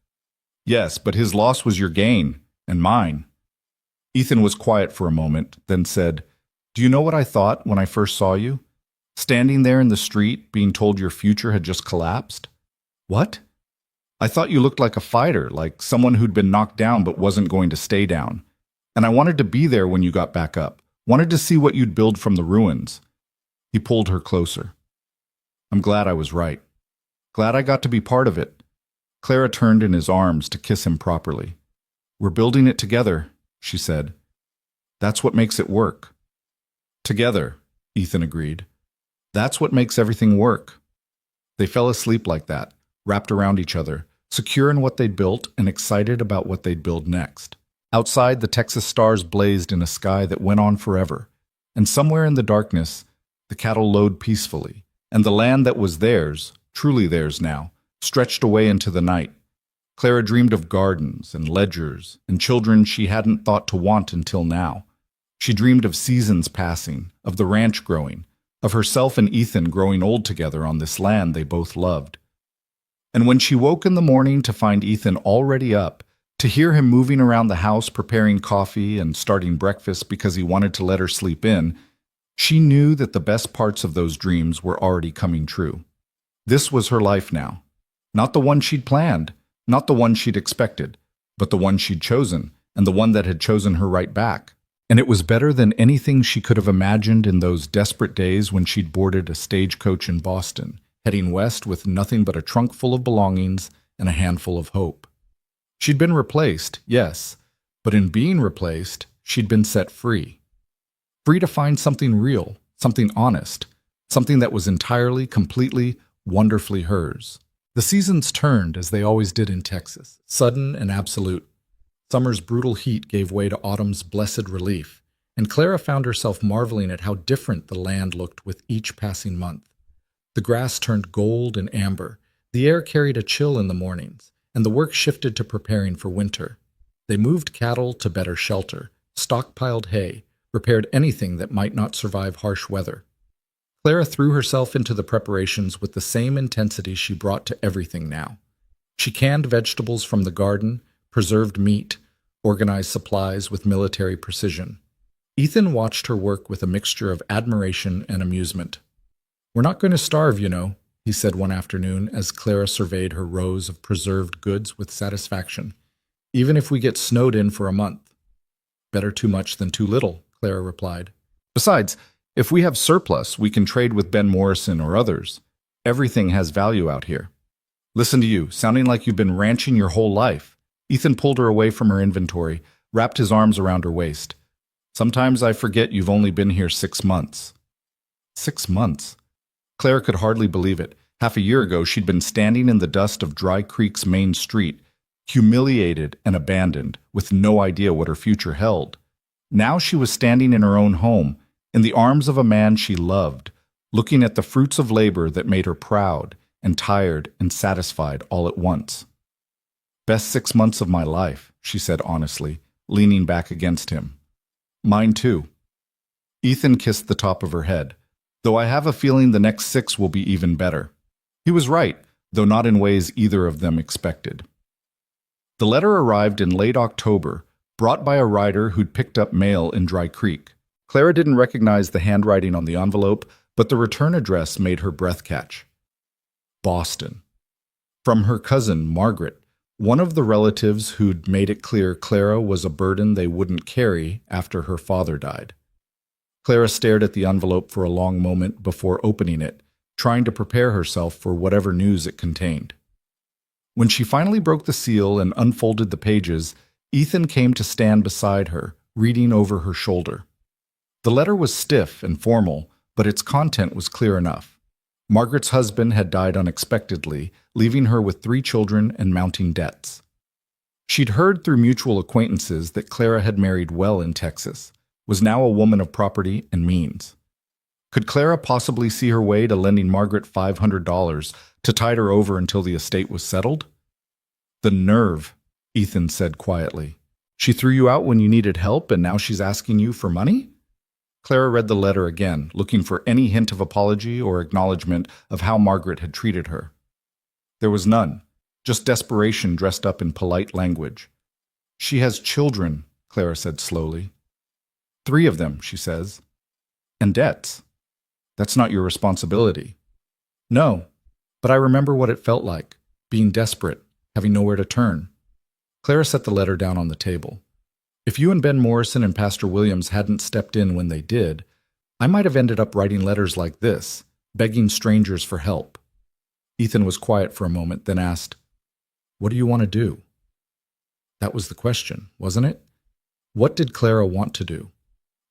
Yes, but his loss was your gain, and mine. Ethan was quiet for a moment, then said, Do you know what I thought when I first saw you? Standing there in the street, being told your future had just collapsed? What? I thought you looked like a fighter, like someone who'd been knocked down but wasn't going to stay down. And I wanted to be there when you got back up, wanted to see what you'd build from the ruins. He pulled her closer. I'm glad I was right. Glad I got to be part of it. Clara turned in his arms to kiss him properly. We're building it together, she said. That's what makes it work. Together, Ethan agreed. That's what makes everything work. They fell asleep like that, wrapped around each other, secure in what they'd built and excited about what they'd build next. Outside, the Texas stars blazed in a sky that went on forever, and somewhere in the darkness, the cattle lowed peacefully, and the land that was theirs, truly theirs now, stretched away into the night. Clara dreamed of gardens and ledgers and children she hadn't thought to want until now. She dreamed of seasons passing, of the ranch growing, of herself and Ethan growing old together on this land they both loved. And when she woke in the morning to find Ethan already up, to hear him moving around the house preparing coffee and starting breakfast because he wanted to let her sleep in, she knew that the best parts of those dreams were already coming true. This was her life now. Not the one she'd planned, not the one she'd expected, but the one she'd chosen, and the one that had chosen her right back. And it was better than anything she could have imagined in those desperate days when she'd boarded a stagecoach in Boston, heading west with nothing but a trunk full of belongings and a handful of hope. She'd been replaced, yes, but in being replaced, she'd been set free. Free to find something real, something honest, something that was entirely, completely, wonderfully hers. The seasons turned as they always did in Texas, sudden and absolute. Summer's brutal heat gave way to autumn's blessed relief, and Clara found herself marveling at how different the land looked with each passing month. The grass turned gold and amber, the air carried a chill in the mornings, and the work shifted to preparing for winter. They moved cattle to better shelter, stockpiled hay, repaired anything that might not survive harsh weather. Clara threw herself into the preparations with the same intensity she brought to everything now. She canned vegetables from the garden, preserved meat, organized supplies with military precision. Ethan watched her work with a mixture of admiration and amusement. We're not going to starve, you know, he said one afternoon as Clara surveyed her rows of preserved goods with satisfaction, even if we get snowed in for a month. Better too much than too little, Clara replied. Besides, if we have surplus, we can trade with Ben Morrison or others. Everything has value out here. Listen to you, sounding like you've been ranching your whole life. Ethan pulled her away from her inventory, wrapped his arms around her waist. Sometimes I forget you've only been here 6 months. 6 months? Clara could hardly believe it. Half a year ago, she'd been standing in the dust of Dry Creek's main street, humiliated and abandoned, with no idea what her future held. Now she was standing in her own home, in the arms of a man she loved, looking at the fruits of labor that made her proud and tired and satisfied all at once. Best 6 months of my life, she said honestly, leaning back against him. Mine too. Ethan kissed the top of her head, though I have a feeling the next 6 will be even better. He was right, though not in ways either of them expected. The letter arrived in late October, brought by a rider who'd picked up mail in Dry Creek. Clara didn't recognize the handwriting on the envelope, but the return address made her breath catch. Boston. From her cousin, Margaret, one of the relatives who'd made it clear Clara was a burden they wouldn't carry after her father died. Clara stared at the envelope for a long moment before opening it, trying to prepare herself for whatever news it contained. When she finally broke the seal and unfolded the pages, Ethan came to stand beside her, reading over her shoulder. The letter was stiff and formal, but its content was clear enough. Margaret's husband had died unexpectedly, leaving her with 3 children and mounting debts. She'd heard through mutual acquaintances that Clara had married well in Texas, was now a woman of property and means. Could Clara possibly see her way to lending Margaret $500 to tide her over until the estate was settled? The nerve, Ethan said quietly. She threw you out when you needed help and now she's asking you for money? Clara read the letter again, looking for any hint of apology or acknowledgement of how Margaret had treated her. There was none, just desperation dressed up in polite language. "She has children," Clara said slowly. "3 of them," she says. "And debts. That's not your responsibility." "No, but I remember what it felt like, being desperate, having nowhere to turn." Clara set the letter down on the table. "If you and Ben Morrison and Pastor Williams hadn't stepped in when they did, I might have ended up writing letters like this, begging strangers for help." Ethan was quiet for a moment, then asked, "What do you want to do?" That was the question, wasn't it? What did Clara want to do?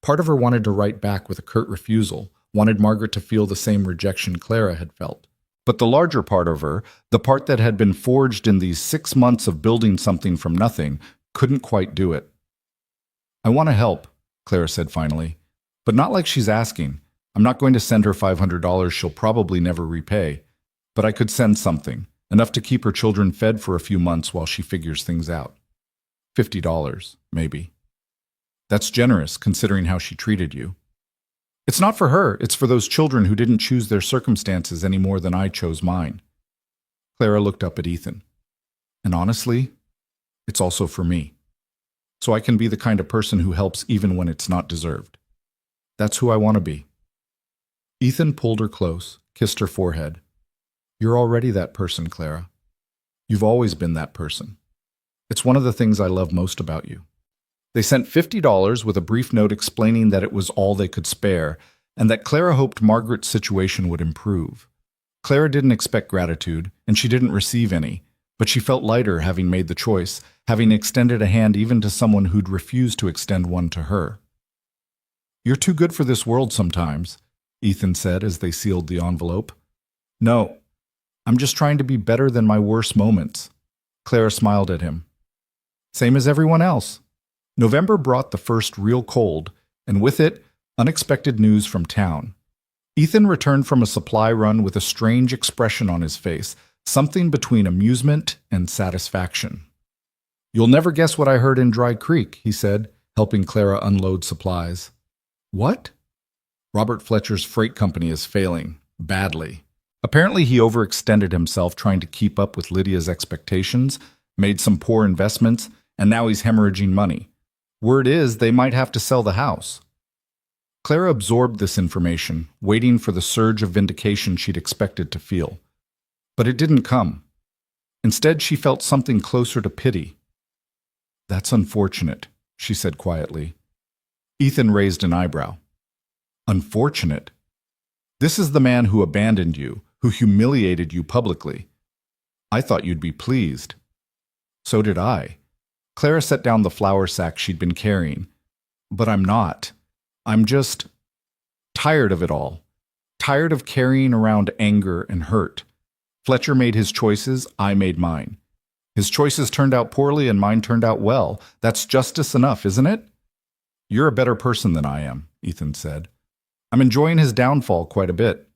Part of her wanted to write back with a curt refusal, wanted Margaret to feel the same rejection Clara had felt. But the larger part of her, the part that had been forged in these 6 months of building something from nothing, couldn't quite do it. "I want to help," Clara said finally, "but not like she's asking. I'm not going to send her $500 she'll probably never repay. But I could send something, enough to keep her children fed for a few months while she figures things out. $50, maybe. That's generous, considering how she treated you." "It's not for her, it's for those children who didn't choose their circumstances any more than I chose mine." Clara looked up at Ethan. "And honestly, it's also for me. So I can be the kind of person who helps even when it's not deserved. That's who I want to be." Ethan pulled her close, kissed her forehead. "You're already that person, Clara. You've always been that person. It's one of the things I love most about you." They sent $50 with a brief note explaining that it was all they could spare, and that Clara hoped Margaret's situation would improve. Clara didn't expect gratitude, and she didn't receive any, but she felt lighter having made the choice, having extended a hand even to someone who'd refused to extend one to her. "You're too good for this world sometimes," Ethan said as they sealed the envelope. "No, I'm just trying to be better than my worst moments." Clara smiled at him. "Same as everyone else." November brought the first real cold, and with it, unexpected news from town. Ethan returned from a supply run with a strange expression on his face, something between amusement and satisfaction. "You'll never guess what I heard in Dry Creek," he said, helping Clara unload supplies. "What?" "Robert Fletcher's freight company is failing, badly. Apparently he overextended himself trying to keep up with Lydia's expectations, made some poor investments, and now he's hemorrhaging money. Word is they might have to sell the house." Clara absorbed this information, waiting for the surge of vindication she'd expected to feel. But it didn't come. Instead, she felt something closer to pity. "That's unfortunate," she said quietly. Ethan raised an eyebrow. "Unfortunate? This is the man who abandoned you, who humiliated you publicly. I thought you'd be pleased." "So did I." Clara set down the flour sack she'd been carrying. "But I'm not. I'm just tired of it all. Tired of carrying around anger and hurt. Fletcher made his choices, I made mine. His choices turned out poorly and mine turned out well. That's justice enough, isn't it?" "You're a better person than I am," Ethan said. "I'm enjoying his downfall quite a bit."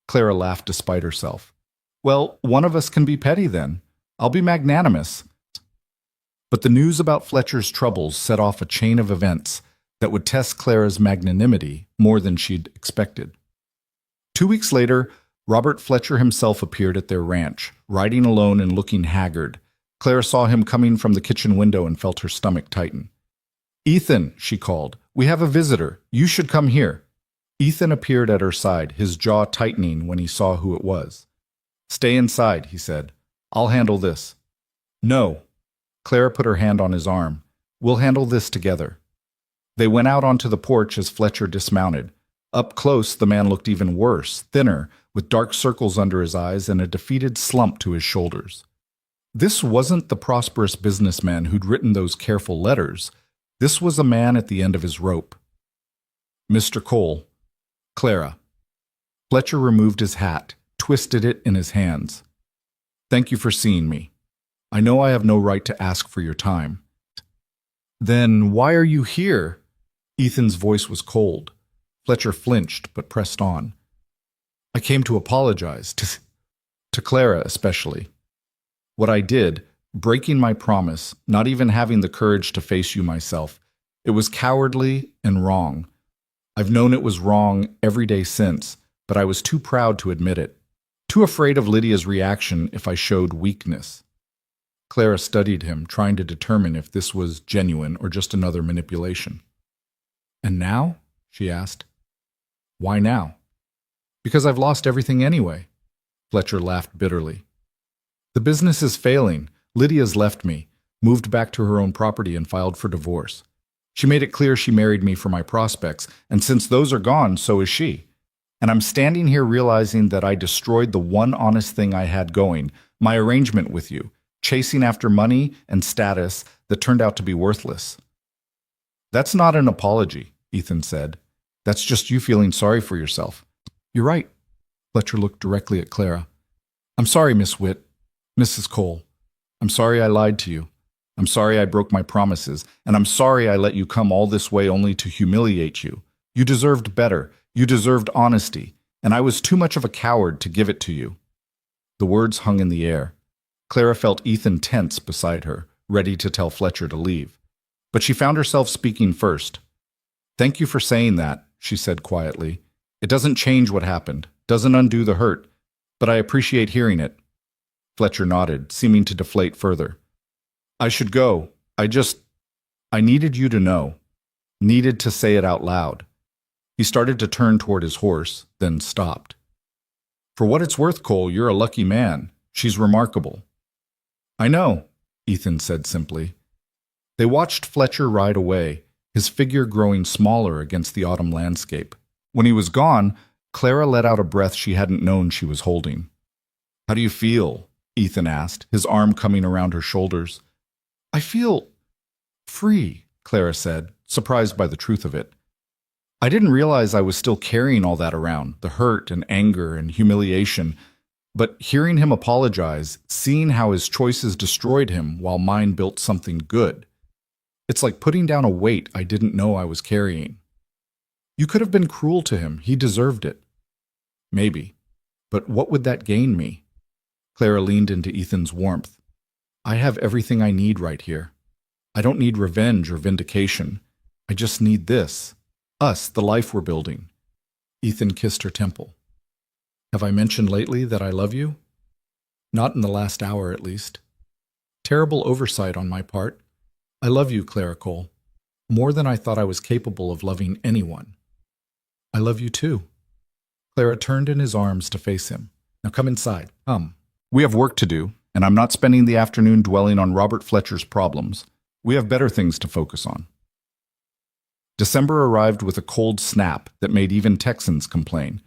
Clara laughed despite herself. "Well, one of us can be petty then. I'll be magnanimous." But the news about Fletcher's troubles set off a chain of events that would test Clara's magnanimity more than she'd expected. 2 weeks later, Robert Fletcher himself appeared at their ranch, riding alone and looking haggard. Clara saw him coming from the kitchen window and felt her stomach tighten. "Ethan," she called, "we have a visitor. You should come here." Ethan appeared at her side, his jaw tightening when he saw who it was. "Stay inside," he said. "I'll handle this." "No." Clara put her hand on his arm. "We'll handle this together." They went out onto the porch as Fletcher dismounted. Up close, the man looked even worse, thinner, with dark circles under his eyes and a defeated slump to his shoulders. This wasn't the prosperous businessman who'd written those careful letters. This was a man at the end of his rope. "Mr. Cole." "Clara." Fletcher removed his hat, twisted it in his hands. "Thank you for seeing me. I know I have no right to ask for your time." "Then why are you here?" Ethan's voice was cold. Fletcher flinched, but pressed on. "I came to apologize, to Clara especially. What I did, breaking my promise, not even having the courage to face you myself, it was cowardly and wrong. I've known it was wrong every day since, but I was too proud to admit it. Too afraid of Lydia's reaction if I showed weakness. Clara studied him, trying to determine if this was genuine or just another manipulation. "And now?" she asked. "Why now?" "Because I've lost everything anyway." Fletcher laughed bitterly. "The business is failing. Lydia's left me, moved back to her own property, and filed for divorce. She made it clear she married me for my prospects, and since those are gone, so is she. And I'm standing here realizing that I destroyed the one honest thing I had going, my arrangement with you, chasing after money and status that turned out to be worthless." "That's not an apology," Ethan said. "That's just you feeling sorry for yourself." "You're right." Fletcher looked directly at Clara. "I'm sorry, Miss Witt, Mrs. Cole. I'm sorry I lied to you. I'm sorry I broke my promises, and I'm sorry I let you come all this way only to humiliate you. You deserved better. You deserved honesty, and I was too much of a coward to give it to you." The words hung in the air. Clara felt Ethan tense beside her, ready to tell Fletcher to leave. But she found herself speaking first. "Thank you for saying that," she said quietly. "It doesn't change what happened, doesn't undo the hurt, but I appreciate hearing it." Fletcher nodded, seeming to deflate further. "I should go. I needed you to know. Needed to say it out loud." He started to turn toward his horse, then stopped. "For what it's worth, Cole, you're a lucky man. She's remarkable." "I know," Ethan said simply. They watched Fletcher ride away, his figure growing smaller against the autumn landscape. When he was gone, Clara let out a breath she hadn't known she was holding. "How do you feel?" Ethan asked, his arm coming around her shoulders. "I feel free," Clara said, surprised by the truth of it. "I didn't realize I was still carrying all that around, the hurt and anger and humiliation. But hearing him apologize, seeing how his choices destroyed him while mine built something good, it's like putting down a weight I didn't know I was carrying. You could have been cruel to him. He deserved it." "Maybe. But what would that gain me?" Clara leaned into Ethan's warmth. "I have everything I need right here. I don't need revenge or vindication. I just need this. Us, the life we're building." Ethan kissed her temple. "Have I mentioned lately that I love you?" "Not in the last hour, at least." "Terrible oversight on my part. I love you, Clara Cole. More than I thought I was capable of loving anyone." "I love you too." Clara turned in his arms to face him. "Now come inside. Come. We have work to do, and I'm not spending the afternoon dwelling on Robert Fletcher's problems. We have better things to focus on." December arrived with a cold snap that made even Texans complain,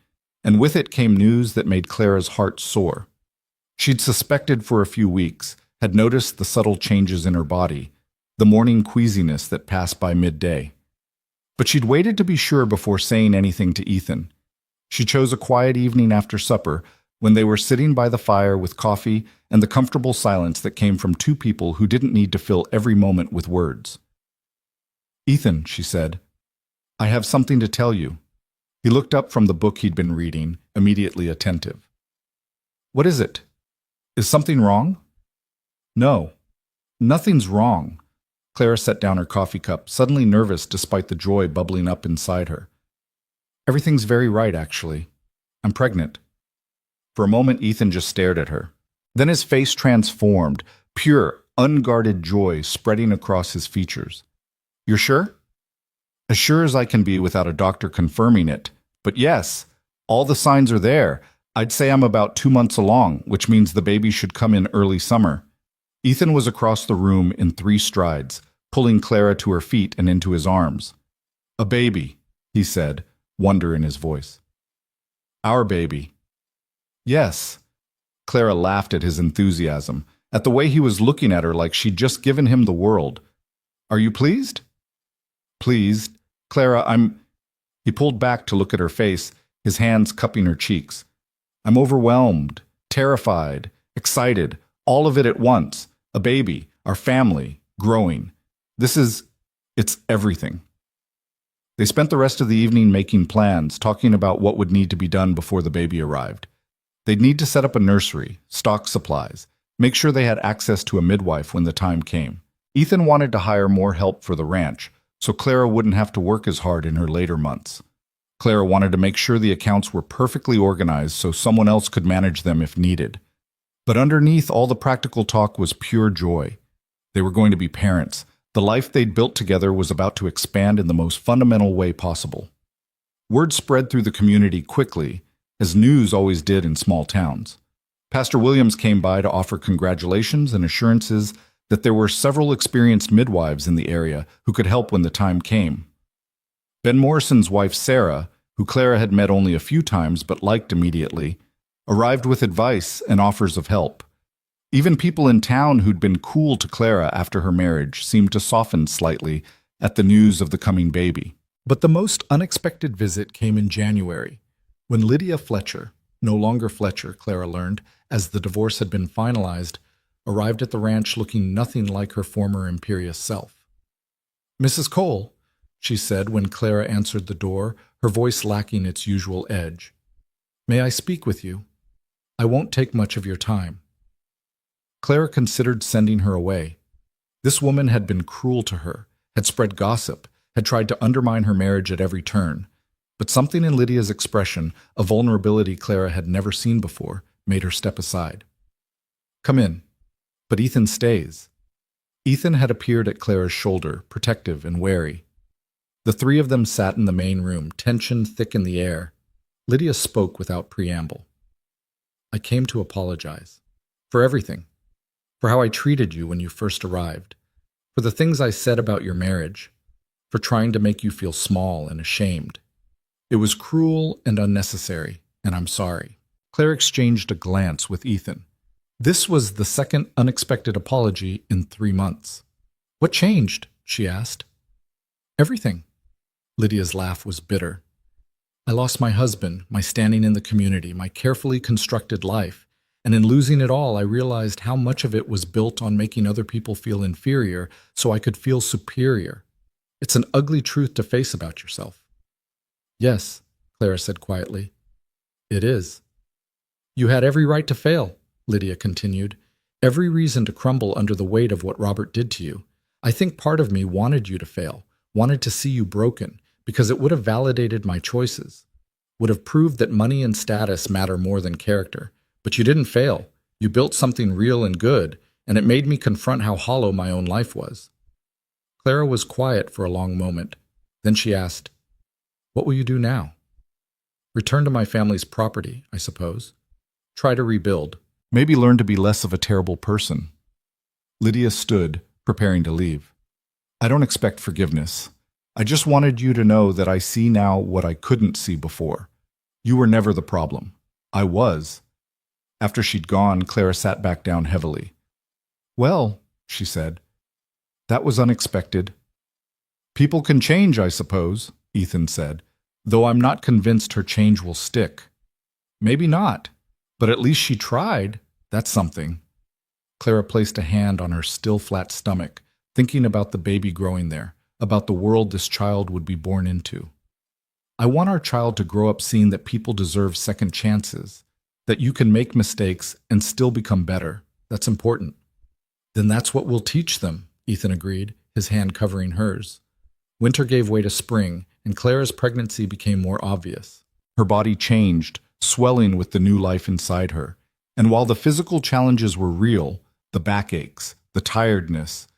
and with it came news that made Clara's heart soar. She'd suspected for a few weeks, had noticed the subtle changes in her body, the morning queasiness that passed by midday. But she'd waited to be sure before saying anything to Ethan. She chose a quiet evening after supper, when they were sitting by the fire with coffee and the comfortable silence that came from two people who didn't need to fill every moment with words. "Ethan," she said, "I have something to tell you." He looked up from the book he'd been reading, immediately attentive. "What is it? Is something wrong?" "No, nothing's wrong." Clara set down her coffee cup, suddenly nervous despite the joy bubbling up inside her. "Everything's very right, actually. I'm pregnant." For a moment, Ethan just stared at her. Then his face transformed, pure, unguarded joy spreading across his features. "You're sure?" "As sure as I can be without a doctor confirming it. But yes, all the signs are there. I'd say I'm about 2 months along, which means the baby should come in early summer." Ethan was across the room in 3 strides, pulling Clara to her feet and into his arms. "A baby," he said, wonder in his voice. "Our baby." "Yes." Clara laughed at his enthusiasm, at the way he was looking at her like she'd just given him the world. "Are you pleased?" "Pleased. Clara, I'm—" He pulled back to look at her face, his hands cupping her cheeks. "I'm overwhelmed, terrified, excited, all of it at once. A baby, our family, growing. It's everything." They spent the rest of the evening making plans, talking about what would need to be done before the baby arrived. They'd need to set up a nursery, stock supplies, make sure they had access to a midwife when the time came. Ethan wanted to hire more help for the ranch, so Clara wouldn't have to work as hard in her later months. Clara wanted to make sure the accounts were perfectly organized so someone else could manage them if needed. But underneath all the practical talk was pure joy. They were going to be parents. The life they'd built together was about to expand in the most fundamental way possible. Word spread through the community quickly, as news always did in small towns. Pastor Williams came by to offer congratulations and assurances that there were several experienced midwives in the area who could help when the time came. Ben Morrison's wife Sarah, who Clara had met only a few times but liked immediately, arrived with advice and offers of help. Even people in town who'd been cool to Clara after her marriage seemed to soften slightly at the news of the coming baby. But the most unexpected visit came in January, when Lydia Fletcher, no longer Fletcher, Clara learned, as the divorce had been finalized, arrived at the ranch looking nothing like her former imperious self. "Mrs. Cole," she said when Clara answered the door, her voice lacking its usual edge. "May I speak with you? I won't take much of your time." Clara considered sending her away. This woman had been cruel to her, had spread gossip, had tried to undermine her marriage at every turn. But something in Lydia's expression, a vulnerability Clara had never seen before, made her step aside. "Come in." "But Ethan stays." Ethan had appeared at Clara's shoulder, protective and wary. The three of them sat in the main room, tension thick in the air. Lydia spoke without preamble. "I came to apologize. For everything. For how I treated you when you first arrived. For the things I said about your marriage. For trying to make you feel small and ashamed. It was cruel and unnecessary, and I'm sorry." Clara exchanged a glance with Ethan. This was the second unexpected apology in 3 months. "What changed?" she asked. "Everything." Lydia's laugh was bitter. "I lost my husband, my standing in the community, my carefully constructed life, and in losing it all I realized how much of it was built on making other people feel inferior so I could feel superior. It's an ugly truth to face about yourself." "Yes," Clara said quietly. "It is." "You had every right to fail," Lydia continued. "Every reason to crumble under the weight of what Robert did to you. I think part of me wanted you to fail, wanted to see you broken, because it would have validated my choices, would have proved that money and status matter more than character. But you didn't fail. You built something real and good, and it made me confront how hollow my own life was." Clara was quiet for a long moment. Then she asked, "What will you do now?" "Return to my family's property, I suppose. Try to rebuild. Maybe learn to be less of a terrible person." Lydia stood, preparing to leave. "I don't expect forgiveness. I just wanted you to know that I see now what I couldn't see before. You were never the problem. I was." After she'd gone, Clara sat back down heavily. "Well," she said, "that was unexpected." "People can change, I suppose," Ethan said, "though I'm not convinced her change will stick." "Maybe not, but at least she tried. That's something." Clara placed a hand on her still flat stomach, thinking about the baby growing there, about the world this child would be born into. "I want our child to grow up seeing that people deserve second chances, that you can make mistakes and still become better. That's important." "Then that's what we'll teach them," Ethan agreed, his hand covering hers. Winter gave way to spring, and Clara's pregnancy became more obvious. Her body changed, swelling with the new life inside her. And while the physical challenges were real, the backaches, the tiredness,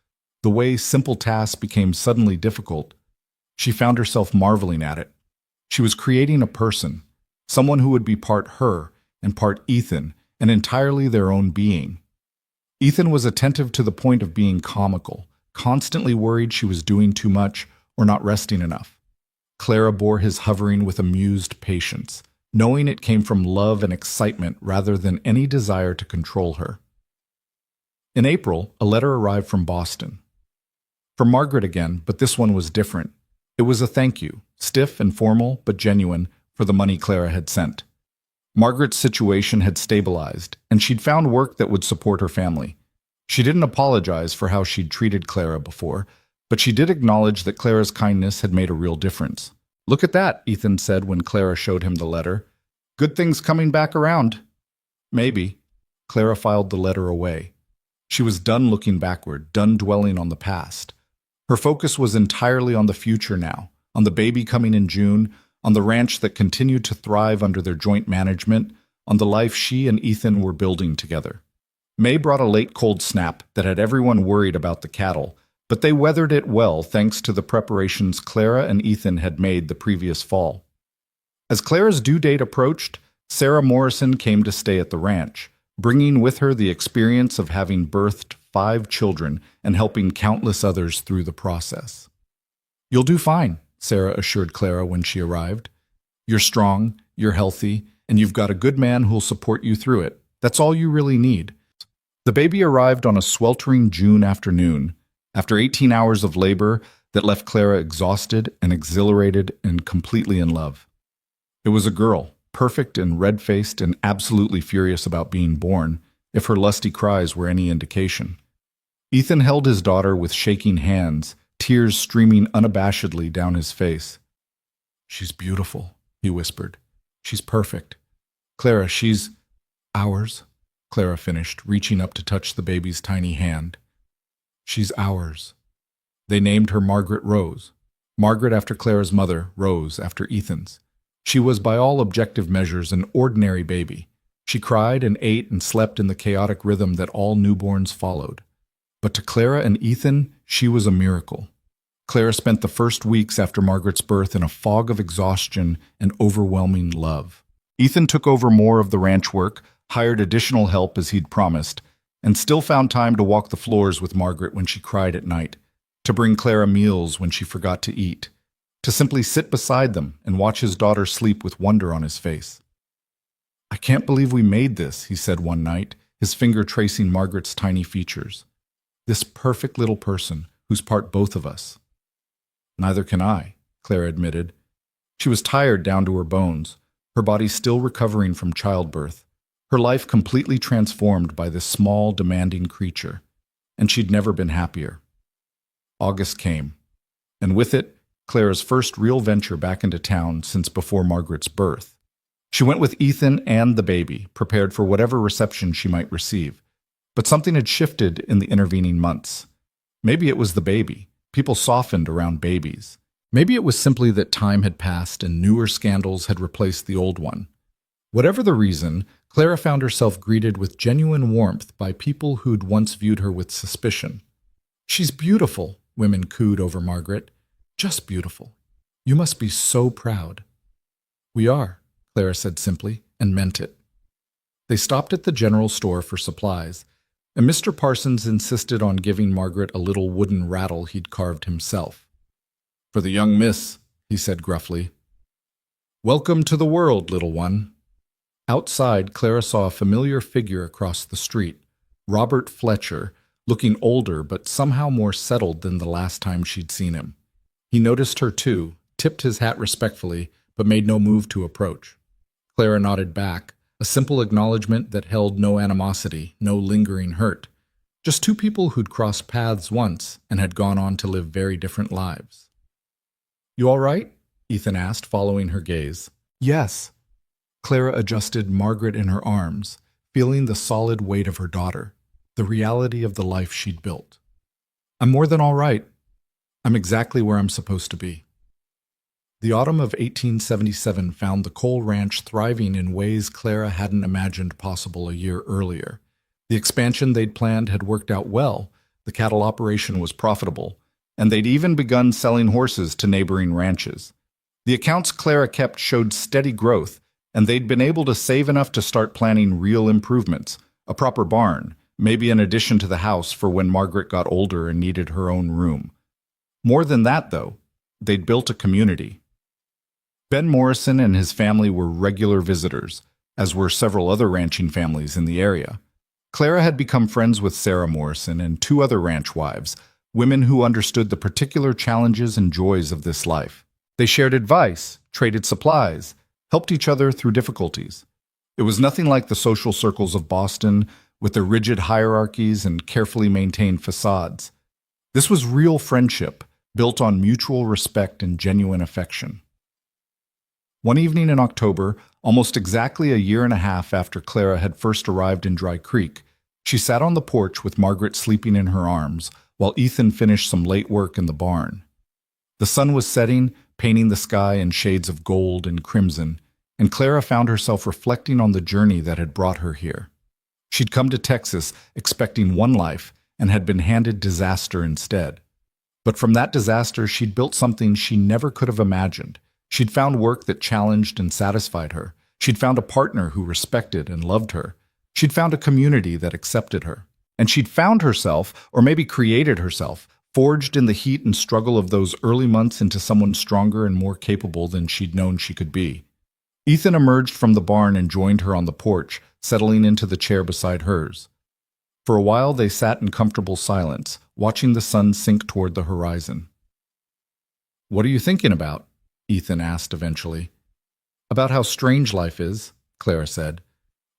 the way simple tasks became suddenly difficult, she found herself marveling at it. She was creating a person, someone who would be part her and part Ethan, and entirely their own being. Ethan was attentive to the point of being comical, constantly worried she was doing too much or not resting enough. Clara bore his hovering with amused patience, knowing it came from love and excitement rather than any desire to control her. In April, a letter arrived from Boston. From Margaret again, but this one was different. It was a thank you, stiff and formal but genuine, for the money Clara had sent. Margaret's situation had stabilized, and she'd found work that would support her family. She didn't apologize for how she'd treated Clara before, but she did acknowledge that Clara's kindness had made a real difference. "Look at that," Ethan said when Clara showed him the letter. "Good things coming back around." "Maybe." Clara filed the letter away. She was done looking backward, done dwelling on the past. Her focus was entirely on the future now, on the baby coming in June, on the ranch that continued to thrive under their joint management, on the life she and Ethan were building together. May brought a late cold snap that had everyone worried about the cattle, but they weathered it well thanks to the preparations Clara and Ethan had made the previous fall. As Clara's due date approached, Sarah Morrison came to stay at the ranch, bringing with her the experience of having birthed 5 children and helping countless others through the process. "You'll do fine," Sarah assured Clara when she arrived. "You're strong, you're healthy, and you've got a good man who'll support you through it. That's all you really need." The baby arrived on a sweltering June afternoon, after 18 hours of labor that left Clara exhausted and exhilarated and completely in love. It was a girl, perfect and red-faced and absolutely furious about being born, if her lusty cries were any indication. Ethan held his daughter with shaking hands, tears streaming unabashedly down his face. "She's beautiful," he whispered. "She's perfect. Clara, she's ours," Clara finished, reaching up to touch the baby's tiny hand. "She's ours." They named her Margaret Rose. Margaret after Clara's mother, Rose after Ethan's. She was by all objective measures an ordinary baby. She cried and ate and slept in the chaotic rhythm that all newborns followed. But to Clara and Ethan, she was a miracle. Clara spent the first weeks after Margaret's birth in a fog of exhaustion and overwhelming love. Ethan took over more of the ranch work, hired additional help as he'd promised, and still found time to walk the floors with Margaret when she cried at night, to bring Clara meals when she forgot to eat, to simply sit beside them and watch his daughter sleep with wonder on his face. "I can't believe we made this," he said one night, his finger tracing Margaret's tiny features. "This perfect little person who's part both of us." "Neither can I," Clara admitted. She was tired down to her bones, her body still recovering from childbirth, her life completely transformed by this small, demanding creature, and she'd never been happier. August came, and with it, Clara's first real venture back into town since before Margaret's birth. She went with Ethan and the baby, prepared for whatever reception she might receive. But something had shifted in the intervening months. Maybe it was the baby. People softened around babies. Maybe it was simply that time had passed and newer scandals had replaced the old one. Whatever the reason, Clara found herself greeted with genuine warmth by people who'd once viewed her with suspicion. "She's beautiful," women cooed over Margaret. "Just beautiful. You must be so proud." "We are," Clara said simply, and meant it. They stopped at the general store for supplies, and Mr. Parsons insisted on giving Margaret a little wooden rattle he'd carved himself. "For the young miss," he said gruffly. "Welcome to the world, little one." Outside, Clara saw a familiar figure across the street, Robert Fletcher, looking older but somehow more settled than the last time she'd seen him. He noticed her too, tipped his hat respectfully, but made no move to approach. Clara nodded back, a simple acknowledgement that held no animosity, no lingering hurt. Just two people who'd crossed paths once and had gone on to live very different lives. "You all right?" Ethan asked, following her gaze. "Yes." Clara adjusted Margaret in her arms, feeling the solid weight of her daughter, the reality of the life she'd built. "I'm more than all right. I'm exactly where I'm supposed to be." The autumn of 1877 found the coal ranch thriving in ways Clara hadn't imagined possible a year earlier. The expansion they'd planned had worked out well, the cattle operation was profitable, and they'd even begun selling horses to neighboring ranches. The accounts Clara kept showed steady growth, and they'd been able to save enough to start planning real improvements, a proper barn, maybe an addition to the house for when Margaret got older and needed her own room. More than that, though, they'd built a community. Ben Morrison and his family were regular visitors, as were several other ranching families in the area. Clara had become friends with Sarah Morrison and 2 other ranch wives, women who understood the particular challenges and joys of this life. They shared advice, traded supplies, helped each other through difficulties. It was nothing like the social circles of Boston, with their rigid hierarchies and carefully maintained facades. This was real friendship, built on mutual respect and genuine affection. One evening in October, almost exactly a year and a half after Clara had first arrived in Dry Creek, she sat on the porch with Margaret sleeping in her arms, while Ethan finished some late work in the barn. The sun was setting, painting the sky in shades of gold and crimson, and Clara found herself reflecting on the journey that had brought her here. She'd come to Texas expecting one life and had been handed disaster instead. But from that disaster, she'd built something she never could have imagined. She'd found work that challenged and satisfied her. She'd found a partner who respected and loved her. She'd found a community that accepted her. And she'd found herself, or maybe created herself, forged in the heat and struggle of those early months into someone stronger and more capable than she'd known she could be. Ethan emerged from the barn and joined her on the porch, settling into the chair beside hers. For a while they sat in comfortable silence, watching the sun sink toward the horizon. "What are you thinking about?" Ethan asked eventually. "About how strange life is," Clara said.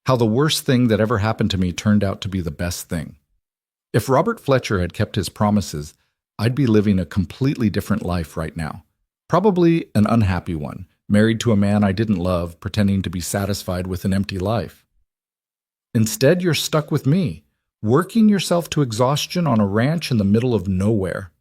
"How the worst thing that ever happened to me turned out to be the best thing. If Robert Fletcher had kept his promises, I'd be living a completely different life right now. Probably an unhappy one, married to a man I didn't love, pretending to be satisfied with an empty life. Instead, you're stuck with me, working yourself to exhaustion on a ranch in the middle of nowhere."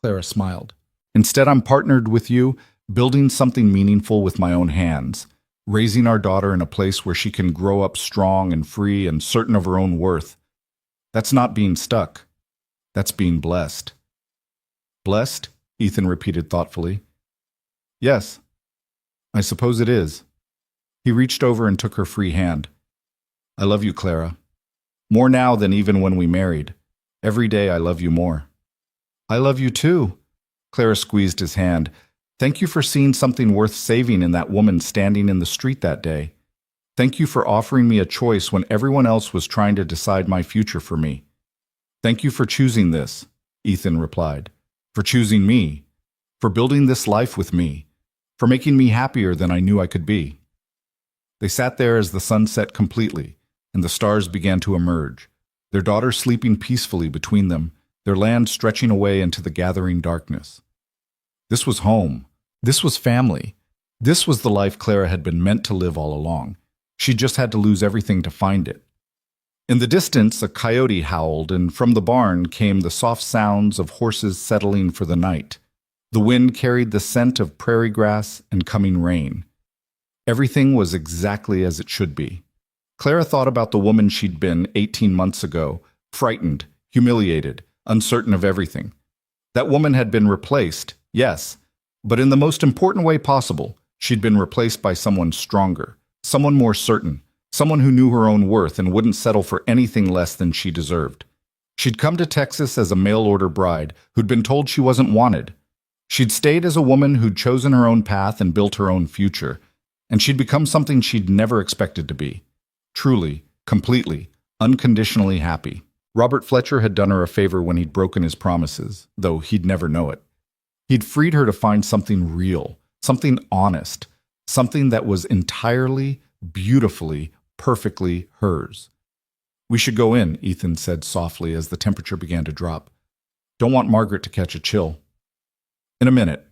Clara smiled. "Instead, I'm partnered with you, building something meaningful with my own hands, raising our daughter in a place where she can grow up strong and free and certain of her own worth. That's not being stuck. That's being blessed." "Blessed?" Ethan repeated thoughtfully. "Yes, I suppose it is." He reached over and took her free hand. "I love you, Clara. More now than even when we married. Every day I love you more." "I love you too." Clara squeezed his hand. "Thank you for seeing something worth saving in that woman standing in the street that day. Thank you for offering me a choice when everyone else was trying to decide my future for me. Thank you for choosing this," Ethan replied. "For choosing me. For building this life with me. For making me happier than I knew I could be." They sat there as the sun set completely, and the stars began to emerge, their daughter sleeping peacefully between them, their land stretching away into the gathering darkness. This was home. This was family. This was the life Clara had been meant to live all along. She just had to lose everything to find it. In the distance, a coyote howled, and from the barn came the soft sounds of horses settling for the night. The wind carried the scent of prairie grass and coming rain. Everything was exactly as it should be. Clara thought about the woman she'd been 18 months ago, frightened, humiliated, uncertain of everything. That woman had been replaced, yes, but in the most important way possible. She'd been replaced by someone stronger, someone more certain, someone who knew her own worth and wouldn't settle for anything less than she deserved. She'd come to Texas as a mail-order bride who'd been told she wasn't wanted. She'd stayed as a woman who'd chosen her own path and built her own future, and she'd become something she'd never expected to be. Truly, completely, unconditionally happy. Robert Fletcher had done her a favor when he'd broken his promises, though he'd never know it. He'd freed her to find something real, something honest, something that was entirely, beautifully, perfectly hers. "We should go in," Ethan said softly as the temperature began to drop. "Don't want Margaret to catch a chill." "In a minute."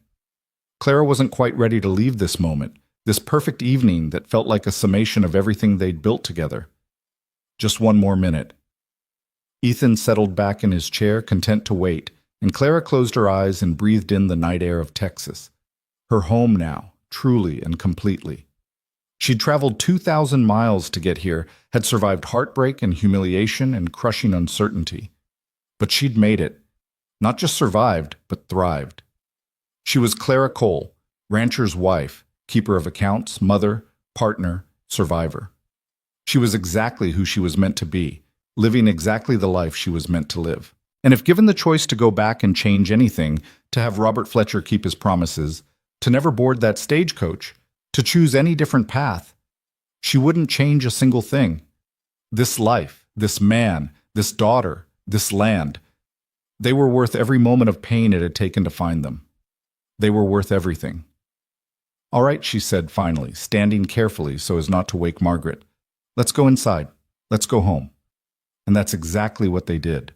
Clara wasn't quite ready to leave this moment, this perfect evening that felt like a summation of everything they'd built together. "Just one more minute." Ethan settled back in his chair, content to wait, and Clara closed her eyes and breathed in the night air of Texas. Her home now, truly and completely. She'd traveled 2,000 miles to get here, had survived heartbreak and humiliation and crushing uncertainty. But she'd made it. Not just survived, but thrived. She was Clara Cole, rancher's wife, keeper of accounts, mother, partner, survivor. She was exactly who she was meant to be, living exactly the life she was meant to live. And if given the choice to go back and change anything, to have Robert Fletcher keep his promises, to never board that stagecoach, to choose any different path, she wouldn't change a single thing. This life, this man, this daughter, this land, they were worth every moment of pain it had taken to find them. They were worth everything. "All right," she said finally, standing carefully so as not to wake Margaret. "Let's go inside. Let's go home." And that's exactly what they did.